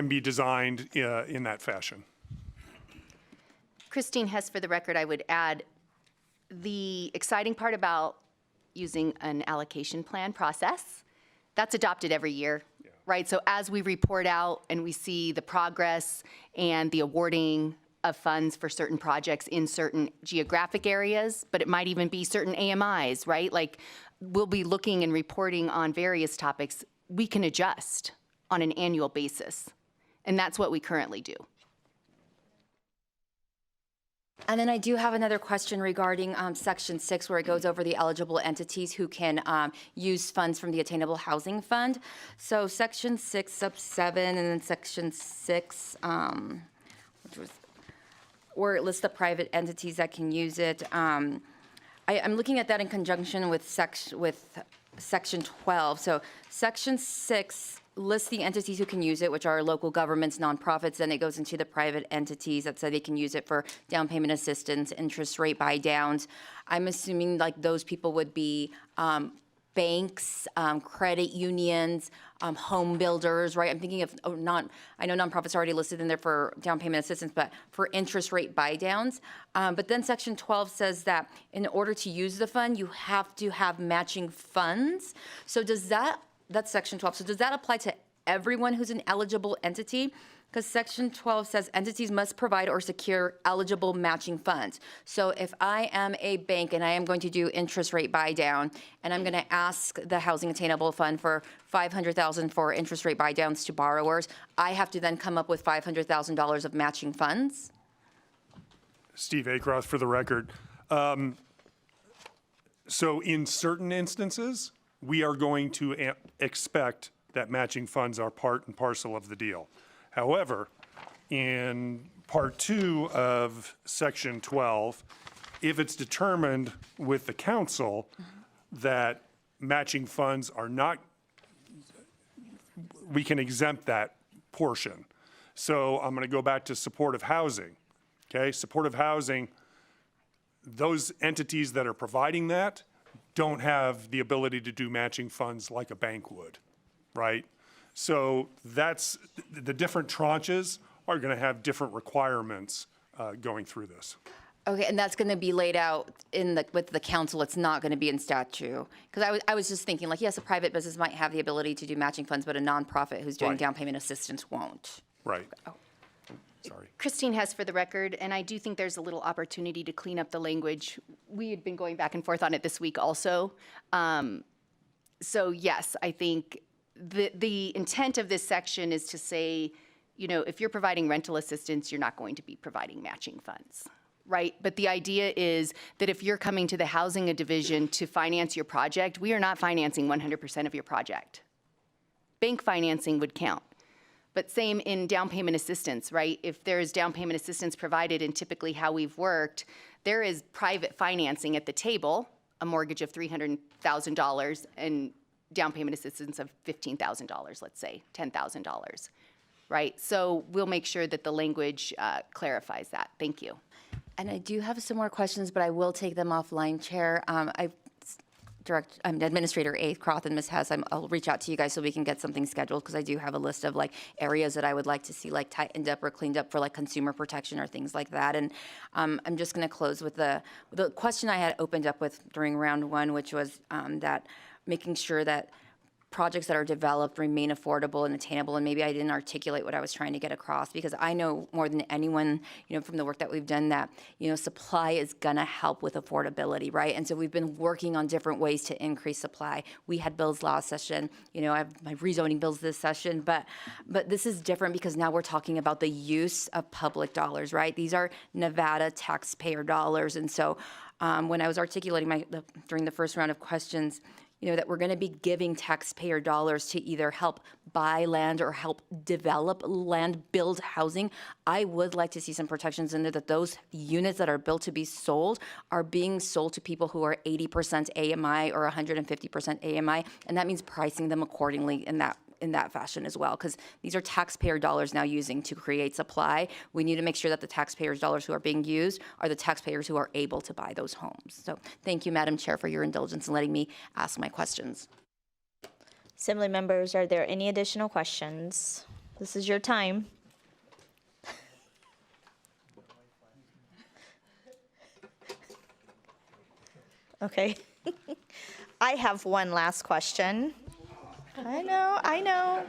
be designed in that fashion. Christine Hess, for the record, I would add the exciting part about using an allocation plan process, that's adopted every year, right? So as we report out and we see the progress and the awarding of funds for certain projects in certain geographic areas, but it might even be certain AMIs, right? Like we'll be looking and reporting on various topics. We can adjust on an annual basis, and that's what we currently do. And then I do have another question regarding section 6, where it goes over the eligible entities who can use funds from the Attainable Housing Fund. So section 6 sub 7 and then section 6, which was where it lists the private entities that can use it. I'm looking at that in conjunction with section 12. So section 6 lists the entities who can use it, which are local governments, nonprofits. Then it goes into the private entities that say they can use it for down payment assistance, interest rate buy downs. I'm assuming like those people would be banks, credit unions, home builders, right? I'm thinking of I know nonprofits are already listed in there for down payment assistance, but for interest rate buy downs. But then section 12 says that in order to use the fund, you have to have matching funds. So that's section 12. So does that apply to everyone who's an eligible entity? Because section 12 says entities must provide or secure eligible matching funds. So if I am a bank and I am going to do interest rate buy down and I'm going to ask the Housing Attainable Fund for $500,000 for interest rate buy downs to borrowers, I have to then come up with $500,000 of matching funds? Steve Acroft for the record. So in certain instances, we are going to expect that matching funds are part and parcel of the deal. However, in part 2 of section 12, if it's determined with the council that matching funds are not, we can exempt that portion. So I'm going to go back to supportive housing. okay? Supportive housing, those entities that are providing that don't have the ability to do matching funds like a bank would, right? So that's, the different tranches are going to have different requirements going through this. Okay, and that's going to be laid out with the council. It's not going to be in statute. Because I was just thinking, like, yes, a private business might have the ability to do matching funds, but a nonprofit who's doing Right. down payment assistance won't. Right. Sorry. Christine Hess for the record, and I do think there's a little opportunity to clean up the language. We had been going back and forth on it this week also. So yes, I think the intent of this section is to say, you know, if you're providing rental assistance, you're not going to be providing matching funds, right? But the idea is that if you're coming to the housing division to finance your project, we are not financing 100% of your project. Bank financing would count. But same in down payment assistance, right? If there is down payment assistance provided, and typically how we've worked, there is private financing at the table, a mortgage of $300,000 and down payment assistance of $15,000, let's say, $10,000, right? So we'll make sure that the language clarifies that. Thank you. And I do have some more questions, but I will take them offline, Chair. Administrator Croth and Ms. Hess, I'll reach out to you guys so we can get something scheduled, because I do have a list of like areas that I would like to see like tightened up or cleaned up for like consumer protection or things like that. And I'm just going to close with the question I had opened up with during round one, which was that making sure that projects that are developed remain affordable and attainable. And maybe I didn't articulate what I was trying to get across, because I know more than anyone, you know, from the work that we've done, that, you know, supply is gonna help with affordability, right? And so we've been working on different ways to increase supply. We had bills last session, you know, I have my rezoning bills this session, but this is different because now we're talking about the use of public dollars, right? These are Nevada taxpayer dollars. And so when I was articulating during the first round of questions, you know, that we're going to be giving taxpayer dollars to either help buy land or help develop land, build housing, I would like to see some protections in there that those units that are built to be sold are being sold to people who are 80% AMI or 150% AMI, and that means pricing them accordingly in that fashion as well, because these are taxpayer dollars now using to create supply. We need to make sure that the taxpayers' dollars who are being used are the taxpayers who are able to buy those homes. So thank you, Madam Chair, for your indulgence in letting me ask my questions. Assembly members, are there any additional questions? This is your time. Okay. I have one last question. I know.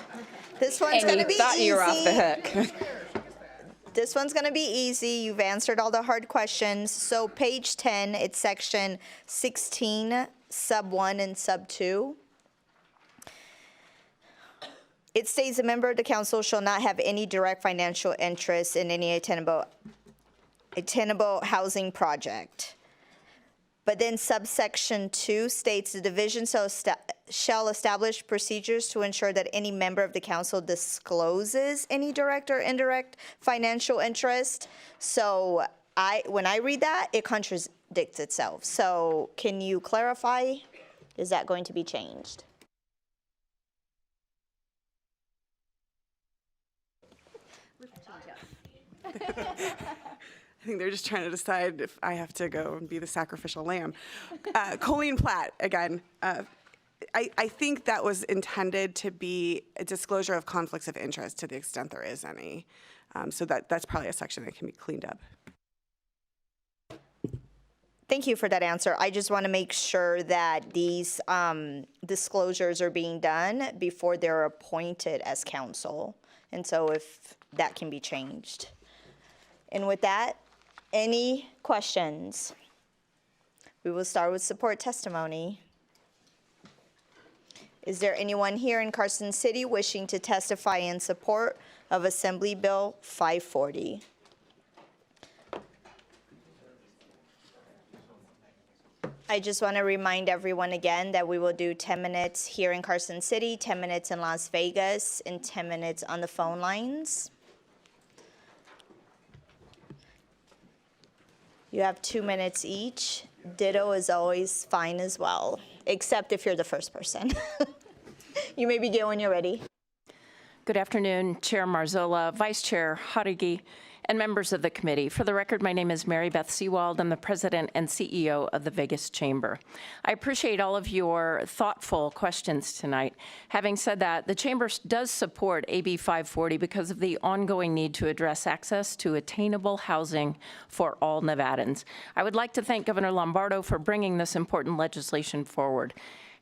This one's going to be easy. thought you were off the hook. This one's going to be easy. You've answered all the hard questions. So page 10, it's section 16, sub 1 and sub 2. It states a member of the council shall not have any direct financial interest in any attainable housing project. But then subsection 2 states the division shall establish procedures to ensure that any member of the council discloses any direct or indirect financial interest. So when I read that, it contradicts itself. So can you clarify? Is that going to be changed? I think they're just trying to decide if I have to go and be the sacrificial lamb. Colleen Platt, again, I think that was intended to be a disclosure of conflicts of interest to the extent there is any. So that's probably a section that can be cleaned up. Thank you for that answer. I just want to make sure that these disclosures are being done before they're appointed as council. And so if that can be changed. And with that, any questions? We will start with support testimony. Is there anyone here in Carson City wishing to testify in support of Assembly Bill 540? I just want to remind everyone again that we will do 10 minutes here in Carson City, 10 minutes in Las Vegas, and 10 minutes on the phone lines. You have 2 minutes each. Ditto is always fine as well, except if you're the first person. You may begin when you're ready. Good afternoon, Chair Marzola, Vice Chair Hudigi, and members of the committee. For the record, my name is Mary Beth Seawald. I'm the president and CEO of the Vegas Chamber. I appreciate all of your thoughtful questions tonight. Having said that, the Chamber does support AB 540 because of the ongoing need to address access to attainable housing for all Nevadans. I would like to thank Governor Lombardo for bringing this important legislation forward.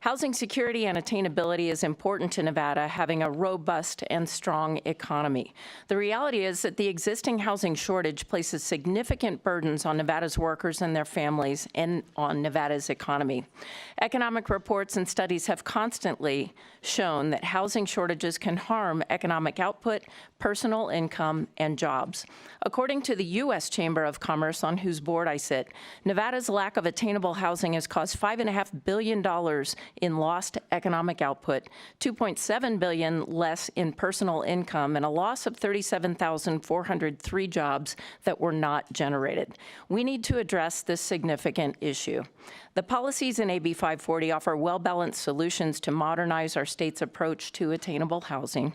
Housing security and attainability is important to Nevada, having a robust and strong economy. The reality is that the existing housing shortage places significant burdens on Nevada's workers and their families and on Nevada's economy. Economic reports and studies have constantly shown that housing shortages can harm economic output, personal income, and jobs. According to the U.S. Chamber of Commerce, on whose board I sit, Nevada's lack of attainable housing has caused $5.5 billion in lost economic output, $2.7 billion less in personal income, and a loss of 37,403 jobs that were not generated. We need to address this significant issue. The policies in AB 540 offer well-balanced solutions to modernize our state's approach to attainable housing.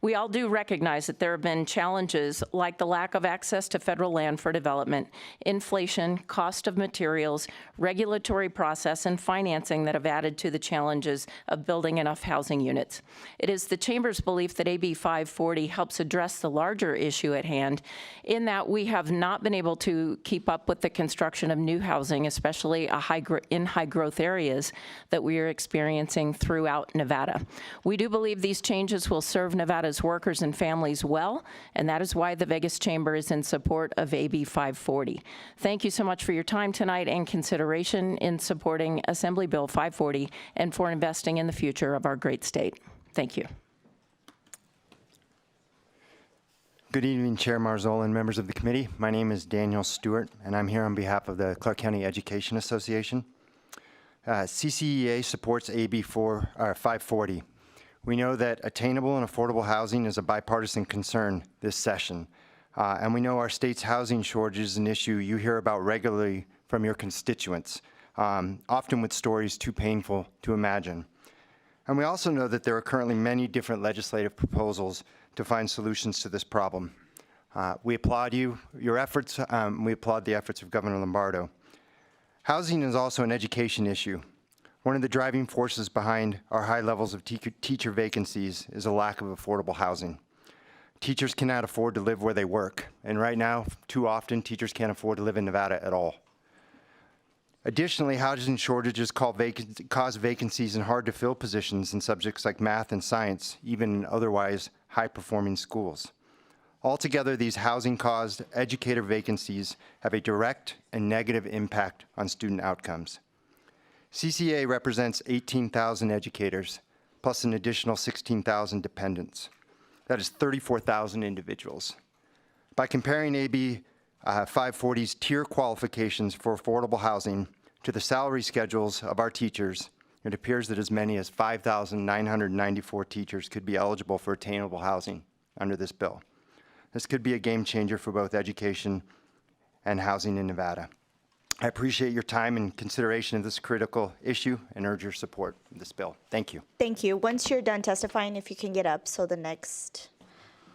We all do recognize that there have been challenges like the lack of access to federal land for development, inflation, cost of materials, regulatory process, and financing that have added to the challenges of building enough housing units. It is the Chamber's belief that AB 540 helps address the larger issue at hand, in that we have not been able to keep up with the construction of new housing, especially in high-growth areas that we are experiencing throughout Nevada. We do believe these changes will serve Nevada's workers and families well, and that is why the Vegas Chamber is in support of AB 540. Thank you so much for your time tonight and consideration in supporting Assembly Bill 540 and for investing in the future of our great state. Thank you. Good evening, Chair Marzola and members of the committee. My name is Daniel Stewart, and I'm here on behalf of the Clark County Education Association. CCEA supports AB 540. We know that attainable and affordable housing is a bipartisan concern this session, and we know our state's housing shortage is an issue you hear about regularly from your constituents, often with stories too painful to imagine. And we also know that there are currently many different legislative proposals to find solutions to this problem. We applaud your efforts. We applaud the efforts of Governor Lombardo. Housing is also an education issue. One of the driving forces behind our high levels of teacher vacancies is a lack of affordable housing. Teachers cannot afford to live where they work, and right now, too often, teachers can't afford to live in Nevada at all. Additionally, housing shortages cause vacancies in hard-to-fill positions in subjects like math and science, even in otherwise high-performing schools. Altogether, these housing-caused educator vacancies have a direct and negative impact on student outcomes. CCA represents 18,000 educators, plus an additional 16,000 dependents. That is 34,000 individuals. By comparing AB 540's tier qualifications for affordable housing to the salary schedules of our teachers, it appears that as many as 5,994 teachers could be eligible for attainable housing under this bill. This could be a game changer for both education and housing in Nevada. I appreciate your time and consideration of this critical issue and urge your support of this bill. Thank you. Thank you. Once you're done testifying, if you can get up so the next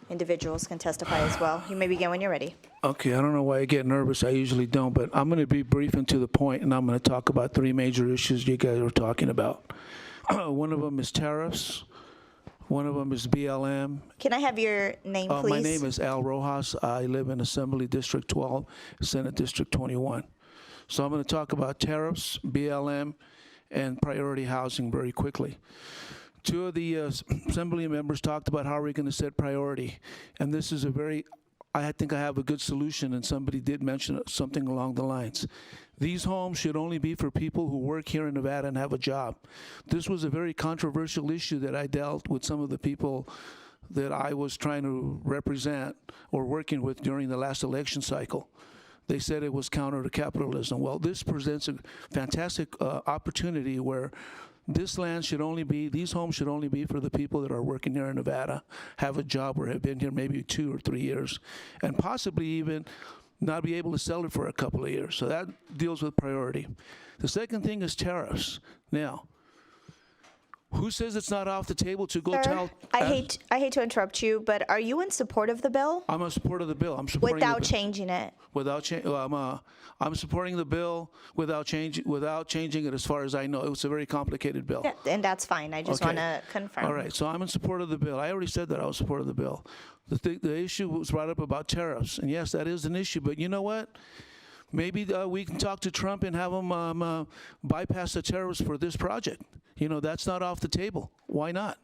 individuals can testify as well. You may begin when you're ready. Okay, I don't know why I get nervous. I usually don't, but I'm going to be brief and to the point, and I'm going to talk about three major issues you guys are talking about. One of them is tariffs. One of them is BLM. Can I have your name, please? My name is Al Rojas. I live in Assembly District 12, Senate District 21. So I'm going to talk about tariffs, BLM, and priority housing very quickly. Two of the Assembly members talked about how we're going to set priority, and this is I think I have a good solution, and somebody did mention something along the lines. These homes should only be for people who work here in Nevada and have a job. This was a very controversial issue that I dealt with some of the people that I was trying to represent or working with during the last election cycle. They said it was counter to capitalism. Well, this presents a fantastic opportunity where these homes should only be for the people that are working here in Nevada, have a job or have been here maybe 2 or 3 years, and possibly even not be able to sell it for a couple of years. So that deals with priority. The second thing is tariffs. Now, Who says it's not off the table to go Sir, tell? I hate to interrupt you, but are you in support of the bill? I'm in support of the bill. I'm supporting the Without bill. changing it? Without I'm supporting the bill without changing it. As far as I know, it was a very complicated bill. Yeah, and that's fine. I just Okay. want to confirm. All right, so I'm in support of the bill. I already said that I was in support of the bill. The issue was brought up about tariffs, and yes, that is an issue. But you know what? Maybe we can talk to Trump and have him bypass the tariffs for this project. You know, that's not off the table. Why not?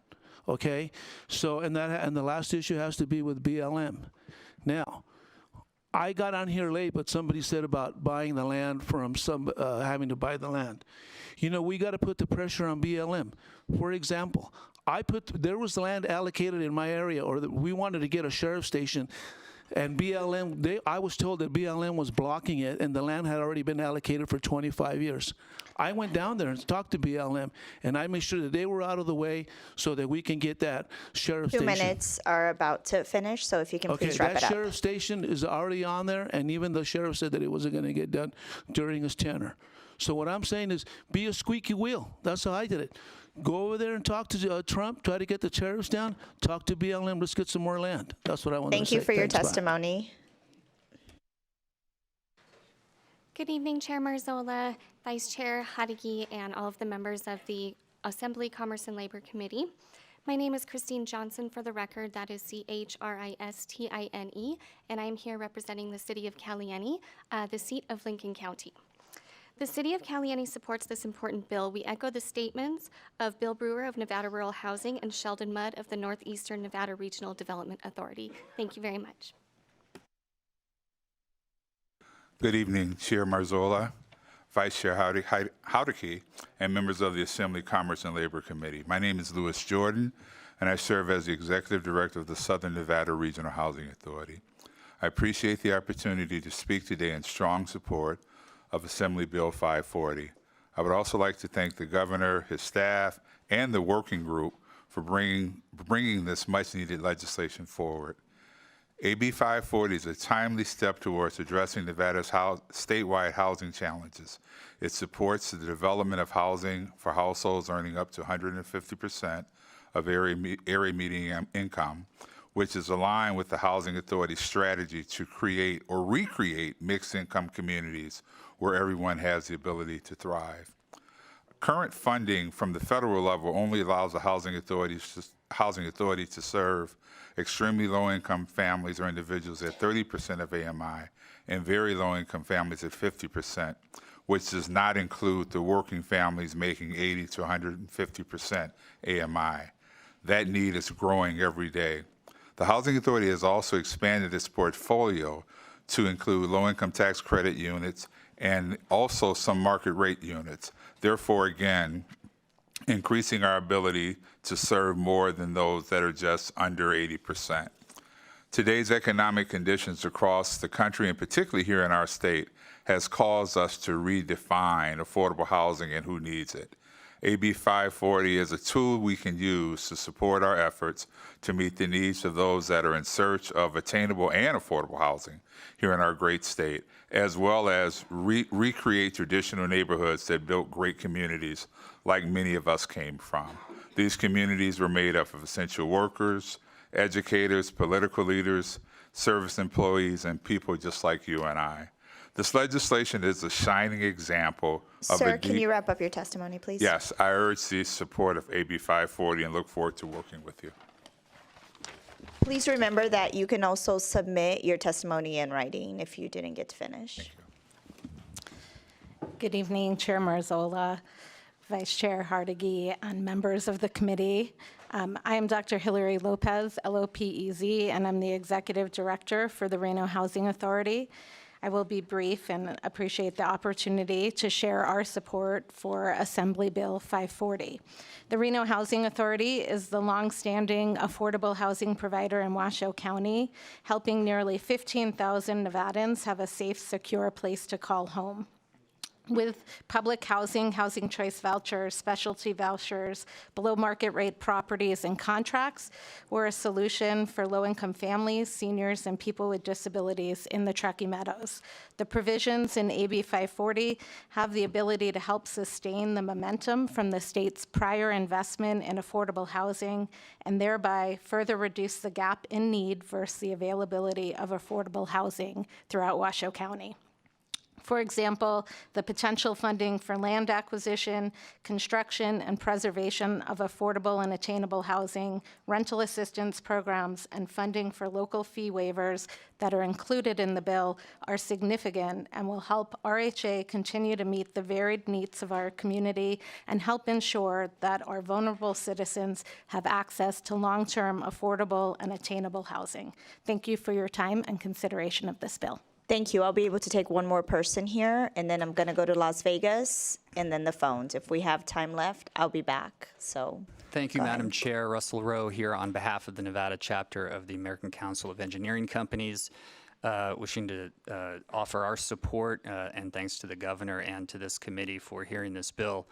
Okay. So and the last issue has to be with BLM. Now, I got on here late, but somebody said about buying the land from having to buy the land. You know, we got to put the pressure on BLM. For example, there was land allocated in my area, or we wanted to get a sheriff's station, and BLM. I was told that BLM was blocking it, and the land had already been allocated for 25 years. I went down there and talked to BLM, and I made sure that they were out of the way so that we can get that sheriff's Two station. minutes are about to finish, so if you can please wrap that it up. sheriff's station is already on there, and even the sheriff said that it wasn't going to get done during his tenure. So what I'm saying is, be a squeaky wheel. That's how I did it. Go over there and talk to Trump, try to get the tariffs down, talk to BLM, let's get some more land. That's what I want to say. Thank you for your Thanks, bye. testimony. Good evening, Chair Marzola, Vice Chair Hadigi, and all of the members of the Assembly, Commerce, and Labor Committee. My name is Christine Johnson, for the record, that is CHRISTINE, and I am here representing the City of Caliente, the seat of Lincoln County. The City of Caliente supports this important bill. We echo the statements of Bill Brewer of Nevada Rural Housing and Sheldon Mudd of the Northeastern Nevada Regional Development Authority. Thank you very much. Good evening, Chair Marzola, Vice Chair Hadigi, and members of the Assembly, Commerce, and Labor Committee. My name is Louis Jordan, and I serve as the Executive Director of the Southern Nevada Regional Housing Authority. I appreciate the opportunity to speak today in strong support of Assembly Bill 540. I would also like to thank the Governor, his staff, and the working group for bringing this much-needed legislation forward. AB 540 is a timely step towards addressing Nevada's statewide housing challenges. It supports the development of housing for households earning up to 150% of area median income, which is aligned with the Housing Authority's strategy to create or recreate mixed-income communities where everyone has the ability to thrive. Current funding from the federal level only allows the Housing Authority to serve extremely low-income families or individuals at 30% of AMI and very low-income families at 50%, which does not include the working families making 80 to 150% AMI. That need is growing every day. The Housing Authority has also expanded its portfolio to include low-income tax credit units and also some market rate units. Therefore, again, increasing our ability to serve more than those that are just under 80%. Today's economic conditions across the country, and particularly here in our state, has caused us to redefine affordable housing and who needs it. AB 540 is a tool we can use to support our efforts to meet the needs of those that are in search of attainable and affordable housing here in our great state, as well as recreate traditional neighborhoods that built great communities like many of us came from. These communities were made up of essential workers, educators, political leaders, service employees, and people just like you and I. This legislation is a shining example of Sir, can you wrap up your testimony, please? Yes, I urge the support of AB 540 and look forward to working with you. Please remember that you can also submit your testimony in writing if you didn't get to finish. Good evening, Chair Marzola, Vice Chair Hadigi, and members of the committee. I am Dr. Hilary Lopez, LOPEZ, and I'm the Executive Director for the Reno Housing Authority. I will be brief and appreciate the opportunity to share our support for Assembly Bill 540. The Reno Housing Authority is the longstanding affordable housing provider in Washoe County, helping nearly 15,000 Nevadans have a safe, secure place to call home. with public housing, housing choice vouchers, specialty vouchers, below market rate properties, and contracts, we're a solution for low-income families, seniors, and people with disabilities in the Truckee Meadows. The provisions in AB 540 have the ability to help sustain the momentum from the state's prior investment in affordable housing and thereby further reduce the gap in need versus the availability of affordable housing throughout Washoe County. For example, the potential funding for land acquisition, construction, and preservation of affordable and attainable housing, rental assistance programs, and funding for local fee waivers that are included in the bill are significant and will help RHA continue to meet the varied needs of our community and help ensure that our vulnerable citizens have access to long-term, affordable, and attainable housing. Thank you for your time and consideration of this bill. Thank you. I'll be able to take one more person here, and then I'm going to go to Las Vegas, and then the phones. If we have time left, I'll be back. So. Thank you, Madam Chair. Russell Rowe here on behalf of the Nevada chapter of the American Council of Engineering Companies, wishing to offer our support and thanks to the governor and to this committee for hearing this bill.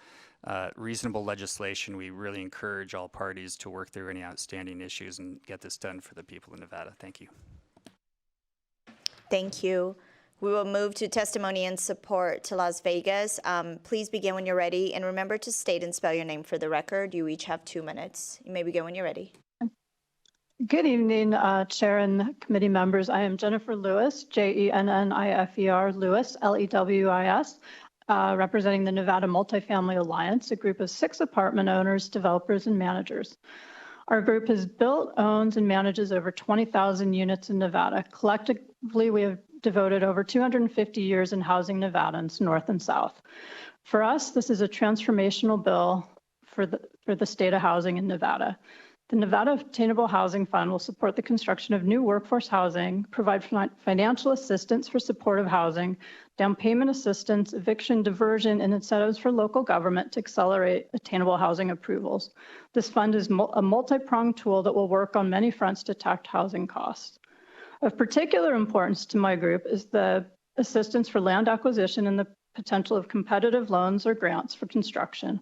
Reasonable legislation. We really encourage all parties to work through any outstanding issues and get this done for the people of Nevada. Thank you. Thank you. We will move to testimony and support to Las Vegas. Please begin when you're ready, and remember to state and spell your name for the record. You each have 2 minutes. You may begin when you're ready. Good evening, Chair and committee members. I am Jennifer Lewis, Jennifer Lewis, Lewis, representing the Nevada Multifamily Alliance, a group of 6 apartment owners, developers, and managers. Our group has built, owns, and manages over 20,000 units in Nevada. Collectively, we have devoted over 250 years in housing Nevadans, north and south. For us, this is a transformational bill for the state of housing in Nevada. The Nevada Attainable Housing Fund will support the construction of new workforce housing, provide financial assistance for supportive housing, down payment assistance, eviction diversion, and incentives for local government to accelerate attainable housing approvals. This fund is a multi-pronged tool that will work on many fronts to tackle housing costs. Of particular importance to my group is the assistance for land acquisition and the potential of competitive loans or grants for construction.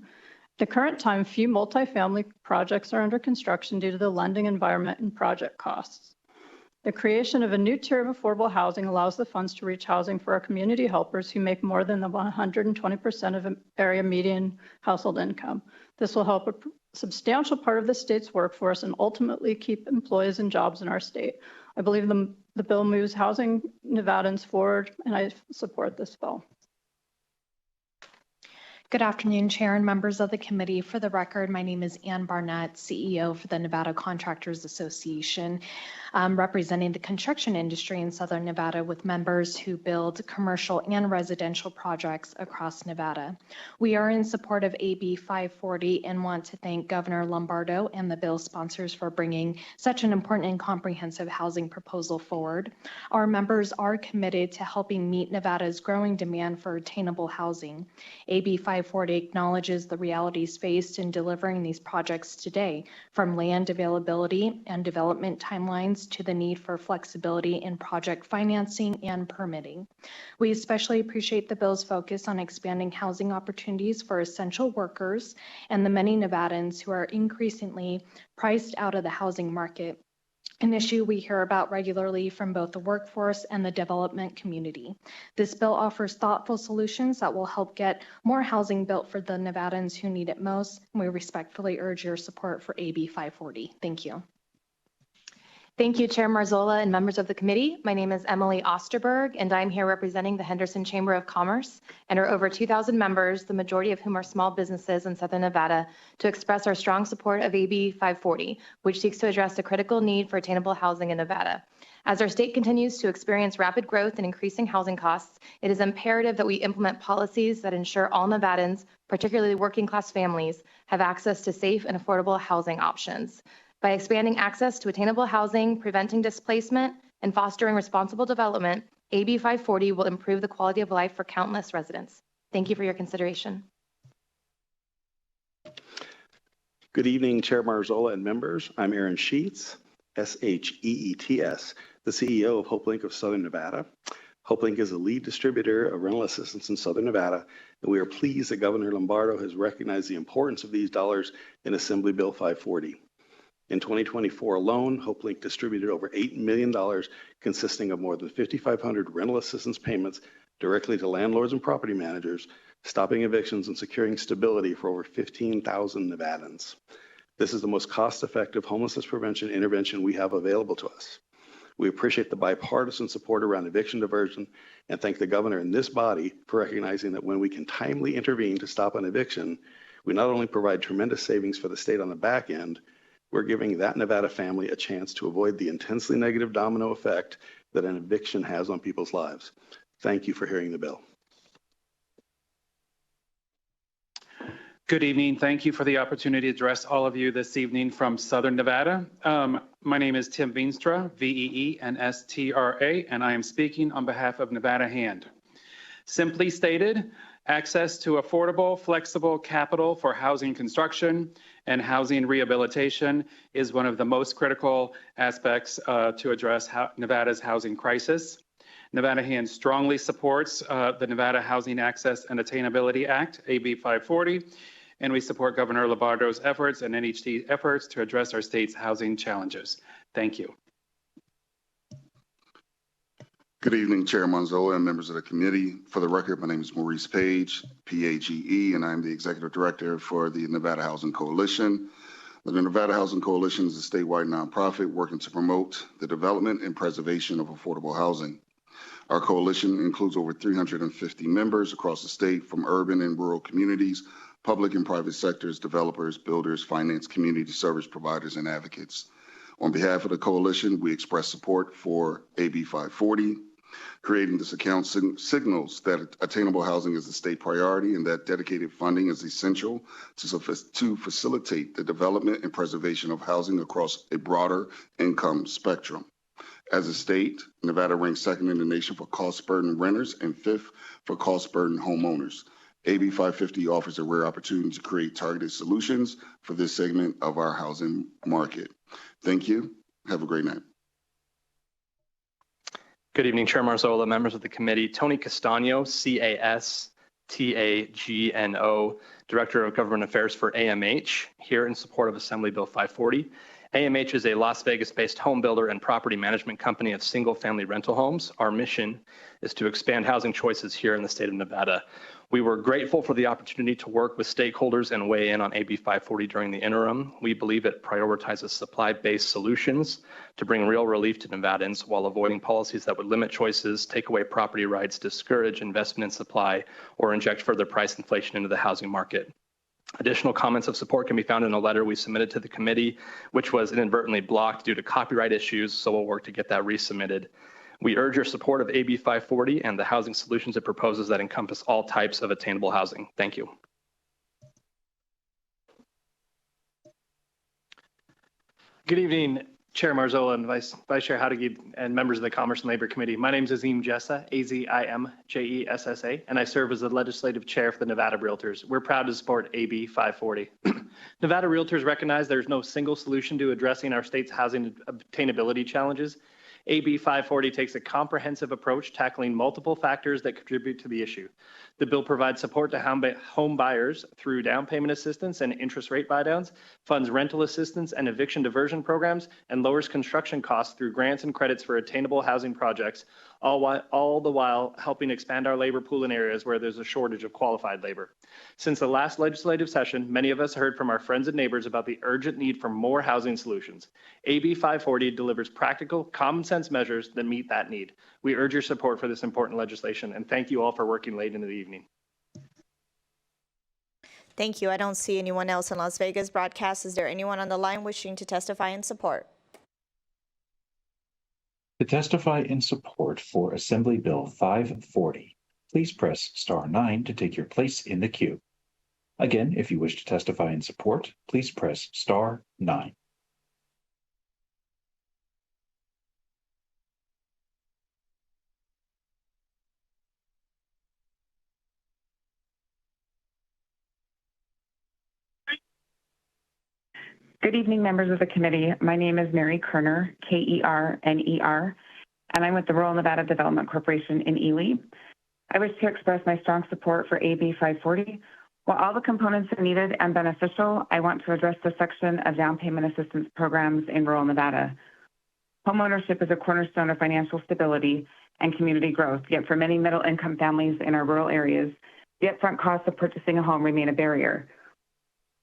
At the current time, few multifamily projects are under construction due to the lending environment and project costs. The creation of a new tier of affordable housing allows the funds to reach housing for our community helpers who make more than the 120% of area median household income. This will help a substantial part of the state's workforce and ultimately keep employees and jobs in our state. I believe the bill moves housing Nevadans forward, and I support this bill. Good afternoon, Chair and members of the committee. For the record, my name is Ann Barnett, CEO for the Nevada Contractors Association, representing the construction industry in Southern Nevada with members who build commercial and residential projects across Nevada. We are in support of AB 540 and want to thank Governor Lombardo and the bill sponsors for bringing such an important and comprehensive housing proposal forward. Our members are committed to helping meet Nevada's growing demand for attainable housing. AB 540 acknowledges the realities faced in delivering these projects today, from land availability and development timelines to the need for flexibility in project financing and permitting. We especially appreciate the bill's focus on expanding housing opportunities for essential workers and the many Nevadans who are increasingly priced out of the housing market, an issue we hear about regularly from both the workforce and the development community. This bill offers thoughtful solutions that will help get more housing built for the Nevadans who need it most, and we respectfully urge your support for AB 540. Thank you. Thank you, Chair Marzola and members of the committee. My name is Emily Osterberg, and I'm here representing the Henderson Chamber of Commerce and our over 2,000 members, the majority of whom are small businesses in Southern Nevada, to express our strong support of AB 540, which seeks to address the critical need for attainable housing in Nevada. As our state continues to experience rapid growth and increasing housing costs, it is imperative that we implement policies that ensure all Nevadans, particularly working-class families, have access to safe and affordable housing options. By expanding access to attainable housing, preventing displacement, and fostering responsible development, AB 540 will improve the quality of life for countless residents. Thank you for your consideration. Good evening, Chair Marzola and members. I'm Aaron Sheets, S-H-E-E-T-S, the CEO of HopeLink of Southern Nevada. HopeLink is the lead distributor of rental assistance in Southern Nevada, and we are pleased that Governor Lombardo has recognized the importance of these dollars in Assembly Bill 540. In 2024 alone, HopeLink distributed over $8 million, consisting of more than 5,500 rental assistance payments directly to landlords and property managers, stopping evictions and securing stability for over 15,000 Nevadans. This is the most cost-effective homelessness prevention intervention we have available to us. We appreciate the bipartisan support around eviction diversion and thank the governor and this body for recognizing that when we can timely intervene to stop an eviction, we not only provide tremendous savings for the state on the back end, we're giving that Nevada family a chance to avoid the intensely negative domino effect that an eviction has on people's lives. Thank you for hearing the bill. Good evening. Thank you for the opportunity to address all of you this evening from Southern Nevada. My name is Tim Veenstra, Veenstra, and I am speaking on behalf of Nevada Hand. Simply stated, access to affordable, flexible capital for housing construction and housing rehabilitation is one of the most critical aspects to address Nevada's housing crisis. Nevada Hand strongly supports the Nevada Housing Access and Attainability Act, AB 540, and we support Governor Lombardo's efforts and NHT's efforts to address our state's housing challenges. Thank you. Good evening, Chair Manzola and members of the committee. For the record, my name is Maurice Page, PAGE, and I'm the Executive Director for the Nevada Housing Coalition. The Nevada Housing Coalition is a statewide nonprofit working to promote the development and preservation of affordable housing. Our coalition includes over 350 members across the state from urban and rural communities, public and private sectors, developers, builders, finance, community service providers, and advocates. On behalf of the coalition, we express support for AB 540. Creating this account signals that attainable housing is a state priority and that dedicated funding is essential to facilitate the development and preservation of housing across a broader income spectrum. As a state, Nevada ranks second in the nation for cost-burdened renters and fifth for cost-burdened homeowners. AB 550 offers a rare opportunity to create targeted solutions for this segment of our housing market. Thank you. Have a great night. Good evening, Chair Marzola, members of the committee. Tony Castagno, CASTAGNO, Director of Government Affairs for AMH, here in support of Assembly Bill 540. AMH is a Las Vegas-based home builder and property management company of single-family rental homes. Our mission is to expand housing choices here in the state of Nevada. We were grateful for the opportunity to work with stakeholders and weigh in on AB 540 during the interim. We believe it prioritizes supply-based solutions to bring real relief to Nevadans while avoiding policies that would limit choices, take away property rights, discourage investment in supply, or inject further price inflation into the housing market. Additional comments of support can be found in a letter we submitted to the committee, which was inadvertently blocked due to copyright issues, so we'll work to get that resubmitted. We urge your support of AB 540 and the housing solutions it proposes that encompass all types of attainable housing. Thank you. Good evening, Chair Marzola and Vice Chair Howdeggy and members of the Commerce and Labor Committee. My name is Azim Jessa, Azimjessa, and I serve as the Legislative Chair for the Nevada Realtors. We're proud to support AB 540. Nevada Realtors recognize there's no single solution to addressing our state's housing obtainability challenges. AB 540 takes a comprehensive approach, tackling multiple factors that contribute to the issue. The bill provides support to home buyers through down payment assistance and interest rate buydowns, funds rental assistance and eviction diversion programs, and lowers construction costs through grants and credits for attainable housing projects, all the while helping expand our labor pool in areas where there's a shortage of qualified labor. Since the last legislative session, many of us heard from our friends and neighbors about the urgent need for more housing solutions. AB 540 delivers practical, common sense measures that meet that need. We urge your support for this important legislation, and thank you all for working late into the evening. Thank you. I don't see anyone else in Las Vegas broadcast. Is there anyone on the line wishing to testify in support? To testify in support for Assembly Bill 540, please press *9 to take your place in the queue. Again, if you wish to testify in support, please press *9. Good evening, members of the committee. My name is Mary Kerner, Kerner, and I'm with the Rural Nevada Development Corporation in Ely. I wish to express my strong support for AB 540. While all the components are needed and beneficial, I want to address the section of down payment assistance programs in rural Nevada. Homeownership is a cornerstone of financial stability and community growth, yet for many middle-income families in our rural areas, the upfront costs of purchasing a home remain a barrier.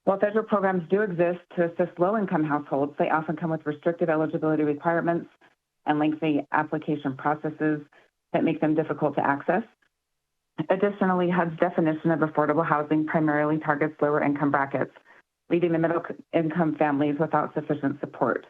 While federal programs do exist to assist low-income households, they often come with restricted eligibility requirements and lengthy application processes that make them difficult to access. Additionally, HUD's definition of affordable housing primarily targets lower income brackets, leaving the middle income families without sufficient support.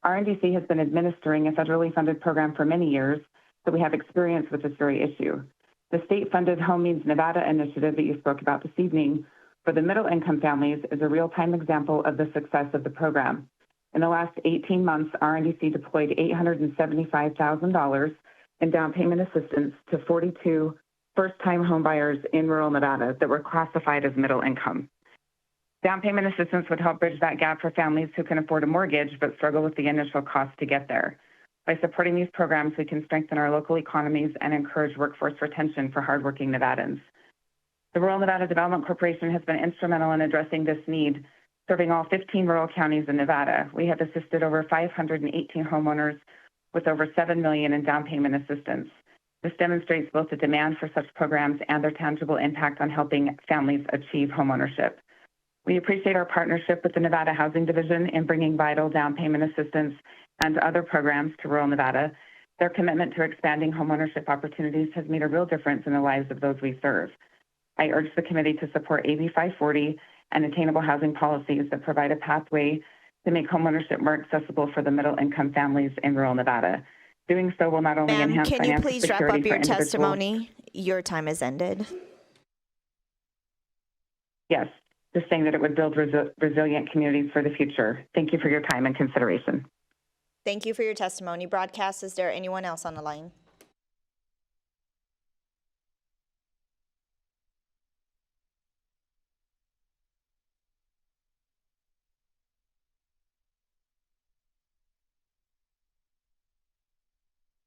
RNDC has been administering a federally funded program for many years, so we have experience with this very issue. The state-funded Home Means Nevada initiative that you spoke about this evening for the middle income families is a real-time example of the success of the program. In the last 18 months, RNDC deployed $875,000 in down payment assistance to 42 first-time homebuyers in rural Nevada that were classified as middle income. Down payment assistance would help bridge that gap for families who can afford a mortgage but struggle with the initial cost to get there. By supporting these programs, we can strengthen our local economies and encourage workforce retention for hardworking Nevadans. The Rural Nevada Development Corporation has been instrumental in addressing this need, serving all 15 rural counties in Nevada. We have assisted over 518 homeowners with over $7 million in down payment assistance. This demonstrates both the demand for such programs and their tangible impact on helping families achieve homeownership. We appreciate our partnership with the Nevada Housing Division in bringing vital down payment assistance and other programs to rural Nevada. Their commitment to expanding homeownership opportunities has made a real difference in the lives of those we serve. I urge the committee to support AB 540 and attainable housing policies that provide a pathway to make homeownership more accessible for the middle-income families in rural Nevada. Doing so will not only enhance Can you financial please wrap security up your for individuals. testimony? Your time has ended. Yes, just saying that it would build resilient communities for the future. Thank you for your time and consideration. Thank you for your testimony. Broadcast, is there anyone else on the line?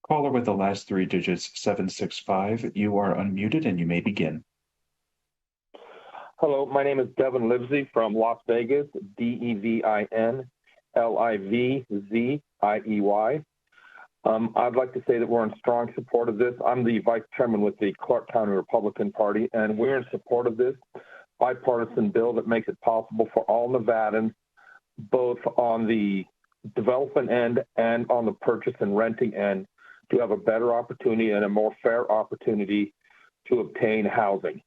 Caller with the last three digits, 765. You are unmuted and you may begin. Hello, my name is Devin Livesey from Las Vegas, DEVIN LIVZIEY. I'd like to say that we're in strong support of this. I'm the vice chairman with the Clark County Republican Party, and we're in support of this bipartisan bill that makes it possible for all Nevadans, both on the development end and on the purchase and renting end, to have a better opportunity and a more fair opportunity to obtain housing.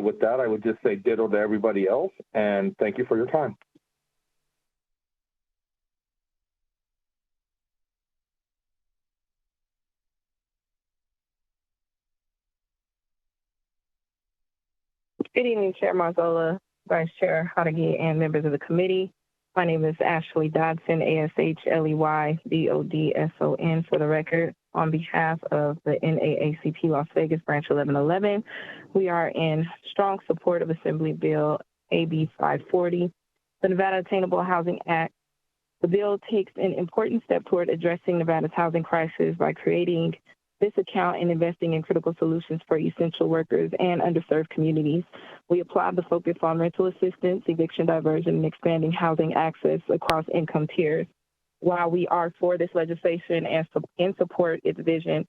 With that, I would just say ditto to everybody else, and thank you for your time. Good evening, Chair Marzola, Vice Chair Hadagi, and members of the committee. My name is Ashley Dodson, ASHLEY-DODSON for the record. On behalf of the NAACP Las Vegas Branch 1111, we are in strong support of Assembly Bill AB 540, the Nevada Attainable Housing Act. The bill takes an important step toward addressing Nevada's housing crisis by creating this account and investing in critical solutions for essential workers and underserved communities. We applaud the focus on rental assistance, eviction diversion, and expanding housing access across income tiers. While we are for this legislation and support its vision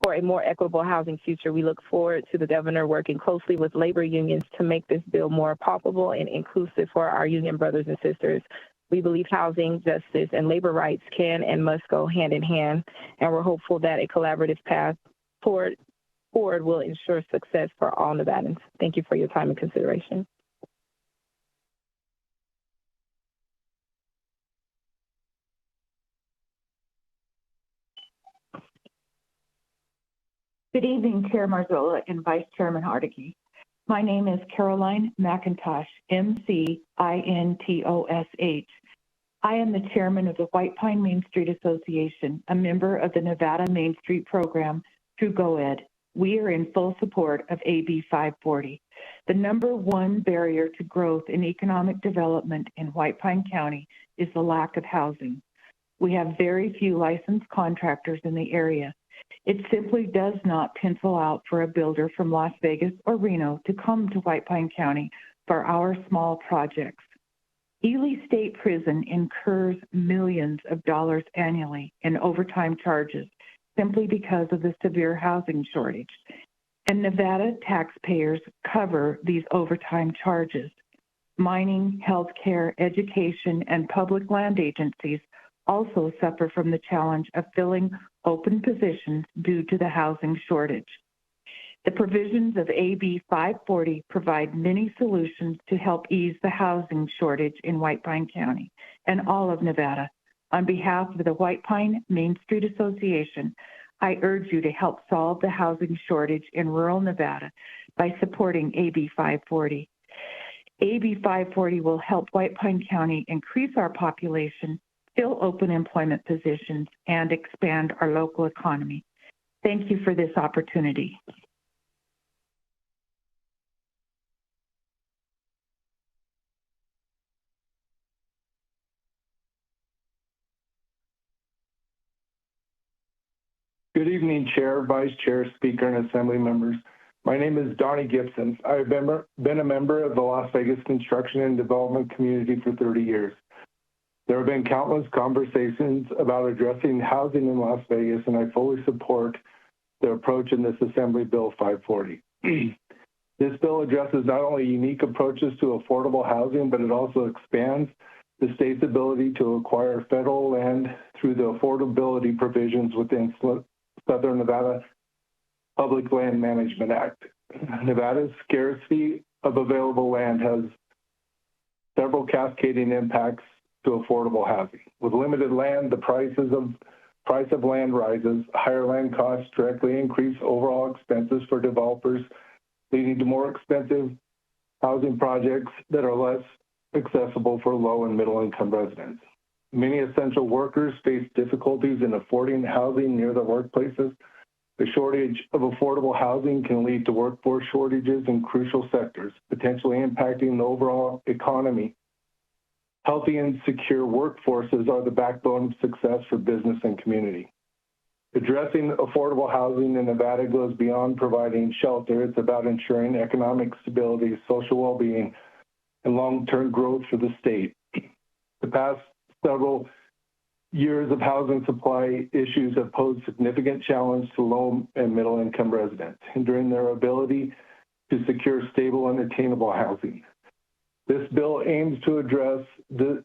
for a more equitable housing future, we look forward to the governor working closely with labor unions to make this bill more palpable and inclusive for our union brothers and sisters. We believe housing, justice, and labor rights can and must go hand in hand, and we're hopeful that a collaborative path forward will ensure success for all Nevadans. Thank you for your time and consideration. Good evening, Chair Marzola and Vice Chairman Hardage. My name is Caroline McIntosh, McIntosh. I am the chairman of the White Pine Main Street Association, a member of the Nevada Main Street program through GoEd. We are in full support of AB 540. The number one barrier to growth in economic development in White Pine County is the lack of housing. We have very few licensed contractors in the area. It simply does not pencil out for a builder from Las Vegas or Reno to come to White Pine County for our small projects. Ely State Prison incurs millions of dollars annually in overtime charges simply because of the severe housing shortage. And Nevada taxpayers cover these overtime charges. Mining, healthcare, education, and public land agencies also suffer from the challenge of filling open positions due to the housing shortage. The provisions of AB 540 provide many solutions to help ease the housing shortage in White Pine County and all of Nevada. On behalf of the White Pine Main Street Association, I urge you to help solve the housing shortage in rural Nevada by supporting AB 540. AB 540 will help White Pine County increase our population, fill open employment positions, and expand our local economy. Thank you for this opportunity. Good evening, Chair, Vice Chair, Speaker, and Assembly members. My name is Donnie Gibson. I have been a member of the Las Vegas construction and development community for 30 years. There have been countless conversations about addressing housing in Las Vegas, and I fully support the approach in this Assembly Bill 540. This bill addresses not only unique approaches to affordable housing, but it also expands the state's ability to acquire federal land through the affordability provisions within Southern Nevada Public Land Management Act. Nevada's scarcity of available land has several cascading impacts to affordable housing. With limited land, the price of land rises. Higher land costs directly increase overall expenses for developers, leading to more expensive housing projects that are less accessible for low and middle income residents. Many essential workers face difficulties in affording housing near their workplaces. The shortage of affordable housing can lead to workforce shortages in crucial sectors, potentially impacting the overall economy. Healthy and secure workforces are the backbone of success for business and community. Addressing affordable housing in Nevada goes beyond providing shelter. It's about ensuring economic stability, social well-being, and long-term growth for the state. The past several years of housing supply issues have posed significant challenge to low and middle income residents, hindering their ability to secure stable and attainable housing. This bill aims to address this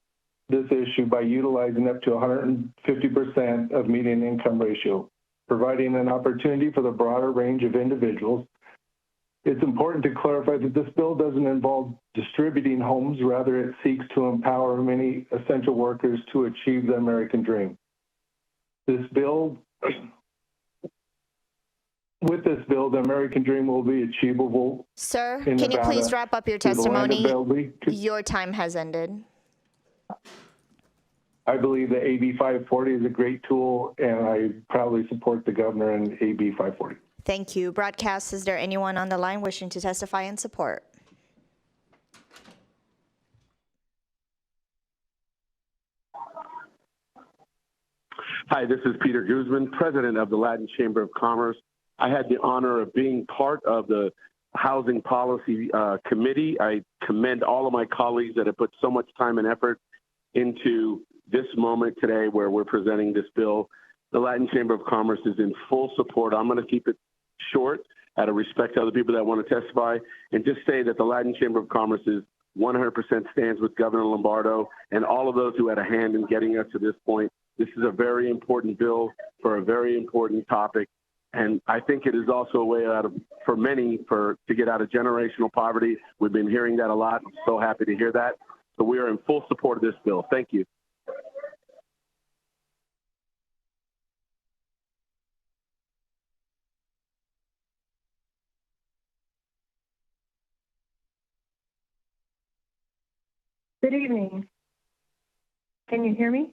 issue by utilizing up to 150% of median income ratio, providing an opportunity for the broader range of individuals. It's important to clarify that this bill doesn't involve distributing homes, rather it seeks to empower many essential workers to achieve the American dream. With this bill, the American dream will be achievable. Sir, can you please wrap up your testimony? Your time has ended. I believe that AB 540 is a great tool, and I proudly support the governor and AB 540. Thank you. Broadcast, is there anyone on the line wishing to testify in support? Hi, this is Peter Guzman, president of the Latin Chamber of Commerce. I had the honor of being part of the Housing Policy Committee. I commend all of my colleagues that have put so much time and effort into this moment today where we're presenting this bill. The Latin Chamber of Commerce is in full support. I'm going to keep it short out of respect to other people that want to testify and just say that the Latin Chamber of Commerce is 100% stands with Governor Lombardo and all of those who had a hand in getting us to this point. This is a very important bill for a very important topic. And I think it is also a way for many to get out of generational poverty. We've been hearing that a lot. I'm so happy to hear that. So we are in full support of this bill. Thank you. Good evening. Can you hear me?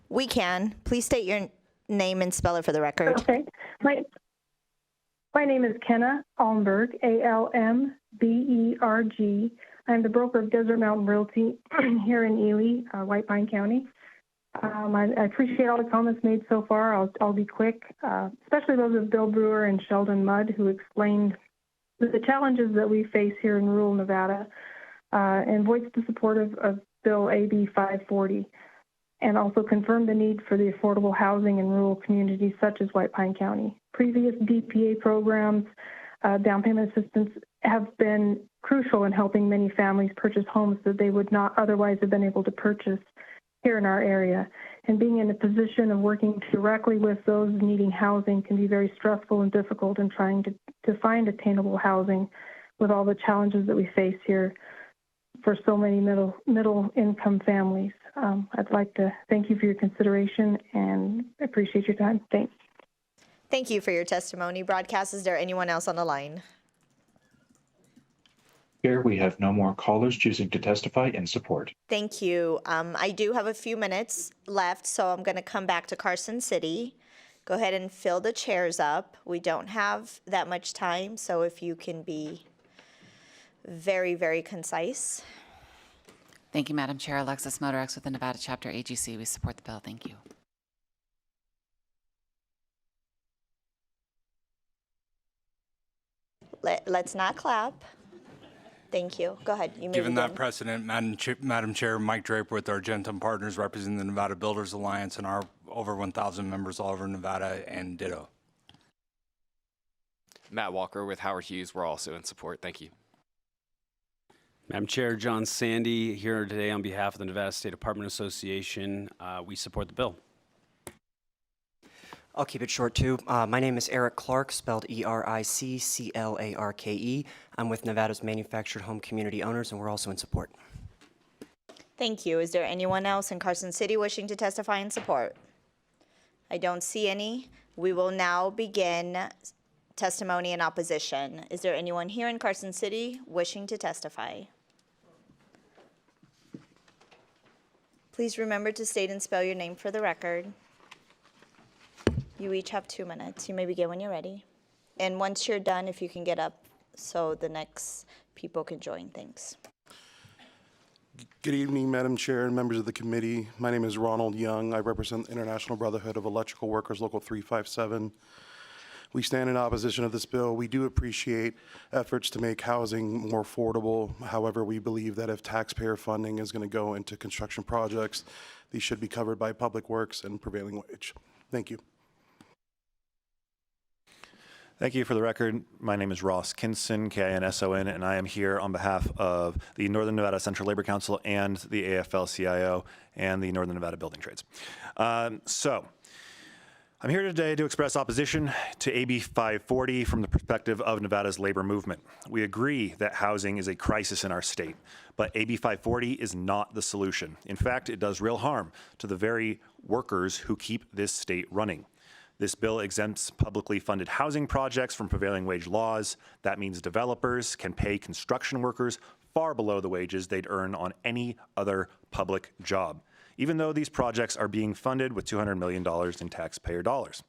We can. Please state your name and spell it for the record. Okay. My name is Kenna Almberg, A-L-M-B-E-R-G. I'm the broker of Desert Mountain Realty here in Ely, White Pine County. I appreciate all the comments made so far. I'll be quick, especially those of Bill Brewer and Sheldon Mudd, who explained the challenges that we face here in rural Nevada and voiced the support of Bill AB 540, and also confirmed the need for the affordable housing in rural communities such as White Pine County. Previous DPA programs, down payment assistance, have been crucial in helping many families purchase homes that they would not otherwise have been able to purchase here in our area. And being in a position of working directly with those needing housing can be very stressful and difficult in trying to find attainable housing with all the challenges that we face here for so many middle income families. I'd like to thank you for your consideration and appreciate your time. Thanks. Thank you for your testimony. Broadcast, is there anyone else on the line? Chair, we have no more callers choosing to testify in support. Thank you. I do have a few minutes left, so I'm going to come back to Carson City. Go ahead and fill the chairs up. We don't have that much time, so if you can be very, very concise. Thank you, Madam Chair. Alexis Motorex with the Nevada Chapter AGC. We support the bill. Thank you. Let's not clap. Thank you. Go ahead. You may Given that begin. precedent, Madam Chair, Mike Draper with our Argentum partners representing the Nevada Builders Alliance and our over 1,000 members all over Nevada, and ditto. Matt Walker with Howard Hughes. We're also in support. Thank you. Madam Chair, John Sandy here today on behalf of the Nevada State Apartment Association. We support the bill. I'll keep it short too. My name is Eric Clark, spelled E-R-I-C-C-L-A-R-K-E. I'm with Nevada's Manufactured Home Community Owners, and we're also in support. Thank you. Is there anyone else in Carson City wishing to testify in support? I don't see any. We will now begin testimony in opposition. Is there anyone here in Carson City wishing to testify? Please remember to state and spell your name for the record. You each have 2 minutes. You may begin when you're ready. And once you're done, if you can get up so the next people can join. Thanks. Good evening, Madam Chair and members of the committee. My name is Ronald Young. I represent the International Brotherhood of Electrical Workers, Local 357. We stand in opposition of this bill. We do appreciate efforts to make housing more affordable. However, we believe that if taxpayer funding is going to go into construction projects, these should be covered by public works and prevailing wage. Thank you. Thank you. For the record, my name is Ross Kinson, K-I-N-S-O-N, and I am here on behalf of the Northern Nevada Central Labor Council and the AFL-CIO and the Northern Nevada Building Trades. So I'm here today to express opposition to AB 540 from the perspective of Nevada's labor movement. We agree that housing is a crisis in our state, but AB 540 is not the solution. In fact, it does real harm to the very workers who keep this state running. This bill exempts publicly funded housing projects from prevailing wage laws. That means developers can pay construction workers far below the wages they'd earn on any other public job, even though these projects are being funded with $200 million in taxpayer dollars.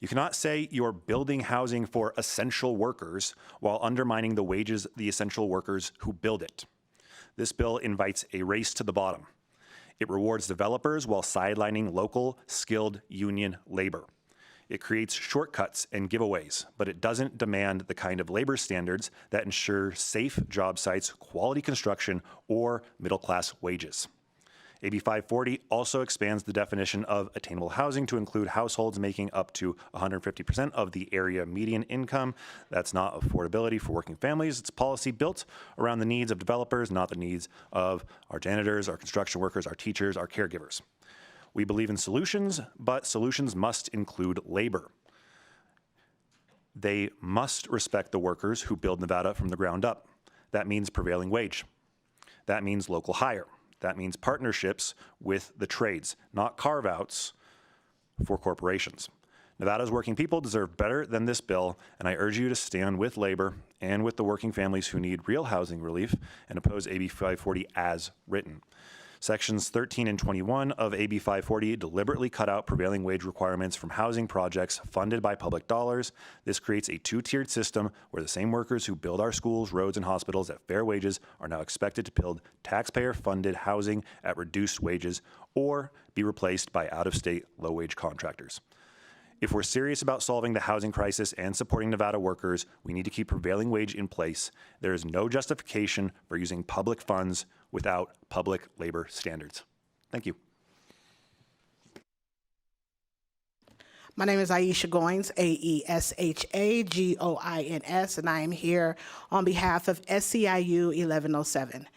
You cannot say you're building housing for essential workers while undermining the wages of the essential workers who build it. This bill invites a race to the bottom. It rewards developers while sidelining local, skilled union labor. It creates shortcuts and giveaways, but it doesn't demand the kind of labor standards that ensure safe job sites, quality construction, or middle-class wages. AB 540 also expands the definition of attainable housing to include households making up to 150% of the area median income. That's not affordability for working families. It's policy built around the needs of developers, not the needs of our janitors, our construction workers, our teachers, our caregivers. We believe in solutions, but solutions must include labor. They must respect the workers who build Nevada from the ground up. That means prevailing wage. That means local hire. That means partnerships with the trades, not carve-outs for corporations. Nevada's working people deserve better than this bill, and I urge you to stand with labor and with the working families who need real housing relief and oppose AB 540 as written. Sections 13 and 21 of AB 540 deliberately cut out prevailing wage requirements from housing projects funded by public dollars. This creates a two-tiered system where the same workers who build our schools, roads, and hospitals at fair wages are now expected to build taxpayer-funded housing at reduced wages or be replaced by out-of-state low-wage contractors. If we're serious about solving the housing crisis and supporting Nevada workers, we need to keep prevailing wage in place. There is no justification for using public funds without public labor standards. Thank you. My name is Aisha Goins, AESHAGOINS, and I am here on behalf of SEIU 1107.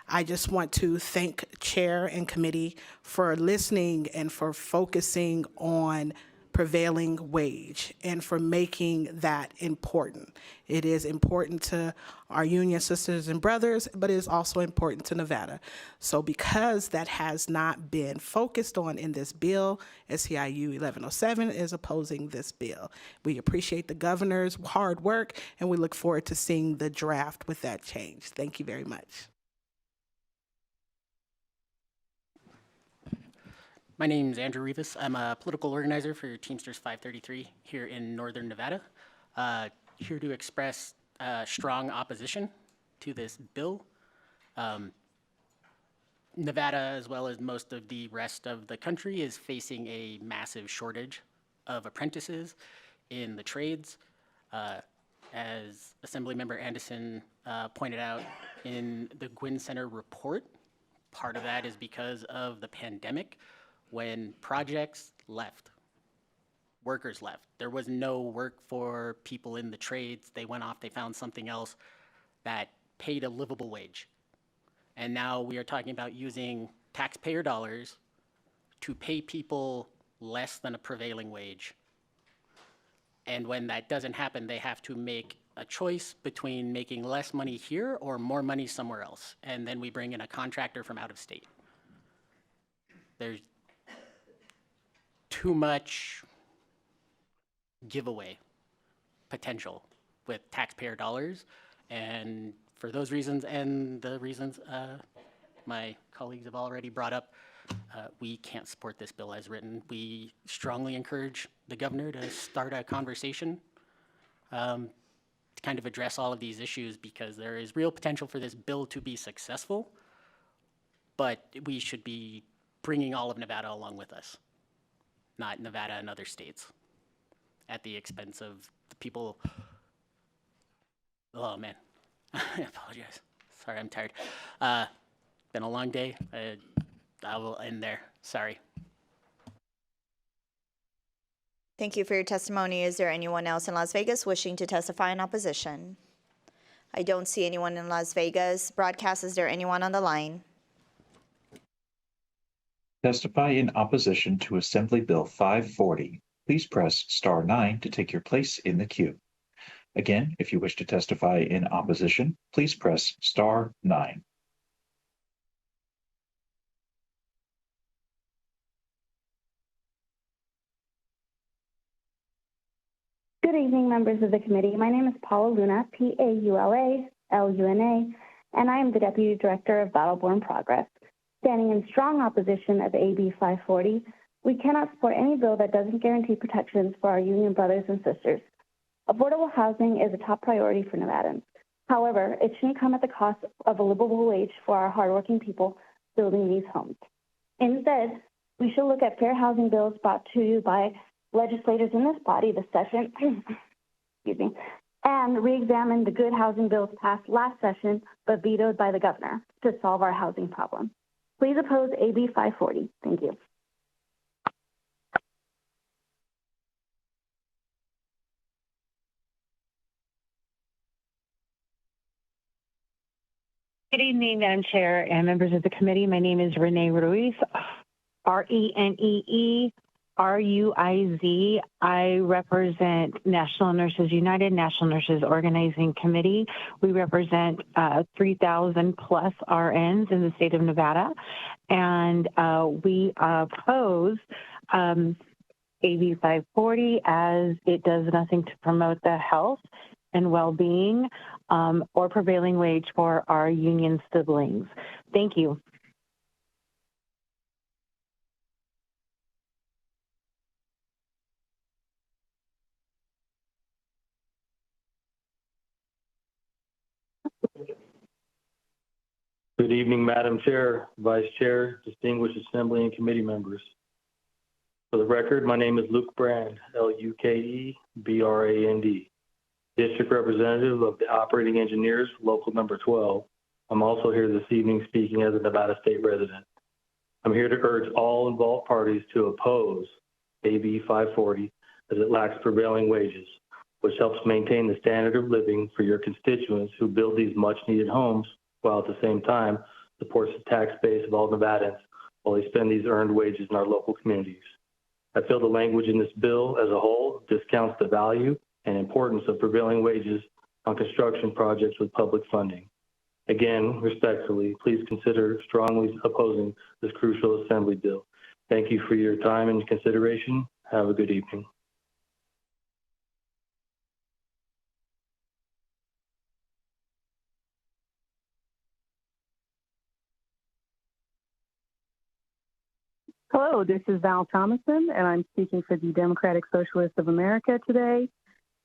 I just want to thank Chair and Committee for listening and for focusing on prevailing wage and for making that important. It is important to our union sisters and brothers, but it is also important to Nevada. So because that has not been focused on in this bill, SEIU 1107 is opposing this bill. We appreciate the governor's hard work and we look forward to seeing the draft with that change. Thank you very much. My name is Andrew Rivas. I'm a political organizer for Teamsters 533 here in Northern Nevada. Here to express strong opposition to this bill. Nevada, as well as most of the rest of the country, is facing a massive shortage of apprentices in the trades. As Assemblymember Anderson pointed out in the Gwynn Center report, part of that is because of the pandemic. When projects left, workers left. There was no work for people in the trades. They went off, they found something else that paid a livable wage. And now we are talking about using taxpayer dollars to pay people less than a prevailing wage. And when that doesn't happen, they have to make a choice between making less money here or more money somewhere else. And then we bring in a contractor from out of state. There's too much giveaway potential with taxpayer dollars. And for those reasons and the reasons my colleagues have already brought up, we can't support this bill as written. We strongly encourage the governor to start a conversation to kind of address all of these issues because there is real potential for this bill to be successful, but we should be bringing all of Nevada along with us, not Nevada and other states at the expense of the people. Oh man, I apologize. Sorry, I'm tired. Been a long day. I will end there. Sorry. Thank you for your testimony. Is there anyone else in Las Vegas wishing to testify in opposition? I don't see anyone in Las Vegas. Broadcast, is there anyone on the line? Testify in opposition to Assembly Bill 540. Please press star 9 to take your place in the queue. Again, if you wish to testify in opposition, please press star 9. Good evening, members of the committee. My name is Paula Luna, Paula-Luna, and I am the Deputy Director of Battleborn Progress. Standing in strong opposition of AB 540, we cannot support any bill that doesn't guarantee protections for our union brothers and sisters. Affordable housing is a top priority for Nevadans. However, it shouldn't come at the cost of a livable wage for our hardworking people building these homes. Instead, we should look at fair housing bills brought to you by legislators in this body this session, excuse me, and re-examine the good housing bills passed last session but vetoed by the governor to solve our housing problem. Please oppose AB 540. Thank you. Good evening, Madam Chair and members of the committee. My name is Renee Ruiz, RENEE RUIZ. I represent National Nurses United, National Nurses Organizing Committee. We represent 3,000 plus RNs in the state of Nevada, and we oppose AB 540 as it does nothing to promote the health and well-being or prevailing wage for our union siblings. Thank you. Good evening, Madam Chair, Vice Chair, distinguished Assembly and committee members. For the record, my name is Luke Brand, Lukebrand, District Representative of the Operating Engineers, Local Number 12. I'm also here this evening speaking as a Nevada State resident. I'm here to urge all involved parties to oppose AB 540 as it lacks prevailing wages, which helps maintain the standard of living for your constituents who build these much-needed homes, while at the same time supports the tax base of all Nevadans while they spend these earned wages in our local communities. I feel the language in this bill as a whole discounts the value and importance of prevailing wages on construction projects with public funding. Again, respectfully, please consider strongly opposing this crucial Assembly bill. Thank you for your time and consideration. Have a good evening. Hello, this is Val Thomason, and I'm speaking for the Democratic Socialists of America today.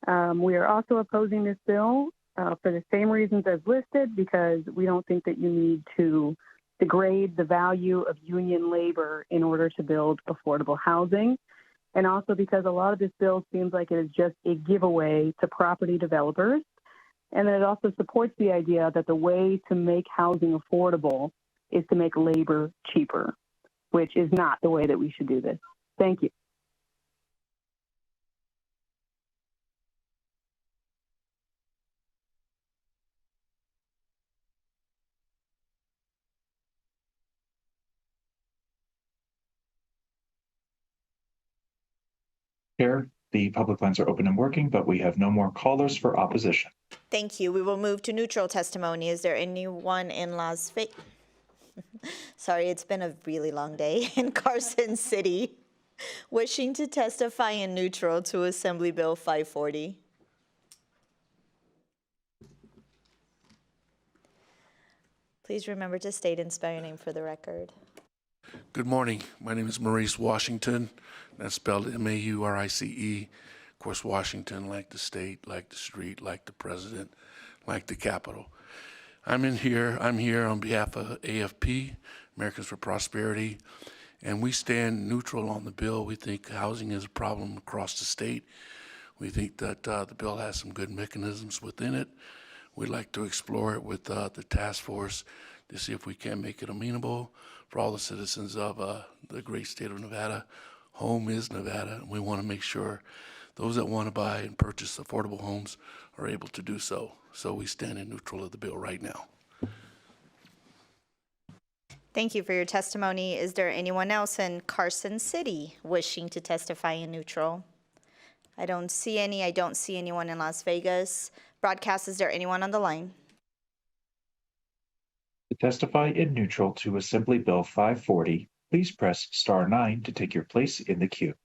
We are also opposing this bill for the same reasons as listed, because we don't think that you need to degrade the value of union labor in order to build affordable housing. And also because a lot of this bill seems like it is just a giveaway to property developers. And then it also supports the idea that the way to make housing affordable is to make labor cheaper, which is not the way that we should do this. Thank you. Chair, the public lines are open and working, but we have no more callers for opposition. Thank you. We will move to neutral testimony. Is there anyone in Las Vegas? Sorry, it's been a really long day in Carson City wishing to testify in neutral to Assembly Bill 540. Please remember to state and spell your name for the record. Good morning. My name is Maurice Washington. That's spelled M-A-U-R-I-C-E. Of course, Washington, like the state, like the street, like the president, like the Capitol. I'm here on behalf of AFP, Americans for Prosperity, and we stand neutral on the bill. We think housing is a problem across the state. We think that the bill has some good mechanisms within it. We'd like to explore it with the task force to see if we can make it amenable for all the citizens of the great state of Nevada. Home is Nevada, and we want to make sure those that want to buy and purchase affordable homes are able to do so. So we stand in neutral of the bill right now. Thank you for your testimony. Is there anyone else in Carson City wishing to testify in neutral? I don't see any. I don't see anyone in Las Vegas. Broadcast, is there anyone on the line? To testify in neutral to Assembly Bill 540, please press star 9 to take your place in the queue.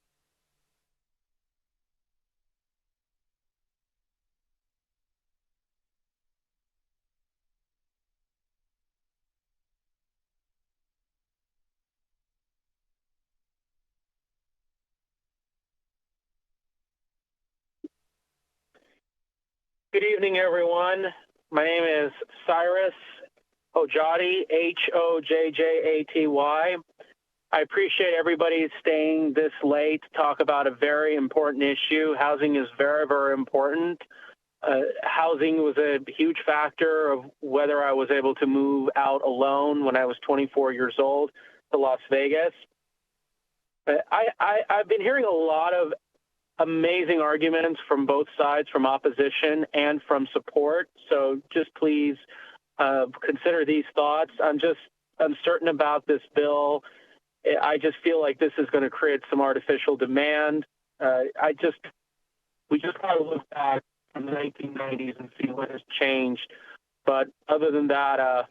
Good evening, everyone. My name is Cyrus Ojjati, H-O-J-J-A-T-Y. I appreciate everybody staying this late to talk about a very important issue. Housing is very, very important. Housing was a huge factor of whether I was able to move out alone when I was 24 years old to Las Vegas. I've been hearing a lot of amazing arguments from both sides, from opposition and from support. So just please consider these thoughts. I'm just uncertain about this bill. I just feel like this is going to create some artificial demand. We just got to look back from the 1990s and see what has changed. But other than that,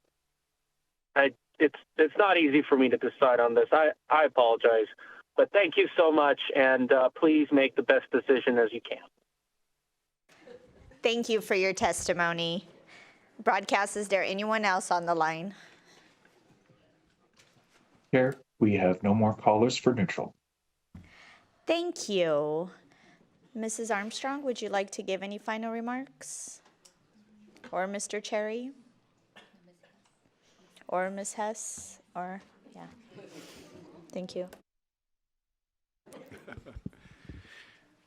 it's not easy for me to decide on this. I apologize. But thank you so much, and please make the best decision as you can. Thank you for your testimony. Broadcast, is there anyone else on the line? Chair, we have no more callers for neutral. Thank you. Mrs. Armstrong, would you like to give any final remarks? Or Mr. Cherry? or Ms. Hess, or, yeah. Thank you.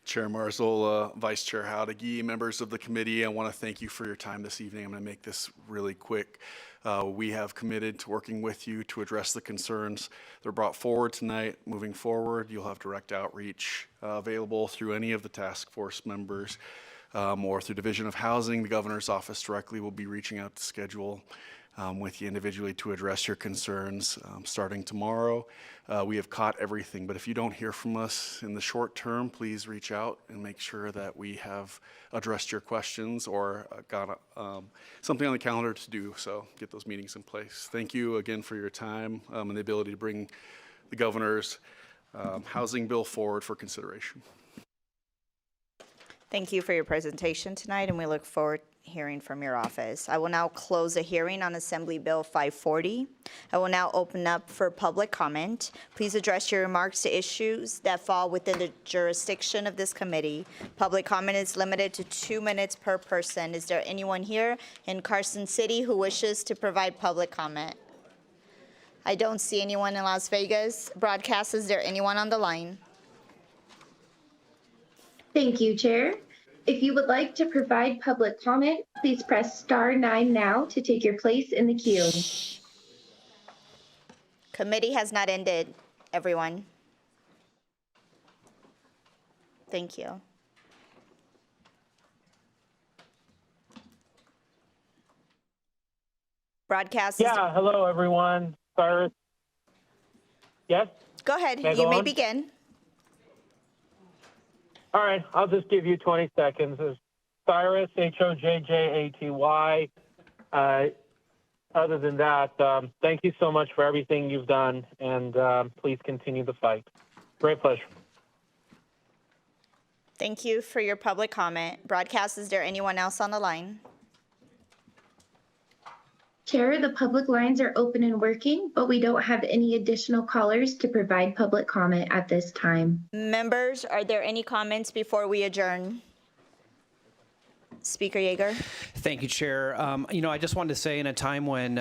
Chair Marzola, Vice Chair Howdegui, members of the committee, I want to thank you for your time this evening. I'm going to make this really quick. We have committed to working with you to address the concerns that are brought forward tonight. Moving forward, you'll have direct outreach available through any of the task force members or through Division of Housing. The governor's office directly will be reaching out to schedule with you individually to address your concerns starting tomorrow. We have caught everything, but if you don't hear from us in the short term, please reach out and make sure that we have addressed your questions or got something on the calendar to do so, get those meetings in place. Thank you again for your time and the ability to bring the governor's housing bill forward for consideration. Thank you for your presentation tonight, and we look forward to hearing from your office. I will now close the hearing on Assembly Bill 540. I will now open up for public comment. Please address your remarks to issues that fall within the jurisdiction of this committee. Public comment is limited to 2 minutes per person. Is there anyone here in Carson City who wishes to provide public comment? I don't see anyone in Las Vegas. Broadcast, is there anyone on the line? Thank you, Chair. If you would like to provide public comment, please press *9 now to take your place in the queue. Committee has not ended, everyone. Thank you. Broadcast. Yeah, hello, everyone. Cyrus. Yes? Go ahead. Can I You go may on? begin. All right, I'll just give you 20 seconds. It's Cyrus, Hojjaty. Other than that, thank you so much for everything you've done, and please continue the fight. Great pleasure. Thank you for your public comment. Broadcast, is there anyone else on the line? Chair, the public lines are open and working, but we don't have any additional callers to provide public comment at this time. Members, are there any comments before we adjourn? Speaker Yeager. Thank you, Chair. I just wanted to say in a time when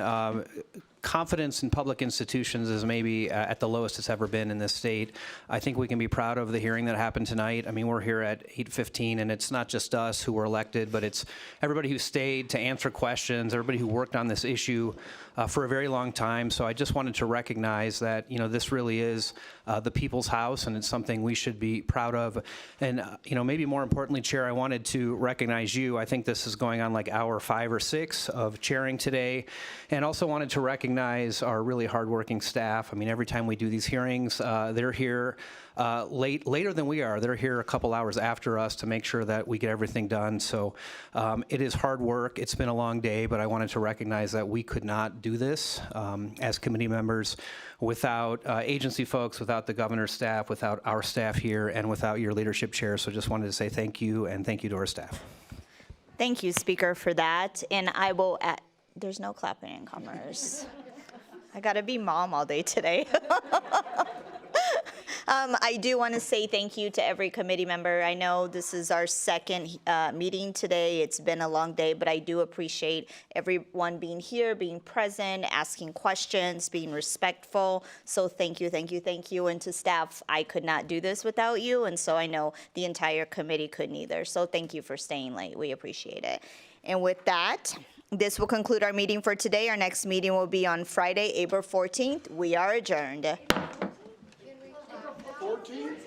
confidence in public institutions is maybe at the lowest it's ever been in this state, I think we can be proud of the hearing that happened tonight. I mean, we're here at 8:15, and it's not just us who were elected, but it's everybody who stayed to answer questions, everybody who worked on this issue for a very long time. So I just wanted to recognize that, this really is the people's house, and it's something we should be proud of. And, maybe more importantly, Chair, I wanted to recognize you. I think this is going on like hour 5 or 6 of chairing today, and also wanted to recognize our really hardworking staff. I mean, every time we do these hearings, they're here later than we are. They're here a couple hours after us to make sure that we get everything done. So it is hard work. It's been a long day, but I wanted to recognize that we could not do this as committee members without agency folks, without the governor's staff, without our staff here, and without your leadership, Chair. So just wanted to say thank you, and thank you to our staff. Thank you, Speaker, for that. And I will add, there's no clapping in commerce. I gotta be mom all day today. I do want to say thank you to every committee member. I know this is our second meeting today. It's been a long day, but I do appreciate everyone being here, being present, asking questions, being respectful. So thank you, thank you, thank you. And to staff, I could not do this without you, and so I know the entire committee couldn't either. So thank you for staying late. We appreciate it. And with that, this will conclude our meeting for today. Our next meeting will be on Friday, April 14th. We are adjourned. 14th?